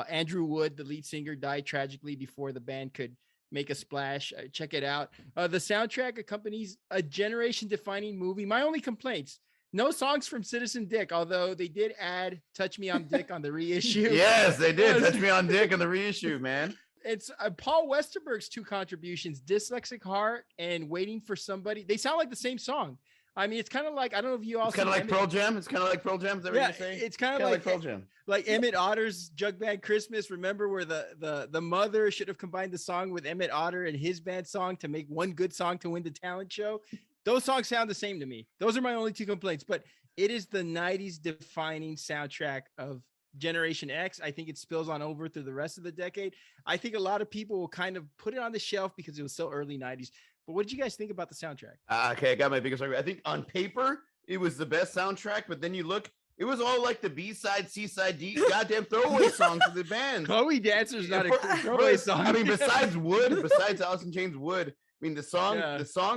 Andrew Wood, the lead singer, died tragically before the band could make a splash. Check it out. The soundtrack accompanies a generation-defining movie. My only complaints: no songs from Citizen Dick, although they did add Touch Me on Dick on the reissue. Yes, they did. Touch Me on Dick on the reissue, man. It's Paul Westerberg's two contributions, Dyslexic Heart and Waiting for Somebody. They sound like the same song. I mean, it's kind of like, I don't know if you all. It's kind of like Pearl Jam. It's kind of like Pearl Jam. Is that what you're saying? It's kind of like Pearl Jam. Like Emmett Otter's Jug Band Christmas. Remember where the mother should have combined the song with Emmett Otter and his band song to make one good song to win the talent show? Those songs sound the same to me. Those are my only two complaints, but it is the 90s defining soundtrack of Generation X. I think it spills on over through the rest of the decade. I think a lot of people will kind of put it on the shelf because it was so early 90s. But what did you guys think about the soundtrack? Okay, I got my biggest argument. I think on paper, it was the best soundtrack, but then you look, it was all like the B-side, C-side, D, goddamn throwaway songs of the band. Chloe Dancer's not a throwaway song. I mean, besides Alice in Chains Wood, I mean, the song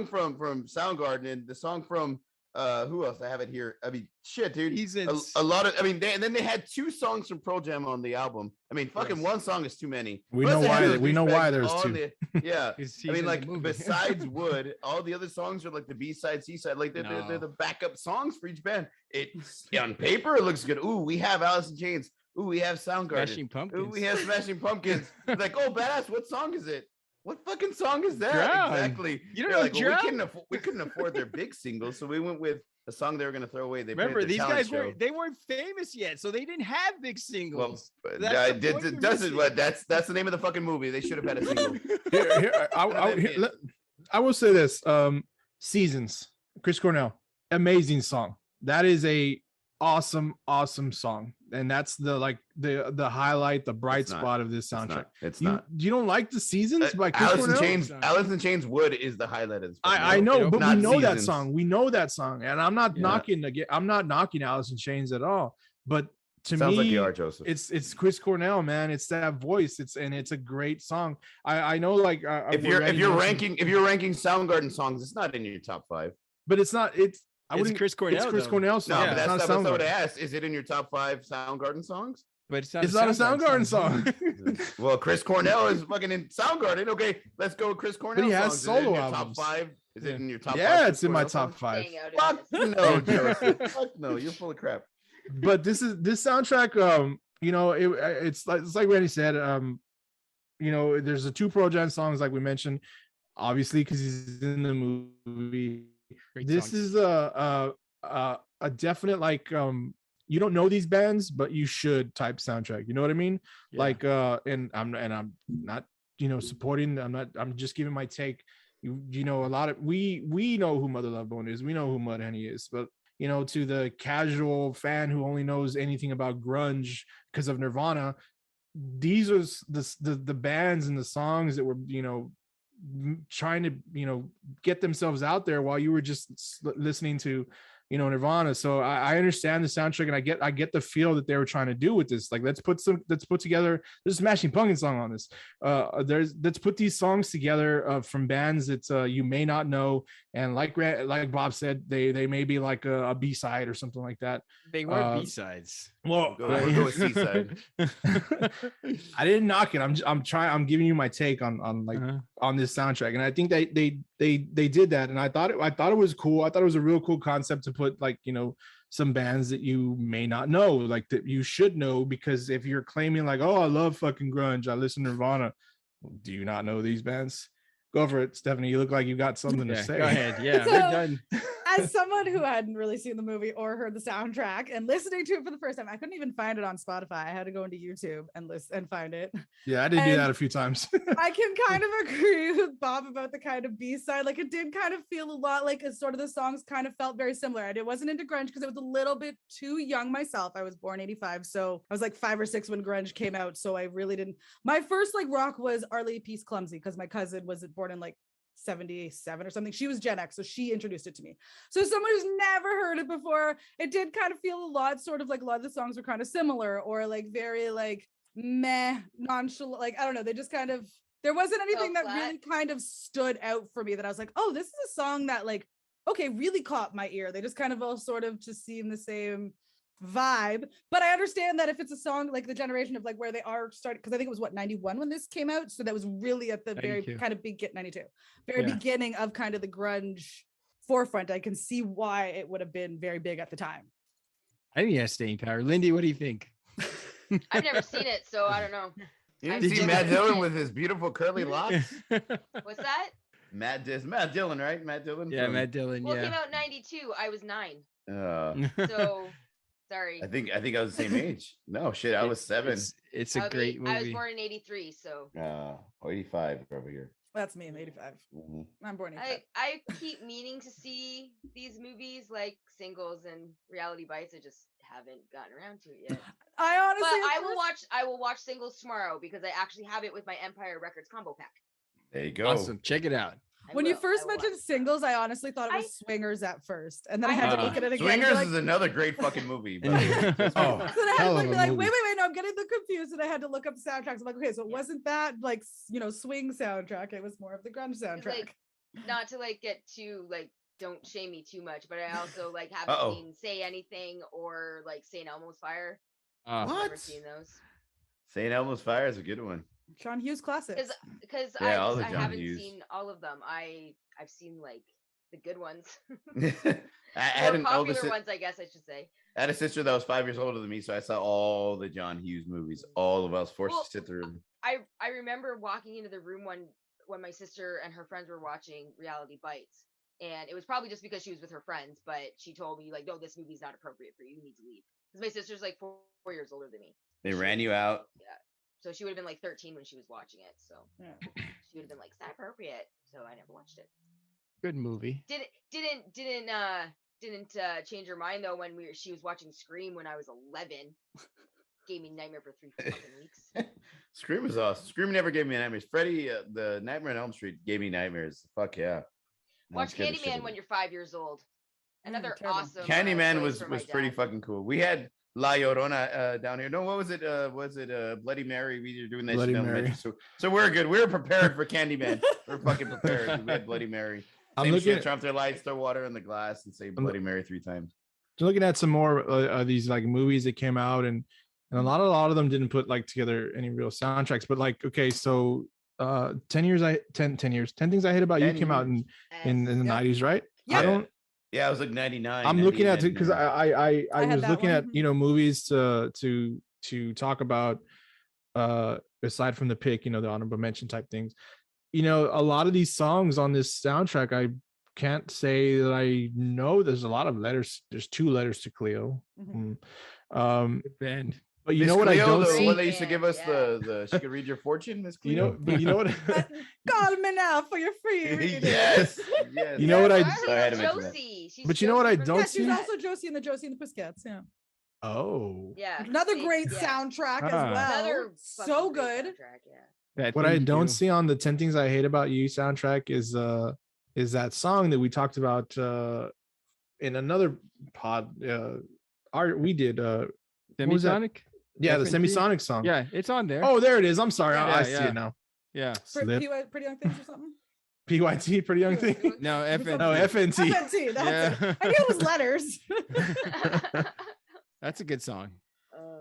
from Soundgarden and the song from who else? I have it here. I mean, shit, dude. He's in a lot of. I mean, and then they had two songs from Pearl Jam on the album. I mean, fucking one song is too many. We know why. We know why there's two. Yeah, I mean, like besides Wood, all the other songs are like the B-side, C-side. Like they're the backup songs for each band. On paper it looks good. Ooh, we have Alice in Chains. Ooh, we have Soundgarden. Smashing Pumpkins. Ooh, we have Smashing Pumpkins. It's like, oh, badass. What song is it? What fucking song is that? Drown. Exactly. You don't know, like, well, we couldn't afford their big singles, so we went with the song they were going to throw away. They remember these guys they weren't famous yet, so they didn't have big singles. Well, that's the name of the fucking movie. They should have had a single. I will say this: Seasons, Chris Cornell, amazing song. That is a awesome song, and that's the highlight, the bright spot of this soundtrack. It's not. You don't like the Seasons by Chris Cornell? Alice in Chains Wood is the highlight of this. I know, but we know Seasons. that song. We know that song, and I'm not knocking Alice in Chains at all. But to Sounds me, like you are, Joseph. It's Chris Cornell, man. It's that voice. It's a great song. I know, like if you're ranking Soundgarden songs, it's not in your top 5. But it's not. It's Chris Cornell. It's Chris Cornell song. No, but that's what I asked. Is it in your top 5 Soundgarden songs? But it's not a Soundgarden song. Well, Chris Cornell is fucking in Soundgarden. Okay, let's go with Chris Cornell. But he has solo albums. Top 5? Is it in your top 5? Yeah, it's in my top 5. Fuck no, Joseph. Fuck no, you're full of crap. But this soundtrack, it's like Randy said, there's the 2 Pearl Jam songs like we mentioned, obviously because he's in the movie. This is a definite you don't know these bands, but you should type soundtrack. You know what I mean? Yeah. And I'm not supporting. I'm just giving my take. A lot of we know who Mother Love Bone is. We know who Mudhoney is, but to the casual fan who only knows anything about grunge because of Nirvana, these are the bands and the songs that were trying to get themselves out there while you were just listening to Nirvana. So I understand the soundtrack, and I get the feel that they were trying to do with this. Like, let's put together. There's a Smashing Pumpkins song on this. Let's put these songs together from bands that you may not know, and like Bob said, they may be like a B-side or something like that. They weren't B-sides. Well, we'll go with C-side. I didn't knock it. I'm giving you my take on on this soundtrack, and I think they did that, and I thought it was cool. I thought it was a real cool concept to put some bands that you may not know, like that you should know, because if you're claiming like, oh, I love fucking grunge, I listen to Nirvana, do you not know these bands? Go for it, Stephanie. You look like you got something to say. Go ahead. Yeah, So, we're done. As someone who hadn't really seen the movie or heard the soundtrack and listening to it for the first time, I couldn't even find it on Spotify. I had to go into YouTube and listen and find it. Yeah, I did do that a few times. I can kind of agree with Bob about the kind of B-side. Like, it did kind of feel a lot like sort of the songs kind of felt very similar. And it wasn't into grunge because it was a little bit too young myself. I was born 85, so I was like 5 or 6 when grunge came out. So I really didn't. My first like rock was Arlie Peace Clumsy, because my cousin was born in like 77 or something. She was Gen X, so she introduced it to me. So someone who's never heard it before, it did kind of feel a lot sort of like a lot of the songs were kind of similar, or like very like meh, nonchalant, like I don't know, they just kind of, there wasn't anything that really kind of stood out for me that I was like, oh, this is a song that like, okay, really caught my ear. They just kind of all sort of just seem the same vibe. But I understand that if it's a song like the generation of like where they are starting, because I think it was 91 when this came out, so that was really at the 92. Very kind of beginning 92 very beginning of kind of the grunge forefront. I can see why it would have been very big at the time. I think it has staying power. Lindy, what do you think? I've never seen it, so I don't know. You didn't see Matt Dillon with his beautiful curly locks? What's that? Matt Dillon, right? Matt Dillon. Yeah, Matt Dillon. Well, it came out in 92. I was 9. So sorry. I think I was the same age. No shit, I was 7. It's a great movie. I was born in 83, so 85 over here. That's me. I'm 85. Mm-hmm. I'm born 85. I keep meaning to see these movies like Singles and Reality Bites. I just haven't gotten around to it yet. I honestly, but I will watch Singles tomorrow because I actually have it with my Empire Records combo pack. There you go. Awesome. Check it out. When you first mentioned Singles, I honestly thought it was Swingers at first, and then I had to look at it again. Swingers is another great fucking movie. So then I had to be like, wait, no, I'm getting confused, and I had to look up the soundtracks. I'm like, okay, so it wasn't that like swing soundtrack; it was more of the grunge soundtrack. Like, not to like get too like, don't shame me too much, but I also like haven't seen Say Anything or like St. Elmo's Fire. What? I've never seen those. St. Elmo's Fire is a good one. John Hughes classics. Because I haven't seen all of them. I've seen like the good ones. I had an popular ones, I guess I should say. I had a sister that was 5 years older than me, so I saw all the John Hughes movies. All of us forced to sit through them. I remember walking into the room when my sister and her friends were watching Reality Bites, and it was probably just because she was with her friends, but she told me like, no, this movie's not appropriate for you. You need to leave. Because my sister's like 4 years older than me. They ran you out. Yeah. So she would have been like 13 when she was watching it. So she would have been like, "It's not appropriate." So I never watched it. Good movie. Didn't change her mind though when she was watching Scream when I was 11. Gave me nightmare for 3 fucking weeks. Scream was awesome. Scream never gave me nightmares. Freddy, the Nightmare on Elm Street gave me nightmares. Fuck yeah. Watch Candyman when you're 5 years old. Another awesome. Candyman was pretty fucking cool. We had La Llorona down here. No, what was it? Was it Bloody Mary? We were doing that shit in elementary. So we're good. We're prepared for Candyman. We're fucking prepared. We had Bloody Mary. I'm looking at turn off their lights, throw water in the glass, and say Bloody Mary 3 times. Looking at some more of these like movies that came out, and a lot of them didn't put like together any real soundtracks. But like, okay, so 10 Things I Hate About You came out in the 90s, right? Yeah. Yeah, I was like 99. I'm looking at it because I was looking at movies to talk about aside from the pick, the honorable mention type things. A lot of these songs on this soundtrack, I can't say that I know. There's a lot of letters. There's 2 letters to Cleo. Band. But you know what Cleo, I don't see? When they used to give us the she could read your fortune, Miss Cleo. But you know what? Call me now for your free reading. Yes. You know what I Josie. But you know what I don't see? She's also Josie in the Josie and the Pussycats. Yeah. Oh. Yeah. Another great soundtrack as well. Another so good. What I don't see on the 10 Things I Hate About You soundtrack is that song that we talked about in another pod, we did Semisonic. Yeah, the FNT? Semisonic song. Yeah, it's on there. Oh, there it is. I'm sorry. Yeah, I see it now. Yeah. Slip. Pretty Young Things or something? PYT, Pretty Young Thing. No, FNT. Oh, FNT. FNT. That's it. I knew it was letters. That's a good song.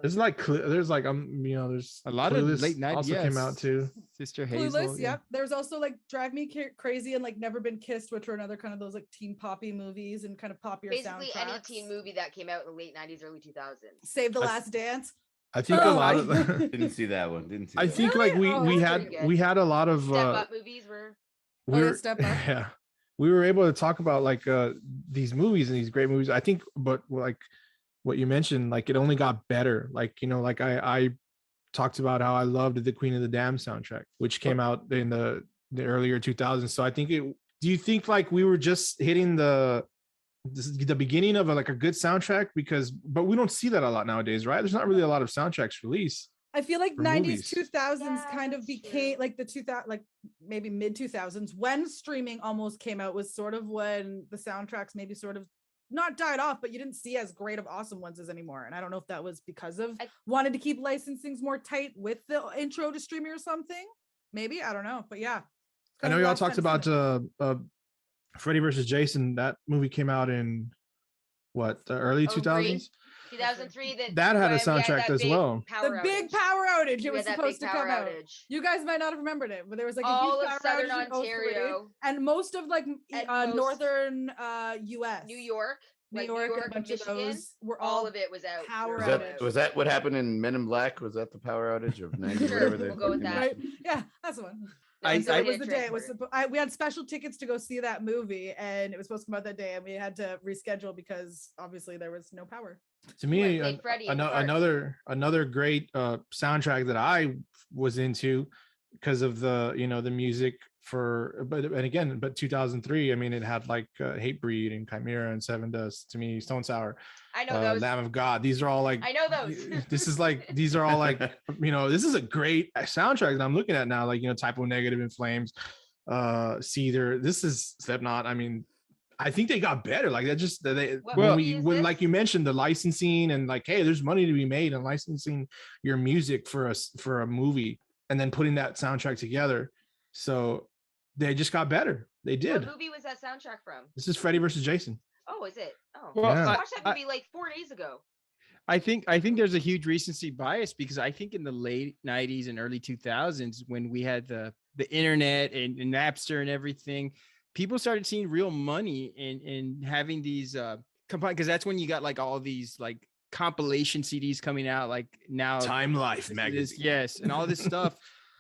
There's there's a lot of Clueless late night. also came out too. Sister Hazel. Clueless, yep. There's also like Drive Me Crazy and like Never Been Kissed, which were another kind of those like teen poppy movies and kind of poppier basically soundtracks. any teen movie that came out in the late 90s, early 2000s. Save the Last Dance. I think a lot of didn't see that one. I think like we had a lot of Step Up movies were Step Up. Yeah. We were able to talk about like these movies and these great movies. I think, but like what you mentioned, like it only got better. Like, you know, like I talked about how I loved the Queen of the Damned soundtrack, which came out in the earlier 2000s. So I think do you think like we were just hitting the beginning of a good soundtrack? But we don't see that a lot nowadays, right? There's not really a lot of soundtracks released. I feel like for 90s, movies. 2000s kind of became like the 2000, like maybe mid 2000s when streaming almost came out, was sort of when the soundtracks maybe sort of not died off, but you didn't see as great of awesome ones as anymore. And I don't know if that was because of wanted to keep licensings more tight with the intro to streaming or something. Maybe, I don't know, but yeah. I know y'all talked about Freddy versus Jason. That movie came out in what, the early 2000s? 2003. That had a soundtrack as well. The big power outage. It was supposed to come out. You guys might not have remembered it, but there was like all a huge of power Southern outage Ontario and most of like northern US, New York, and a bunch Michigan, of those were all of it was out. Power outage. Was that what happened in Men in Black? Was that the power outage of 90? Sure, we'll go with that. Right? Yeah, that's the one. So it was the day. It was we had special tickets to go see that movie, and it was supposed to come out that day, and we had to reschedule because obviously there was no power. To me, another great soundtrack that I was into because of the music but 2003. I mean, it had like Hatebreed and Chimera and Seven Dust. To me, Stone Sour. I know those. Lamb of God. These are all like. I know those. These are all like this is a great soundtrack that I'm looking at now. Like Typo Negative, In Flames, Seether. This is Slipknot. I mean, I think they got better. Like that just when like you mentioned the licensing and like, hey, there's money to be made on licensing your music for a movie and then putting that soundtrack together. So they just got better. They did. What movie was that soundtrack from? This is Freddy versus Jason. Oh, is it? Oh, well, I watched that movie like 4 days ago. I think there's a huge recency bias because I think in the late 90s and early 2000s when we had the internet and Napster and everything, people started seeing real money in having these because that's when you got like all these like compilation CDs coming out, like now Time Life magazine. Yes, and all this stuff.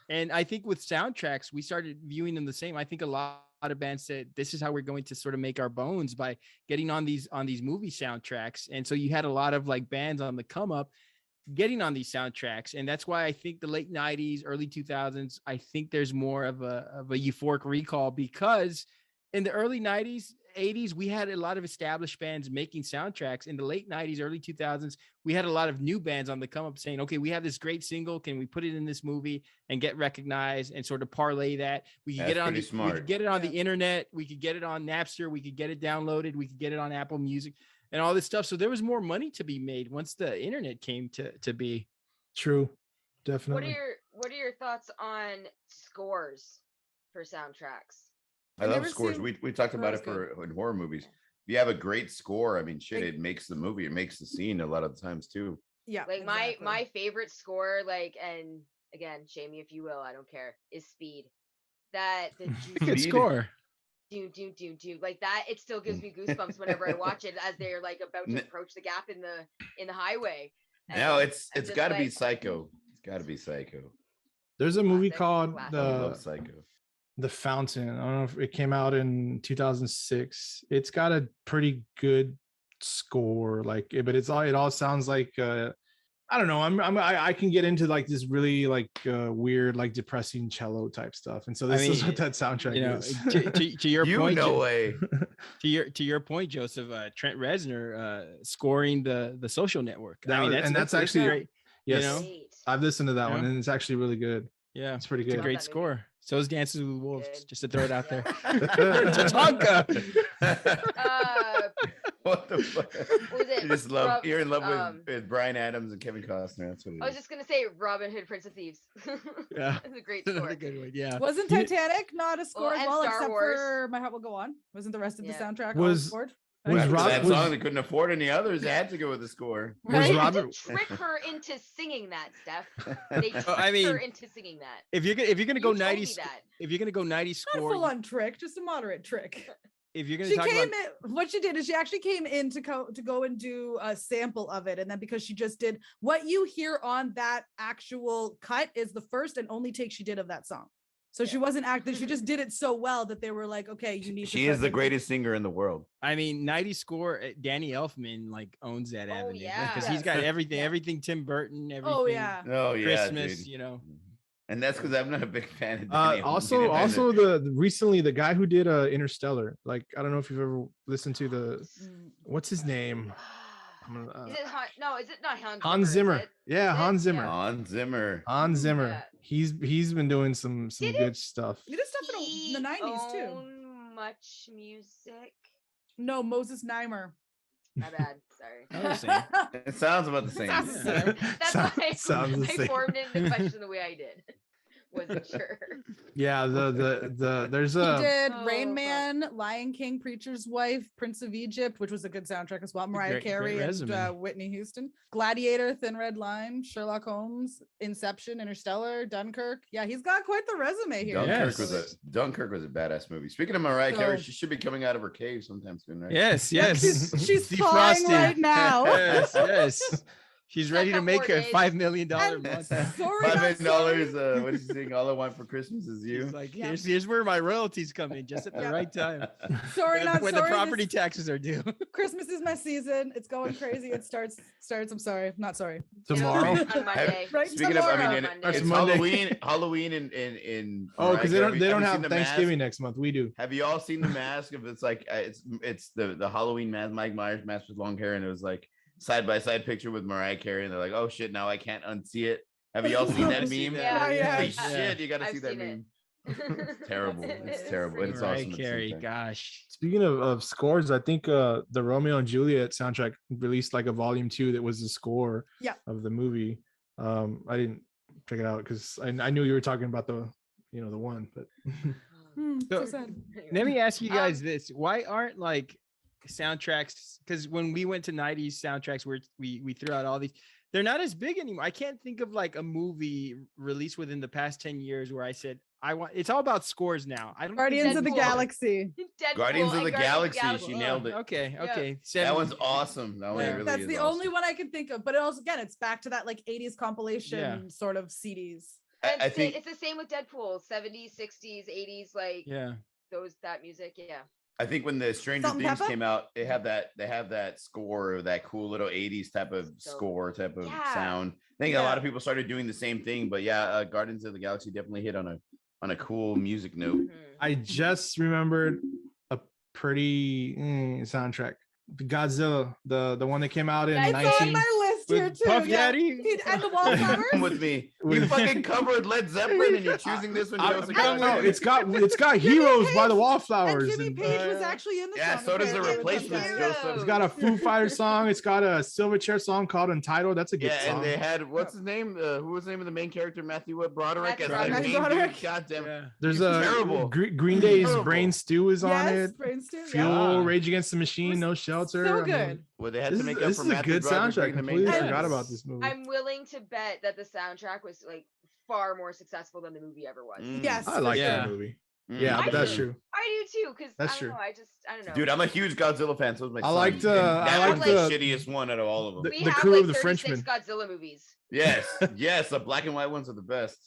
And I think with soundtracks, we started viewing them the same. I think a lot of bands said this is how we're going to sort of make our bones by getting on these movie soundtracks. And so you had a lot of like bands on the come up getting on these soundtracks. And that's why I think the late 90s, early 2000s, I think there's more of a euphoric recall because in the early 90s, 80s, we had a lot of established bands making soundtracks. In the late 90s, early 2000s, we had a lot of new bands on the come up saying, okay, we have this great single. Can we put it in this movie and get recognized and sort of parlay that? We could get it on we could get it on the internet. We could get it on Napster. We could get it downloaded. We could get it on Apple Music and all this stuff. So there was more money to be made once the internet came to be. True. Definitely. What are your thoughts on scores for soundtracks? I love scores. We talked about it in horror movies. If you have a great score, I mean, shit, it makes the movie, it makes the scene a lot of the times too. Yeah. Like my favorite score, like, and again, shame me if you will, I don't care, is Speed. That the good score. Do like that. It still gives me goosebumps whenever I watch it as they're like about to approach the gap in the highway. And no, it's got to be Psycho. It's got to be Psycho. There's a movie called Psycho. The Fountain. I don't know if it came out in 2006. It's got a pretty good score, like, but it all sounds like I don't know. I can get into like this really like weird, like depressing cello type stuff, and so this is what that soundtrack is. To your point, no way. To your point, Joseph. Trent Reznor scoring the Social Network. That's actually great. Yes, I've listened to that one, and it's actually really good. Yeah, it's pretty good. It's a great score. So is Dances with Wolves, just to throw it out there. Tatanka. it? You just love. You're in love with Bryan Adams and Kevin Costner. That's what it is. I was just gonna say Robin Hood, Prince of Thieves. Yeah, it's a great score. Good one. Yeah. Wasn't Titanic not a score as well, Star except Wars. for My Heart Will Go On? Wasn't the rest of the soundtrack all Was scored? That song, they couldn't afford any others. They had to go with the score. Right? They had to trick her into singing that, Steph. They tricked her into singing that. If you're gonna go 90s, if you're gonna go 90s score, not a full-on trick, just a moderate trick. If you're gonna talk about what she did is she actually came in to go and do a sample of it, and then because she just did what you hear on that actual cut is the first and only take she did of that song. So she wasn't acting, she just did it so well that they were like, okay, you need. She is the greatest singer in the world. I mean, 90s score, Danny Elfman like owns that avenue because he's got everything Tim Burton, everything. Oh yeah, Christmas, dude. you know. And that's because I'm not a big fan of Danny also the recently the guy who did Interstellar. Like I don't know if you've ever listened to the what's his name. Is it is it not Hans Zimmer? Yeah, Hans Zimmer. Hans Zimmer. Yeah. He's been doing some good stuff. He did stuff in the 90s too. Much music. No, Moses Neimer. My bad. Sorry. It sounds about the same. That's why I formed in the question the way I did. Wasn't sure. Yeah, there's he did Rain Man, Lion King, Preacher's Wife, Prince of Egypt, which was a good soundtrack as well. Mariah Carey and Whitney Houston, Gladiator, Thin Red Line, Sherlock Holmes, Inception, Interstellar, Dunkirk. Yeah, he's got quite the resume here. Dunkirk was a badass movie. Speaking of Mariah Carey, she should be coming out of her cave sometime soon, right? Yes. She's flying right now. Yes. She's ready to make her $5 million month. $5 million. What is she saying? All I want for Christmas is you. She's like, here's where my royalties come in, just at the right time. When the property taxes are due. Christmas is my season. It's going crazy. It starts. I'm sorry. Not sorry. Tomorrow. On Monday. Right. Speaking of, I mean, it's Halloween in. Oh, because they don't have Thanksgiving next month. We do. Have you all seen the mask? If it's like it's the Halloween mask, Mike Myers mask with long hair, and it was like side-by-side picture with Mariah Carey, and they're like, oh shit, now I can't unsee it. Have you all seen that meme? Yeah. Shit, you gotta see that meme. It's terrible. It's terrible. It's awesome. Carey, gosh. Speaking of scores, I think the Romeo and Juliet soundtrack released like a volume 2 that was the score of the movie. I didn't check it out because I knew you were talking about the one, but so sad. Let me ask you guys this. Why aren't like soundtracks, because when we went to 90s soundtracks where we threw out all these, they're not as big anymore. I can't think of like a movie released within the past 10 years where I said it's all about scores now. I don't Guardians of the Galaxy. Guardians of the Galaxy. She nailed it. Okay. That one's awesome. That's the only one I can think of, but it also, again, it's back to that like 80s compilation sort of CDs. I think it's the same with Deadpool. 70s, 60s, 80s, like that music. I think when the Stranger Things came out, they have that score, that cool little 80s type of score, type of sound. I think a lot of people started doing the same thing, but Guardians of the Galaxy definitely hit on a cool music note. I just remembered a pretty soundtrack. Godzilla, the one that came out in 19 on my list here too. Puff Daddy and the Wallflowers. With me, you fucking covered Led Zeppelin, and you're choosing this one. It's got Heroes by the Wallflowers. And Jimmy Page was actually in the song. So does the Replacements. It's got a Foo Fighters song. It's got a Silverchair song called Untitled. That's a good song. And they had what's his name? Who was the name of the main character? Matthew Broderick. God damn it. There's a terrible. Green Day's Brain Stew is on it. Brain Stew. Fuel, Rage Against the Machine, No Shelter. So good. Well, they had to make up for Matthew Broderick. This is a good soundtrack. I completely forgot about this movie. I'm willing to bet that the soundtrack was like far more successful than the movie ever was. Yes, I like that movie. Yeah, but that's true. I do too, because I don't know. Dude, I'm a huge Godzilla fan. So is my son. I like the shittiest one out of all of them. We the have Crew like of the Frenchmen. Godzilla movies. Yes, the black and white ones are the best.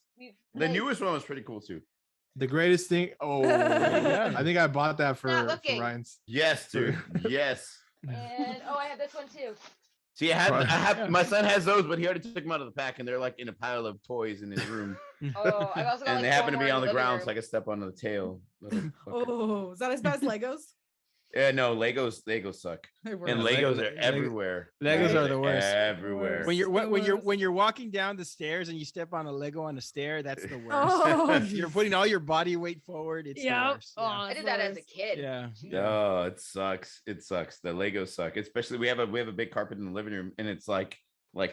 The newest one was pretty cool too. The greatest thing. Oh, I think I bought that for Ryan's. Yes, dude. Yes. And I have this one too. See, I have my son has those, but he already took them out of the pack, and they're like in a pile of toys in his room. I've also got, and they happen to be on the ground, so I can step on the tail. Is that as bad as Legos? Yeah, no, Legos suck. And Legos are everywhere. Legos are the worst. Everywhere. When you're walking down the stairs and you step on a Lego on a stair, that's the worst. Oh, You're putting all your body weight forward. It's the worst. Oh, I did that as a kid. Yeah. Oh, it sucks. It sucks. The Legos suck. Especially we have a big carpet in the living room, and it's like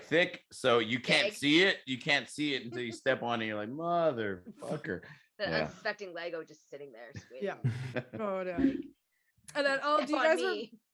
thick, so you can't see it. You can't see it until you step on it. You're like, motherfucker. The unsuspecting Lego just sitting there. Oh no. And then,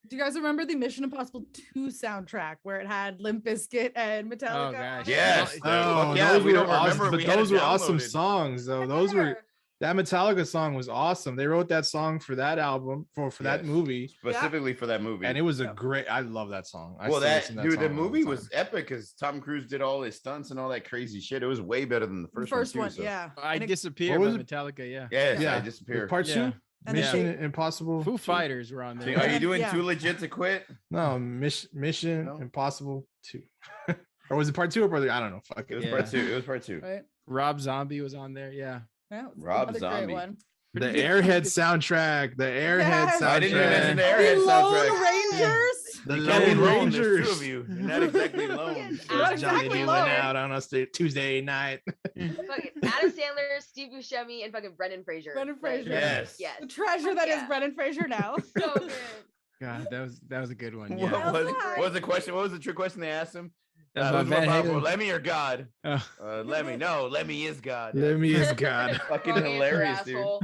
do you guys remember the Mission Impossible 2 soundtrack where it had Limp Bizkit and Metallica? Oh gosh. Yes. Those we were don't awesome, remember. but those were awesome downloaded. songs, though. That Metallica song was awesome. They wrote that song for that album, for that movie. Specifically for that movie. And it was I love that song. The movie was epic because Tom Cruise did all his stunts and all that crazy shit. It was way better than the first one. Yeah. I Disappear by Metallica, Yeah, I Disappear. Part 2? Mission Impossible. Foo Fighters were on there. Are you doing Too Legit to Quit? No, Mission Impossible 2. Or was it part 2 or part 3? I don't know. Fuck it. It was part 2. Right. Rob Zombie was on there. Yeah. Rob Zombie. The Airhead soundtrack. I didn't even mention the Airhead soundtrack. Lone Rangers. The Lone Lone Rangers. There's Rangers. 2 of you. You're not exactly alone. Johnny D went out on us Tuesday night. Fucking Adam Sandler, Steve Buscemi, and fucking Brendan Fraser. Yes. The treasure that is Brendan Fraser now. So good. God, that was a good one. What Yeah. was the question? What was the trick question they asked him? That's Who's my more bad powerful, Halo. Lemmy or God? Oh. Lemmy. No, Lemmy is God. Lemmy is God. Fucking Wrong answer, hilarious, dude. asshole.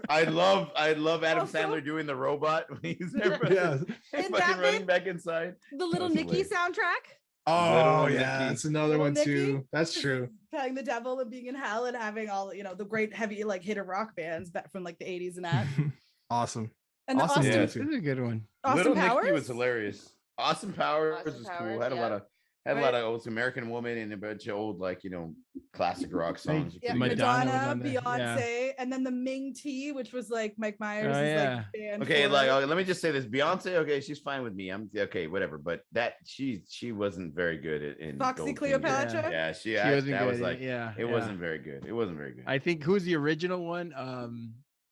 I love Adam Also- Sandler doing the robot when he's there. Yeah. Fucking Batman, running back inside. The Little That's Nicky hilarious. soundtrack. Oh Little yeah, Nicky. that's another Little one Nicky. too. That's true. Playing the devil and being in hell and having all the great heavy hitter rock bands back from like the 80s and that. Awesome. And Awesome. the Yeah. This is a good one. Austin Little Powers Nicky was hilarious. Austin Powers Austin was Powers, cool. Had a yeah. lot of old American Woman and a bunch of old classic rock songs. Yeah, Madonna was Madonna, on there, Beyonce, and then the Ming T, which was like Mike Myers' Oh, yeah. band. Okay, for- let me just say this: Beyonce, okay, she's fine with me. I'm okay, whatever. But that she wasn't very good in Foxy Goldfinger. Cleopatra. Yeah, She wasn't that good. was like it wasn't very good. It wasn't very good. I think who's the original one?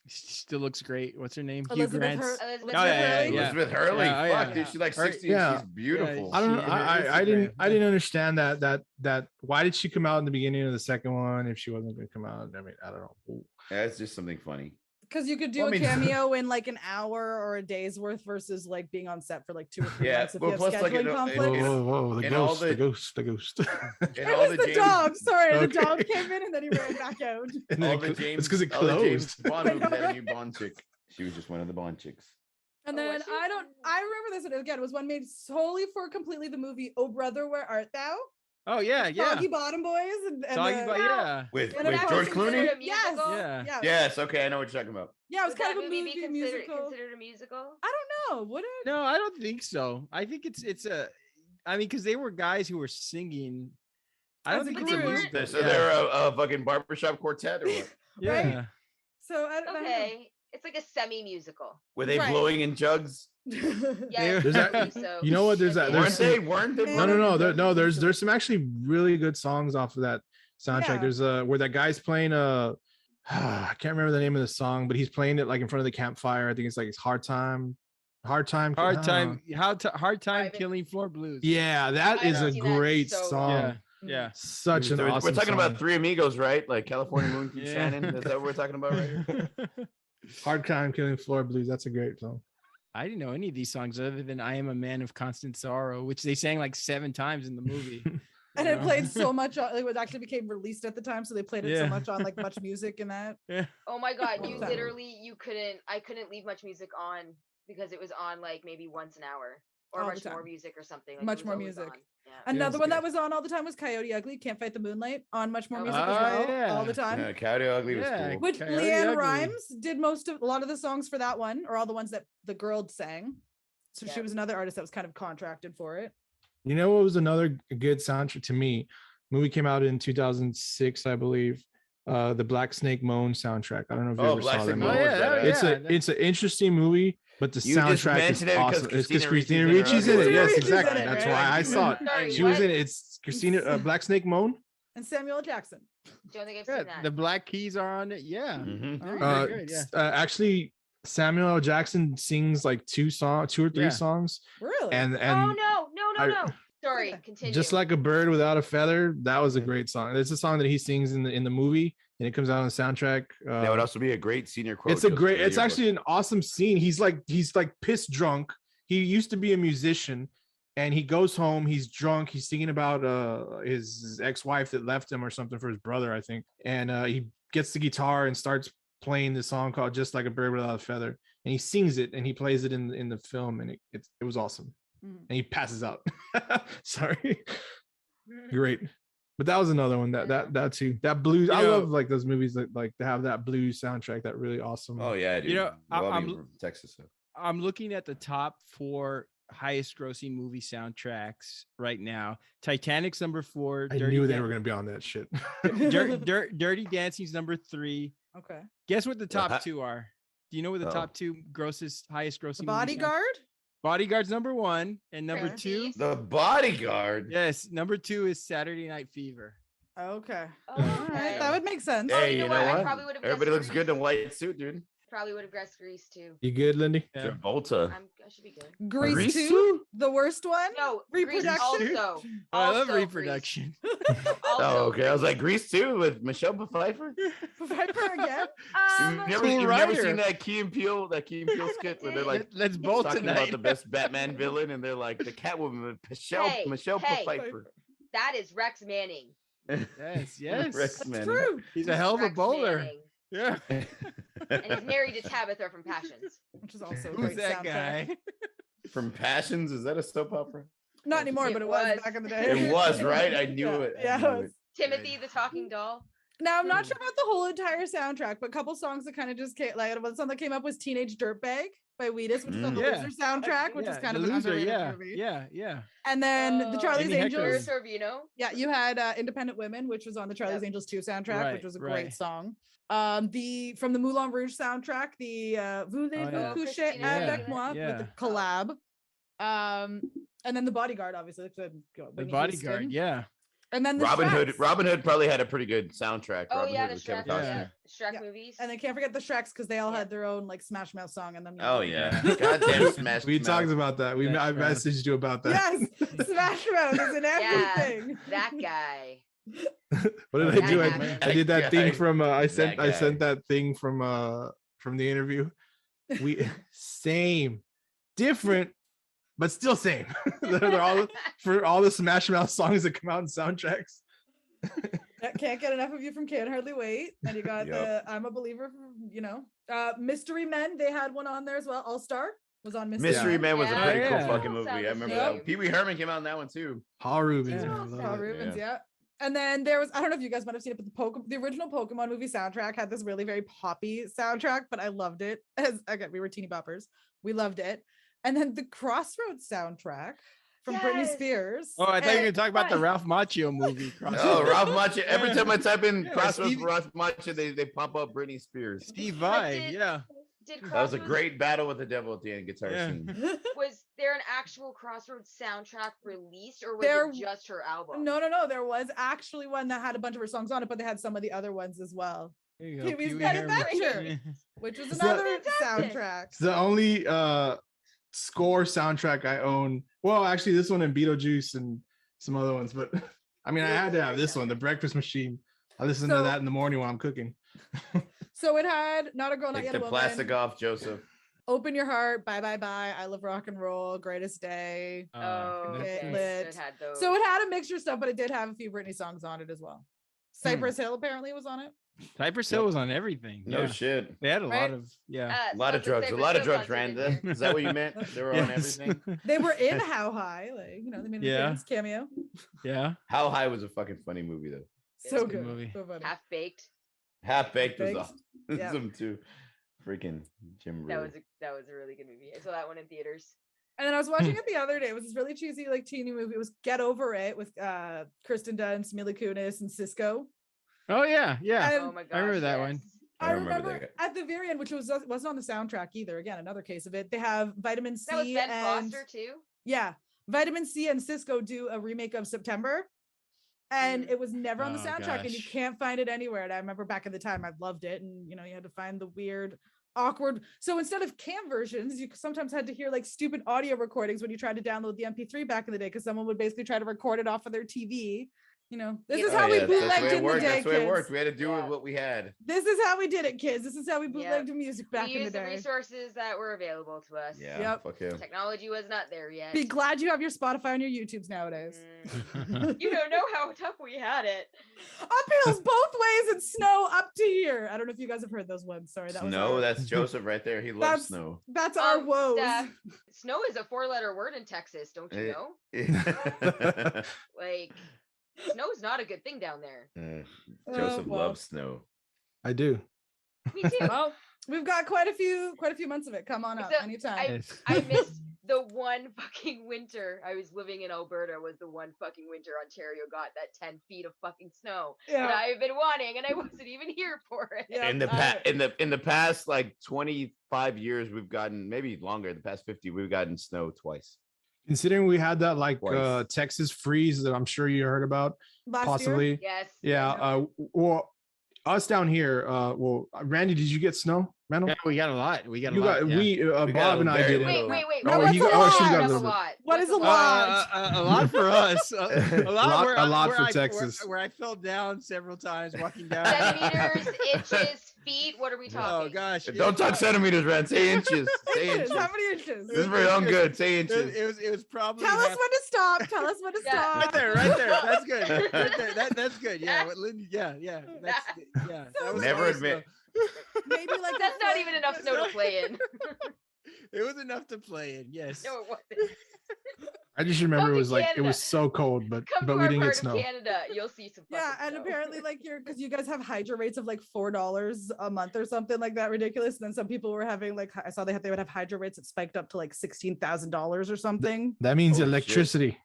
She still looks great. What's her name? Elizabeth Hugh Grant's. Elizabeth Oh, yeah, Hurley. yeah. Elizabeth Hurley, Yeah, oh, fuck, yeah. dude, she's like Her- 60. yeah. She's beautiful. I don't know. She- I didn't understand that why did she come out in the beginning of the second one if she wasn't going to come out? I mean, I don't know. That's just something funny. Because you could do Well, I a mean- cameo in like an hour or a day's worth versus like being on set for like 2 or 3 Yeah, months if well, you have plus, like, scheduling it- conflicts. Whoa, the And all ghost, the- the ghost, the ghost. And It all was the the dog. Sorry, the Okay. dog came in and then he ran back out. And all then the James, it's because it all the James closed. Bond I movies know, had a right? new Bond chick. She was just one of the Bond chicks. And Oh, then was she? I remember this one again. It was one made solely for completely the movie Oh Brother, Where Art Thou? Oh yeah, yeah. Soggy Bottom Boys and Talking about yeah. With And it George was Clooney? considered a Yes. musical? Yeah. Yes, okay, I know what you're talking about. Yeah, it was Would kind that of a movie movie be musical. considered a musical? I don't know. Would it? No, I don't think so. I think it's a. I mean, because they were guys who were singing. I As don't a think it's a group. musical. So they're a fucking barbershop quartet or what? Yeah. So I don't know. Okay, it's like a semi-musical. Were they Right. blowing in jugs? Yes, There's I that- think so. you know what, there's that- Weren't there's they? Weren't they? No, blowing? No. There's some actually really good songs off of that soundtrack. Yeah. There's where that guy's playing I can't remember the name of the song, but he's playing it like in front of the campfire. I think it's like it's hard time. Hard time. Hard time killing floor blues. Yeah, that I is a know that great so song. Yeah. Yeah. Such an So awesome. we're talking song. about Three Amigos, right? Like California Moon keeps Yeah. shining. Is that what we're talking about right here? Hard time killing floor blues. That's a great song. I didn't know any of these songs other than I Am a Man of Constant Sorrow, which they sang like 7 times in the movie. And you it know? played so much. It actually became released at the time, so they played it so Yeah. much on like Much Music and that. Oh my god, you Awesome. literally I couldn't leave Much Music on because it was on like maybe once an hour or All the much time. more music or something. Like, Much it was more always music. on. Yeah. Another that's one good. that was on all the time was Coyote Ugly, Can't Fight the Moonlight on Much More Oh, Music as oh, well, yeah. all the time. Yeah, Coyote Ugly was Yeah. cool. Which Coyote Leanne Ugly. Rhymes did a lot of the songs for that one, or all the ones that the girl sang. So she Yeah. was another artist that was kind of contracted for it. You know what was another good soundtrack to me? Movie came out in 2006, I believe. The Black Snake Moan soundtrack. I don't know if you Oh, ever Black saw Snake that Moan movie. was badass. It's an interesting movie, but the You just soundtrack is mentioned it because awesome. It's because Christina Christina Ricci's Ricci's in in it. it. Yes, Ricci's in exactly. it, That's right? why I saw it. Sorry, She was what? in it. It's Christina Black Snake Moan. And Samuel Jackson. Don't think I've Yeah, seen that. the Black Keys are on it. Yeah. Mhm. Very Uh, good, yeah. Actually, Samuel L. Jackson sings like two or three songs. Really? And oh no. Sorry, Okay. continue. Just Like a Bird Without a Feather. That was a great song. It's a song that he sings in the movie, and it comes out on the soundtrack. That would also be a great senior quote. It's actually an awesome scene. He's like pissed drunk. He used to be a musician, and he goes home. He's drunk. He's thinking about his ex-wife that left him or something for his brother, I think. And he gets the guitar and starts playing this song called Just Like a Bird Without a Feather. And he sings it and he plays it in the film, and it was awesome. And he passes out. Sorry. Great. But that was another one that too. That blues. I love like those movies that like to have that blues soundtrack. That really awesome. Oh yeah, dude. You know, I'm from Texas. So. I'm looking at the top 4 highest grossing movie soundtracks right now. Titanic's number 4. I knew they were gonna be on that shit. Dirty Dancing's number 3. Okay. Guess what the top 2 are? Do you know what the top 2 highest grossing? The Bodyguard. Bodyguard's number 1, and number 2. The Bodyguard. Yes, number 2 is Saturday Night Fever. Okay. Oh, okay. That would make sense. Hey, you know what? I probably would have. Everybody looks good in a white suit, dude. Probably would have guessed Grease too. You good, Lindy? Yeah. Travolta. I should be good. Grease 2, the worst one. No, Reproduction. Also, I love also reproduction. Oh, okay. I was like Grease 2 with Michelle Pfeiffer. Pfeiffer again. You've never seen that Key and Peele skit where they're like let's bolt talking tonight. about the best Batman villain, and they're like the Catwoman with Michelle Pfeiffer. That is Rex Manning. Yes. Rex Manning. True. He's a hell of a Rex bowler. Manning. Yeah. And he's married to Tabitha from Passions. Which is also a Who's great that soundtrack. guy? From Passions. Is that a soap opera? Not anymore, but it was back in the day. It was, right? I knew it. Yeah, it was. Timothy the Talking Doll. Now I'm not sure about the whole entire soundtrack, but a couple songs that kind of just came. Like one song that came up was "Teenage Dirtbag" by Wheatus, which is on the Loser soundtrack, which is kind of an underrated movie. Yeah. And then the Charlie's Amy Angels. Sorvino. Yeah, you had "Independent Women," which was on the Charlie's Angels 2 soundtrack, which was a great song. From the Moulin Rouge soundtrack, the Voulez-vous coucher avec moi with the collab. And then the Bodyguard, obviously. The Bodyguard, Houston. yeah. And then the Robin Shreks. Hood. Robin Hood probably had a pretty good soundtrack. Oh Robin yeah, Hood the with Kevin Shrek, Costner. Shrek movies. And then can't forget the Shreks because they all had their own like Smash Mouth song in them. Oh yeah, goddamn Smash. We Mouth. talked about that. I messaged you about that. Yes, Smash Mouth is in everything. That guy. What did I do? I did that thing guy. from I sent that thing from the interview. Same, different, but still same. They're all for all the Smash Mouth songs that come out in soundtracks. Can't get enough of you from Can't Hardly Wait. And you got the I'm a Believer from, Mystery Men. They had one on there as well. All Star was on Mystery Men was a pretty cool fucking That movie. I sounds remember good. that. Pee Wee Herman came out in that one too. Paul Rubens. Paul Rubens, yeah. And then there was, I don't know if you guys might have seen it, but the original Pokemon movie soundtrack had this really very poppy soundtrack, but I loved it. As again, we were teeny boppers. We loved it. And then the Crossroads soundtrack from Britney Spears. Oh, I thought you were going to talk about the Ralph Macchio movie. Oh, Ralph Macchio. Every time I type in Crossroads for Ralph Macchio, they pop up Britney Spears. Steve Vai, That was a great battle with the devil at the end guitar scene. Was there an actual Crossroads soundtrack released, or was it just her album? No. There was actually one that had a bunch of her songs on it, but they had some of the other ones as well. Pee-wee's Pet Adventure, which was another soundtrack. It's the only score soundtrack I own. Well, actually, this one and Beetlejuice and some other ones, but I mean, I had to have this one, The Breakfast Machine. I listen to that in the morning while I'm cooking. So it had Not a Girl, Not Take Yet the a Woman. plastic off, Joseph. Open Your Heart, Bye Bye Bye, I Love Rock and Roll, Greatest Day. Okay. Lit. So it had a mixture of stuff, but it did have a few Britney songs on it as well. Cypress Hill apparently was on it. Cypress Hill was on everything. No shit. They had a lot of a lot of drugs. A lot of drugs, Randa. Is that what you meant? They were on everything. They were in How High, like they made a famous cameo. Yeah. How High was a fucking funny movie though. So good. Movie. So funny. Half Baked. Half Baked was awesome too. Freaking Jim Rowe. That was a really good movie. I saw that one in theaters. And then I was watching it the other day. It was this really cheesy, like teeny movie. It was Get Over It with Kristen Dunst, Mila Kunis, and Cisco. Oh yeah. Oh my gosh, I remember that one. I remember at the very end, which wasn't on the soundtrack either. Again, another case of it. They have Vitamin C. That was Ben Foster too. Yeah, Vitamin C and Cisco do a remake of September, and it was never on the soundtrack, and you can't find it anywhere. And I remember back at the time, I loved it, and you had to find the weird awkward. So instead of cam versions, you sometimes had to hear like stupid audio recordings when you tried to download the MP3 back in the day, because someone would basically try to record it off of their TV. You know, this is how we bootlegged in the day, That's the way it kids. worked. We had to do with what we had. This is how we did it, kids. This is how we bootlegged music back in the day. We used the resources that were available to us. Yeah, fuck him. Technology was not there yet. Be glad you have your Spotify and your YouTubes nowadays. You don't know how tough we had it. Uphills both ways and snow up to here. I don't know if you guys have heard those ones. Sorry, that was that's Joseph right there. He loves snow. That's our woes. Snow is a 4-letter word in Texas, don't you know? Like, snow is not a good thing down there. Joseph loves snow. I do. Me too. Well, we've got quite a few months of it. Come on up anytime. I missed the one fucking winter I was living in Alberta. Was the one fucking winter Ontario got that 10 feet of fucking snow that I've been wanting, and I wasn't even here for it. Yeah. In the past like 25 years, we've gotten, maybe longer, the past 50, we've gotten snow twice. Considering we had that like Texas freeze that I'm sure you heard about possibly. Year? Yes. Yeah. Well, us down here. Well, Randy, did you get snow? Randall? Yeah, we got a lot. Bob and I did. Wait. What is a lot? A lot for us. A lot for Texas. Where I fell down several times walking down. Centimeters, inches, feet. What are we talking? Oh gosh! Don't talk centimeters, Rand. Say inches. Say inches. How many inches? This is very good. Say inches. It was probably. Tell us when to stop. Tell us when to stop. Right there. That's good. Right there. That's good. Yeah. Yeah. That was never admit. Maybe like that's not even enough snow to play in. It was enough to play in. Yes. No, it wasn't. I just remember it was like it was so cold, but we didn't get snow. Canada, you'll see some. And snow. apparently, like because you guys have hydro rates of like $4 a month or something like that, ridiculous. And then some people were having like I saw they would have hydro rates that spiked up to like $16,000 or something. That means electricity.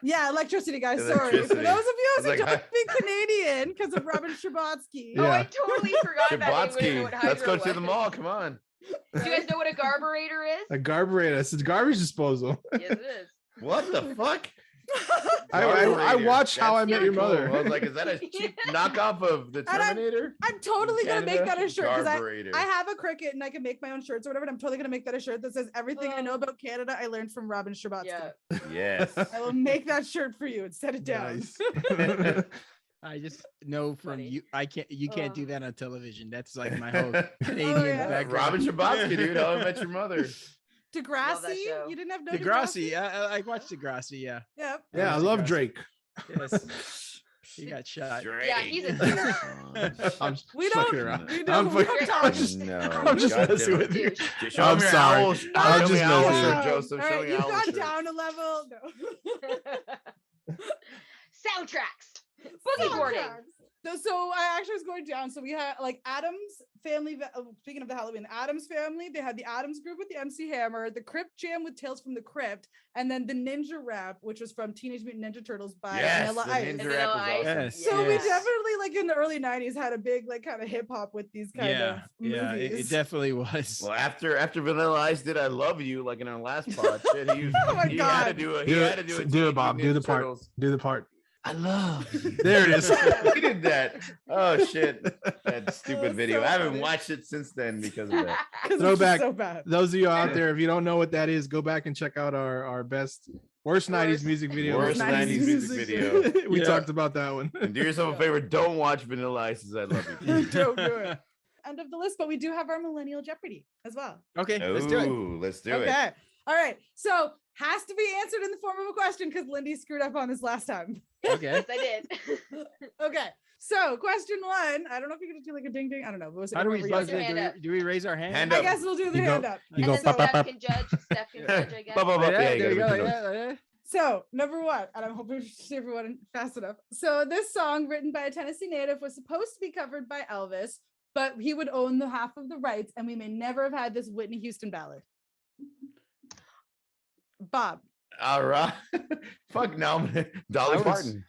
Yeah, electricity, guys. Sorry. For those of you who don't speak Canadian because of Robin Scherbatsky. Oh, I totally forgot that. Let's go to the mall. Come on. Do you guys know what a garburator is? A garburator. It's garbage disposal. Yes, it is. What the fuck? I watched How I Met Your Mother. I was like, is that a cheap knockoff of the Terminator? I'm totally gonna make that a shirt because I have a Cricut and I can make my own shirts or whatever. And I'm totally gonna make that a shirt that says everything I know about Canada I learned from Robin Scherbatsky. Yeah. Yes. I will make that shirt for you and set it down. Nice. I just know from you. You can't do that on television. That's like my whole Canadian background. Robin Scherbatsky, dude. How I Met Your Mother. Degrassi? You didn't have no Degrassi. I watched Degrassi. Yeah. Yep. Yeah, I love Drake. Yes. He got shot. Drake. Yeah, he's a we don't I'm just messing with you. I'm sorry. I'm just messing with Joseph. All right, you've gone down a level. No. Soundtracks. Boogie boarding. So I actually was going down. So we had like Adam's family. Speaking of the Halloween, Adam's family, they had the Adams group with the MC Hammer, the Crypt Jam with Tales from the Crypt, and then the Ninja Rap, which was from Teenage Mutant Ninja Turtles by Vanilla Ice. Ninja Rap was awesome. Yes. So we definitely like in the early 90s had a big like kind of hip hop with these kind of movies. Yeah, it definitely was. Well, after Vanilla Ice did I Love You, like in our last pod, shit, he had to do it. Do it, Bob. Do the part. Do the part. I love you. There it is. We did that. Oh shit. That stupid video. I haven't watched it since then because of that. Throwback. So bad. Those of you out there, if you don't know what that is, go back and check out our worst 90s music video. Worst 90s music video. We talked about that one. And do yourself a favor, don't watch Vanilla Ice's I Love You. Don't do it. End of the list, but we do have our Millennial Jeopardy as well. Okay, let's do it. Let's do it. Okay. All right. So has to be answered in the form of a question because Lindy screwed up on this last time. Okay. Yes, I did. Okay. So question 1. I don't know if you could do like a ding ding. I don't know. How do we buzz it? Do we raise our hand? I guess we'll do the hand up. You go. Steph can judge. Steph can judge, I guess. There you go. Yeah. So number 1, and I'm hoping to see everyone fast enough. So this song, written by a Tennessee native, was supposed to be covered by Elvis, but he would own the half of the rights, and we may never have had this Whitney Houston ballad. Bob. All right. Fuck no. Dolly Parton.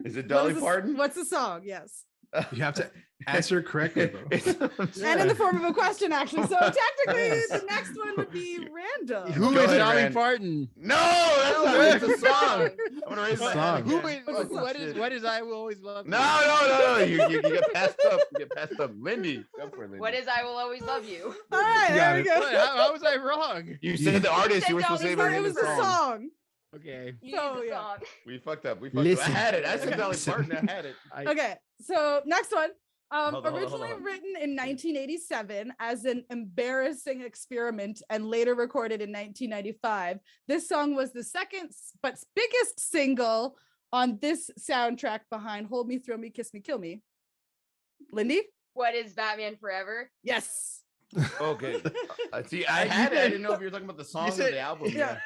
Is it Dolly Parton? What's the song? Yes. You have to answer correctly, bro. And in the form of a question, actually. So technically, the next one would be random. Who Go is ahead, Dolly Rand. Parton? No, that's not it's a song. I'm gonna raise my Song. hand. Who again. is, what is I Will Always Love You? No. You get passed up. You get passed up. Lindy, go for it, Lindy. What is I Will Always Love You? All right, You there got we it. go. What? How was I wrong? You said the artist. You were supposed to say Dolly It the was the song. Okay. You So, need the yeah. song. We fucked up. Listen. I had it. I said Okay. Dolly Parton. I had it. Okay, so next one. Hold on. Originally written in 1987 as an embarrassing experiment and later recorded in 1995, this song was the second but biggest single on this soundtrack behind Hold Me, Throw Me, Kiss Me, Kill Me. Lindy? What is Batman Forever? Yes. Okay. See, I had it. I didn't know if you were talking about the song or said- the album. Yeah.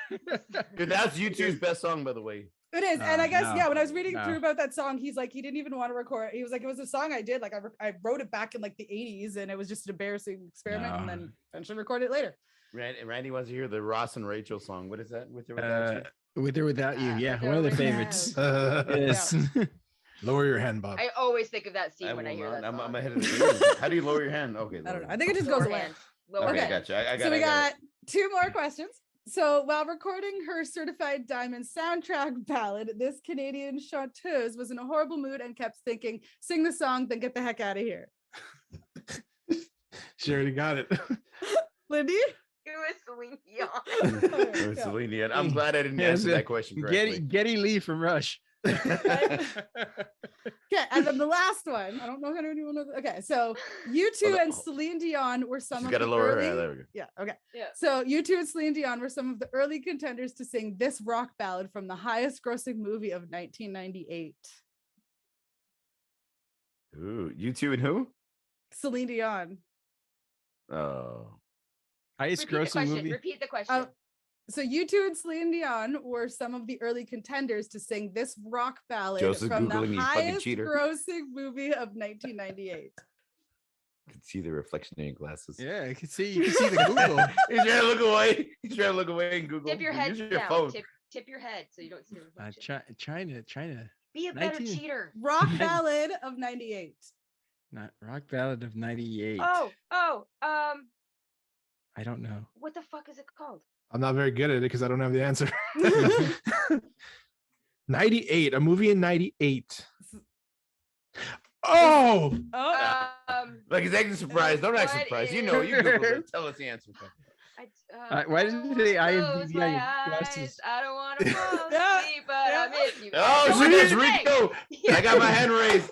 Dude, that's U2's best song, by the way. It is. And I guess, no, when I was reading no. through about that song, he's like, he didn't even want to record. He was like, it was a song I did. Like, I wrote it back in like the 80s and it was just an embarrassing experiment and No. then eventually recorded it later. Randy wants to hear the Ross and Rachel song. What is that? With or without you? With or Without You. Yeah, With or one of the Without. favorites. Yes. Yes. Lower your hand, Bob. I always think of that scene when I will hear not. that song. I'm ahead of the game. How do you lower your hand? Okay. I don't know. lower I think it just Lower goes away. hand. Lower Okay, Okay. gotcha. I got So we it. I got 2 more questions. So while recording her Certified Diamond soundtrack ballad, this Canadian chanteuse was in a horrible mood and kept thinking, sing the song, then get the heck out of here. She already got it. Lindy? Who is Celine Dion? It was Celine Dion. I'm glad I didn't Yes, answer that question correctly. Getty Lee from Rush. Okay, and then the last one. I don't know how anyone knows. Okay, so U2 Hold on. and Celine Dion were some She's of got to the lower her early... hand. There we go. Yeah, okay. Yeah. So U2 and Celine Dion were some of the early contenders to sing this rock ballad from the highest grossing movie of 1998. Ooh, U2 and who? Celine Dion. Oh. Highest Repeat the grossing question. movie. Repeat the question. So U2 and Celine Dion were some of the early contenders to sing this rock ballad Joseph from the Googling, you fucking highest cheater. grossing movie of 1998. I can see the reflection in your glasses. Yeah, you can see the Google. He's trying to look away. He's trying to look away and Google. Tip your head Use your down. phone. Tip your head so you don't see the reflection. Trying to Be a better 19 cheater. Rock ballad of 98. not Rock Ballad of '98. Oh, I don't know. what the fuck is it called? I'm not very good at it because I don't have the answer. 98, a movie in 98. Oh, Oh, Like he's acting surprised. Don't act What surprised. You is- know, you Googled it. Tell us the answer. Why didn't I they close IMDb my on your eyes. glasses? I don't want to fall Yeah, asleep, but I miss you. Oh, That's shit, what it's I'm saying. Rico. I got my hand raised.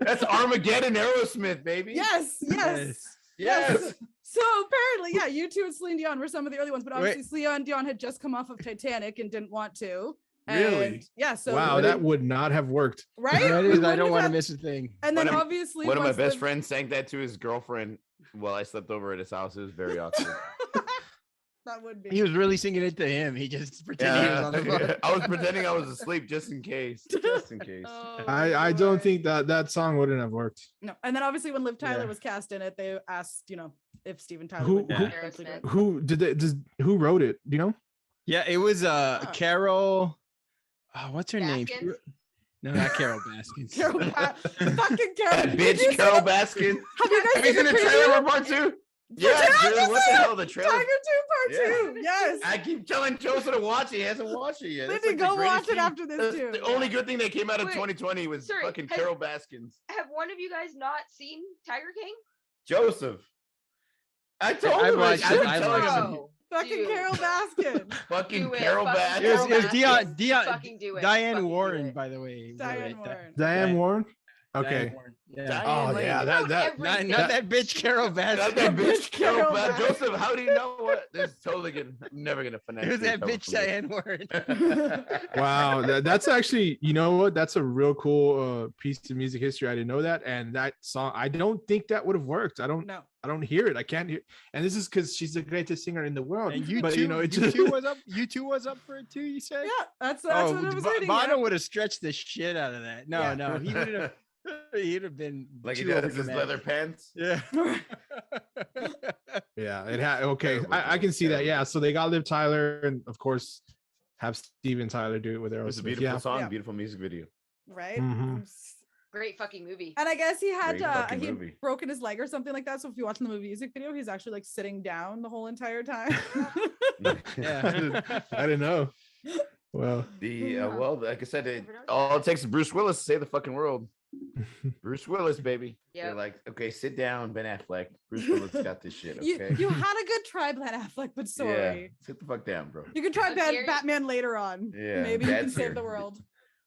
That's Armageddon Aerosmith, baby. yes, yes. Yes. So apparently, yeah, U2 and Celine Dion were some of the early ones, but obviously Celine Dion had just come off of Titanic and didn't want to. Really? And yeah, so wow, that would not have worked. right? That We is, I wouldn't don't have want to had- miss a thing. And then One of- obviously One of my once best the- friends sang that to his girlfriend while I slept over at his house. It was very awkward. That would be. He was really singing it to him. He just pretended he was on the phone. I was pretending I was asleep just in case. Just in case. Oh, I don't Lord. think that song wouldn't have worked. No, and then obviously when Liv Tyler Yeah. was cast in it, they asked, if Steven Tyler Who- would who- eventually do it. Who did they? Who wrote it? Do you know? Yeah, it was Carol. What's her name? Baskins? No, not Carol Baskins. Carol fucking Carol. That Did bitch you see Carol the- Baskin. Have you guys Have you seen seen the the trailer preview? for part 2? For Yes, Tiger dude. What the hell? The trailer. Tiger 2 Part Yeah. 2. Yes. I keep telling Joseph to watch it. He hasn't watched it yet. That's Lindy, like go the greatest watch it thing- after this That's too. the only good thing that came out of Wait, 2020 was sorry, fucking has- Carol Baskins. Have one of you guys not seen Tiger King? Joseph. I told I him. Like, watched I've it. been I telling watched him. Oh, Fucking dude. Carol Baskin. Fucking Do it, Carol fucking Baskin. It was, Carol it was Baskins. Dion, Fucking do it. Diane Fucking do Warren, it. by the way. Diane Warren. Diane Warren. Diane Okay. Warren. Yeah. Diane Oh Lane. yeah, Not that everything. Not that bitch Carol That's Baskin. that bitch Carol Carol Baskin. Baskin. Joseph, how do you know what? This is totally gonna. I'm never gonna finesse. It was this that coming bitch from you. Diane Warren. wow, that's actually, you know what? That's a real cool piece of music history. I didn't know that, and that song, I don't think that would have worked. I don't hear it. I can't hear. And this is because she's the greatest singer in the world. And you but two, you know, it you just two was up. You two was up for it too. You said. Yeah, that's what I was reading. Bono would have stretched the shit out of that. No, Yeah. no, he would have. He'd have been Like he too does his overdramatic. leather pants. Yeah. yeah, it had. Okay, Terrible, I can see that. terrible. Yeah, so they got Liv Tyler, and of course, have Steven Tyler do it with It was a Aerosmith. beautiful Yeah, song, Yeah. beautiful music video. right? Great fucking movie. And I guess he had broken his leg or something like that. So if you watch the music video, he's actually like sitting down the whole entire time. Yeah, I didn't know. Well, like I said, all it takes is Bruce Willis to save the fucking world. Bruce Willis, baby. Yeah. They're like, okay, sit down, Ben Affleck. Bruce Willis got this shit. Okay. You had a good try, Ben Affleck, but sorry. Yeah, sit the fuck down, bro. You can try Batman later on. Yeah, maybe you can save the world.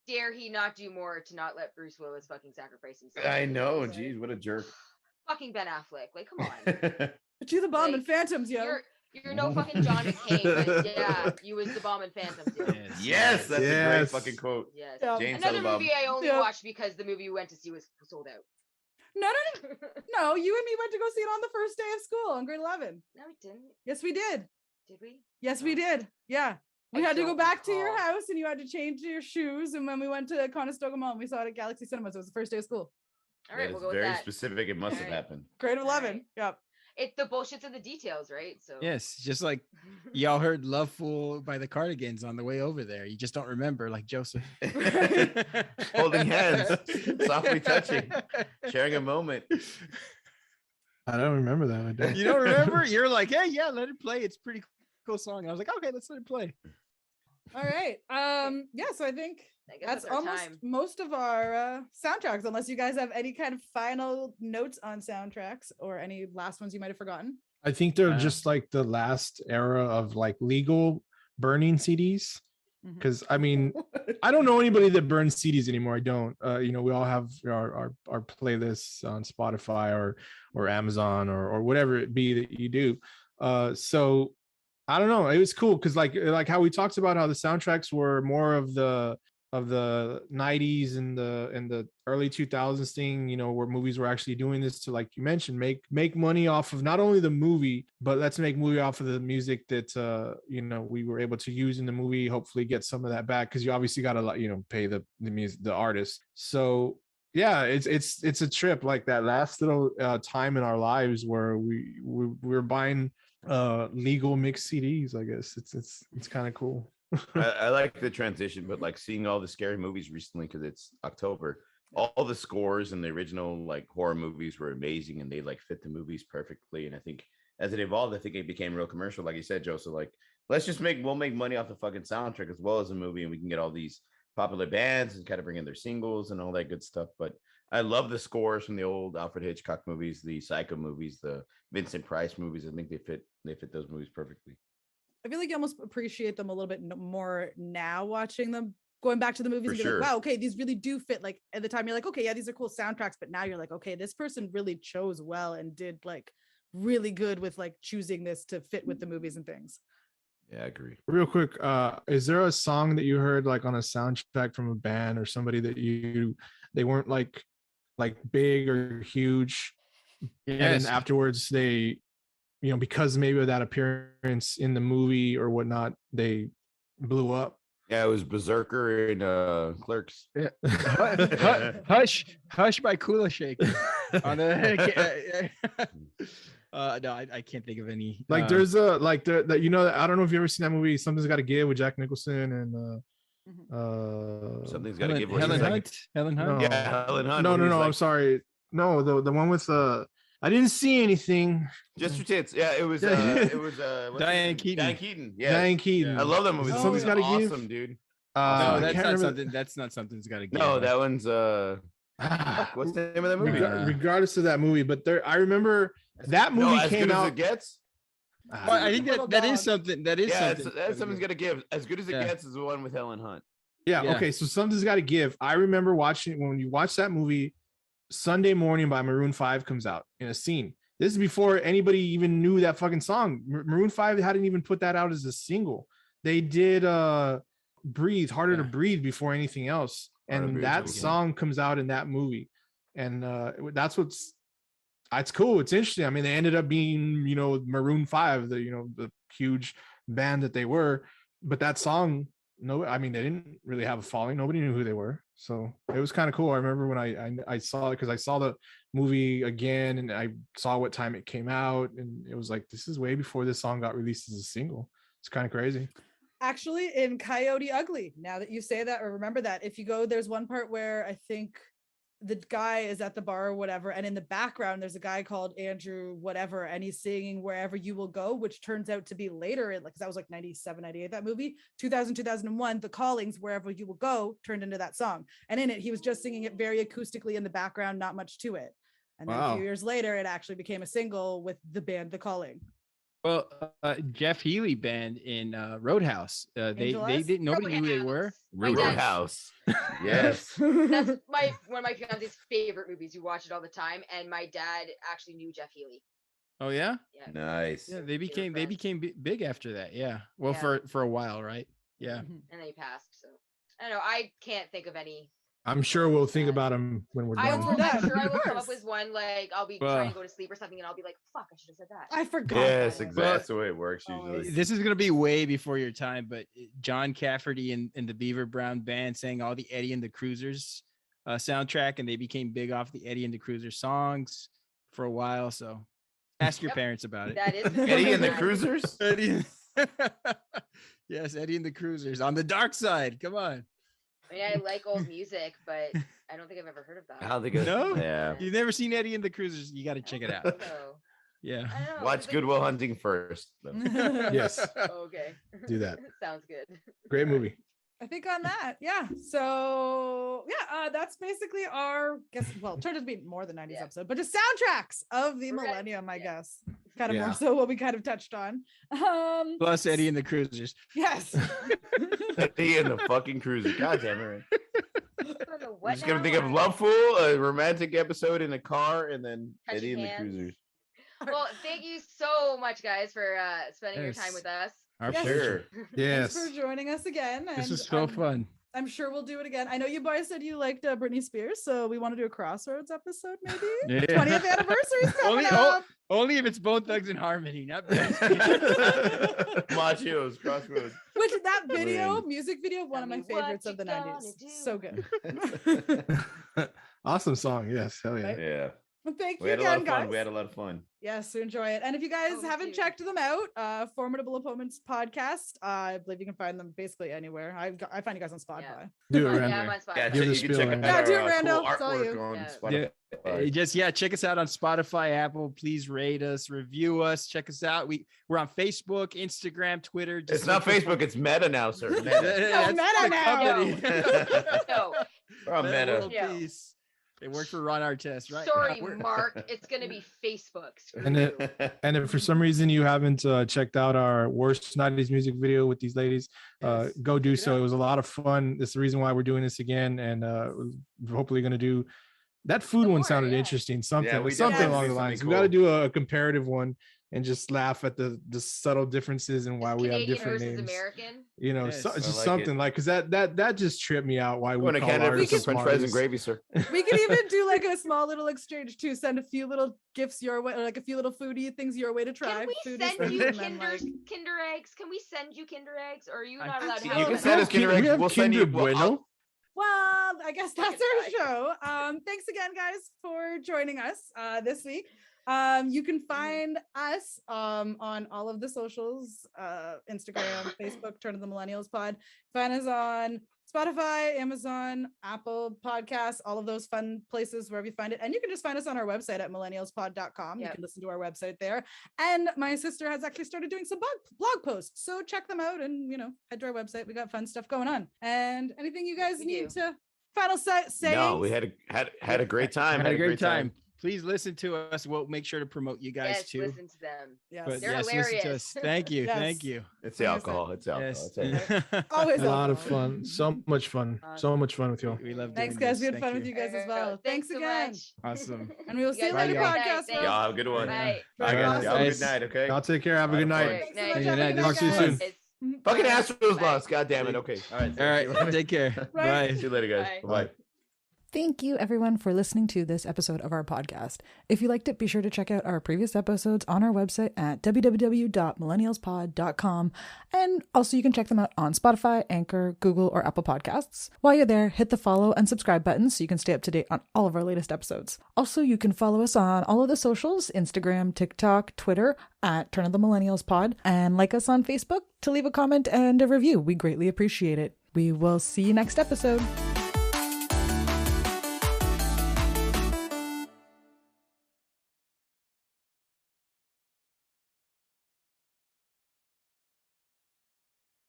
Dare he not do more to not let Bruce Willis fucking sacrifice himself? I know. Jeez, what a jerk. Fucking Ben Affleck. Like, come on. But you the bomb in Phantoms, yo. You're no fucking John McCain, but yeah, you was the bomb in Phantoms. Yo. Yes, that's a great fucking quote. Yes. James Another movie I only watched because the movie we went to see was sold out. No. You and me went to go see it on the first day of school on grade 11. No, we didn't. Yes, we did. Did we? Yes, we did. Yeah. We had to go back to your house and you had to change your shoes. And when we went to Conestoga Mall, we saw it at Galaxy Cinemas. It was the first day of school. All right, we'll go with very that. Specific. It must have happened. Grade 11. Yep. It's the bullshit's in the details, right? So yes, just like y'all heard "Love Fool" by the Cardigans on the way over there. You just don't remember, like Joseph. Holding hands, softly touching, sharing a moment. I don't remember that. I don't. You don't remember? You're like, hey, yeah, let it play. It's a pretty cool song. I was like, okay, let's let it play. All right. Yeah, so I think that's almost time. Most of our soundtracks, unless you guys have any kind of final notes on soundtracks or any last ones you might have forgotten. I think they're just like the last era of like legal burning CDs. Because I mean, I don't know anybody that burns CDs anymore. I don't. We all have our playlists on Spotify or Amazon or whatever it be that you do. So I don't know. It was cool because like how we talked about how the soundtracks were more of the 90s and the early 2000s thing, where movies were actually doing this to, like you mentioned, make money off of not only the movie, but let's make movie off of the music that we were able to use in the movie. Hopefully get some of that back, because you obviously got to pay the music, the artist. So yeah, it's a trip, like that last little time in our lives where we're buying legal mixed CDs. I guess it's kind of cool. I like the transition, but like seeing all the scary movies recently, because it's October, all the scores and the original like horror movies were amazing, and they like fit the movies perfectly. And I think as it evolved, I think it became real commercial, like you said, Joe. So like, we'll make money off the fucking soundtrack as well as a movie, and we can get all these popular bands and kind of bring in their singles and all that good stuff. But I love the scores from the old Alfred Hitchcock movies, the Psycho movies, the Vincent Price movies. I think they fit those movies perfectly. I feel like you almost appreciate them a little bit more now, watching them, going back to the movies and be like, wow, okay, these really do fit. Like at the time you're like, okay, yeah, these are cool soundtracks, but now you're like, okay, this person really chose well and did like really good with like choosing this to fit with the movies and things. Yeah, I agree. Real quick, is there a song that you heard like on a soundtrack from a band or somebody that they weren't like big or huge, and then afterwards they, because maybe of that appearance in the movie or whatnot, they blew up? Yeah, it was Berserker and Clerks. Yeah. Hush by Kula Shake. On the no, I can't think of any. Like there's a like I don't know if you ever seen that movie, Something's Gotta Give, with Jack Nicholson and Something's Gotta Give. Helen Hunt. No. Yeah, Helen Hunt. No, I'm sorry. No, the one with I didn't see anything. Just your tits. Yeah, it was Diane Keaton. Diane Keaton. Yeah. Diane Keaton. I love that movie. Something's Gotta Give. Awesome, dude. No, that's not Something's Gotta Give. No, that one's what's the name of that movie? Regardless of that movie, but I remember that movie came out. As good as it gets. Well, I think that is something. That is something. That's Something's Gotta Give. As good as it gets is the one with Helen Hunt. Yeah. Okay. So Something's Gotta Give. I remember watching when you watch that movie. Sunday Morning by Maroon 5 comes out in a scene. This is before anybody even knew that fucking song. Maroon 5 hadn't even put that out as a single. They did Breathe, Harder to Breathe before anything else. And that song comes out in that movie. And that's it's cool. It's interesting. I mean, they ended up being, Maroon 5, the huge band that they were. But that song, they didn't really have a following. Nobody knew who they were. So it was kind of cool. I remember when I saw it, because I saw the movie again and I saw what time it came out, and it was like, this is way before this song got released as a single. It's kind of crazy. Actually, in Coyote Ugly, now that you say that or remember that, if you go, there's one part where I think the guy is at the bar or whatever, and in the background there's a guy called Andrew whatever, and he's singing Wherever You Will Go, which turns out to be later in, like, that was like 97, 98, that movie, 2000, 2001, The Callings, Wherever You Will Go turned into that song, and in it he was just singing it very acoustically in the background, not much to it. And then a few years later it actually became a single with the band The Calling. Well, Jeff Healey band in Roadhouse. They didn't, nobody knew who they were. Roadhouse. Yes. That's one of my fiance's favorite movies. You watch it all the time, and my dad actually knew Jeff Healey. Oh yeah? Yeah. Nice. Yeah, they became big after that. Yeah. Well, for a while, right? Yeah. And then he passed. So I don't know. I can't think of any. I'm sure we'll think about him when we're done. I'm sure I will come up with one, like I'll be trying to go to sleep or something, and I'll be like, "Fuck, I should have said that." I forgot. Yes, exactly. That's the way it works usually. This is gonna be way before your time, but John Cafferty and the Beaver Brown Band sang all the Eddie and the Cruisers soundtrack, and they became big off the Eddie and the Cruisers songs for a while. So ask your parents about it. That is Eddie and the Cruisers. Eddie. Yes, Eddie and the Cruisers on the dark side. Come on. I mean, I like old music, but I don't think I've ever heard of that. I don't think No? Yeah. You've never seen Eddie and the Cruisers? You got to check it out. No. Yeah. I don't know. Watch Good Will Hunting first. Yes. Okay. Do that. Sounds good. Great movie. I think on that, yeah. So yeah, that's basically our turned out to be more than 90s episode, but just soundtracks of the millennium, I guess. Kind of more so what we kind of touched on. Plus Eddie and the Cruisers. Yes. Eddie and the fucking Cruiser. God damn it. I'm just gonna think of Loveful, a romantic episode in a car, and then Touching Eddie and the hands. Cruisers. Well, thank you so much, guys, for spending your time with us. Our Yes. pleasure. Yes. Thanks for joining us again. This was so fun. I'm sure we'll do it again. I know you boys said you liked Britney Spears, so we want to do a Crossroads episode, maybe. Yeah. 20th anniversary is coming up. Only if it's Bone Thugs and Harmony, not Machos, Crossroads. Which that video, music video, one of my favorites of the 90s. So good. Awesome song. Yes. Hell yeah. Right? Yeah. Well, thank We you had a lot again, of fun. guys. We had a lot of fun. Yes, to enjoy it. And if you guys haven't checked them out, Formidable Opponents Podcast, I believe you can find them basically anywhere. I find you guys on Spotify. Yeah. Do it, Yeah, Randall. I'm on Spotify. Yeah, Give you the can spiel, check out man. Yeah, do it, our Randall. cool It's all you. artwork on Yeah. Spotify. Check us out on Spotify, Apple. Please rate us, review us, check us out. We're on Facebook, Instagram, Twitter. It's not Facebook, it's Meta now, sir. Meta. That's Meta the now. company. No. We're on Meta. World Yeah. peace. They work for Ron Artest, right? Sorry, Mark. It's gonna be Facebook. Screw And you. and if for some reason you haven't checked out our worst 90s music video with these ladies, go do so. It was a lot of fun. That's the reason why we're doing this again, and we're hopefully going to do that food one. Sounded interesting. Something Yeah, we something definitely along do the something lines. cool. We got to do a comparative one and just laugh at the subtle differences and why Is we have Canadian different versus names. American. You know, Yes. so, I just like something like, because that just tripped me out. Why we Going to call Canada for ours some the French fries and smartest. gravy, sir. We could even do like a small little exchange too. Send a few little gifts your way, or like a few little foodie things your way to try. Can we Foodie send stuff, you and then, Kinder eggs? Can we send you Kinder eggs, or are you not allowed to You have can them? send us Kinder eggs. We have We'll send you. Kinder Bueno. Well, I guess that's Try. our show. Thanks again, guys, for joining us this week. You can find us on all of the socials, Instagram, Facebook, Turn of the Millennials Pod. Find us on Spotify, Amazon, Apple Podcasts, all of those fun places wherever you find it. And you can just find us on our website at millennialspod.com. You can listen to our website there. And my sister has actually started doing some blog posts. So check them out and, head to our website. We got fun stuff going on. And anything you guys need to final say? No, we had a great time. Had a great time. Please listen to us. We'll make sure to promote you guys Yes, too. listen to them. Yes. But They're yes, hilarious. listen to us. Thank you. Yes. Thank you. It's the alcohol. It's alcohol. Yes. It's it. Always A lot of alcohol. fun. So much fun. So much fun with y'all. We love Thanks, doing guys. this. We had fun with you guys as well. Thanks so again. much. Awesome. And we will You see you guys later, have a good podcast. night. world. Y'all have a good one. Bye. All right, guys. Have a Guys. good night, okay? Y'all take care. Have a good night. Thanks so Night. much. Good Have a night. good Talk to you night, soon. guys. Fucking Bye. Astros Bye. lost. God damn it. Okay. All right. All right. Take care. Right. Bye. See you later, guys. Bye. Bye. Thank you, everyone, for listening to this episode of our podcast. If you liked it, be sure to check out our previous episodes on our website at www.millennialspod.com. And also, you can check them out on Spotify, Anchor, Google, or Apple Podcasts. While you're there, hit the follow and subscribe buttons so you can stay up to date on all of our latest episodes. Also, you can follow us on all of the socials, Instagram, TikTok, Twitter, at Turn of the Millennials Pod, and like us on Facebook to leave a comment and a review. We greatly appreciate it. We will see you next episode.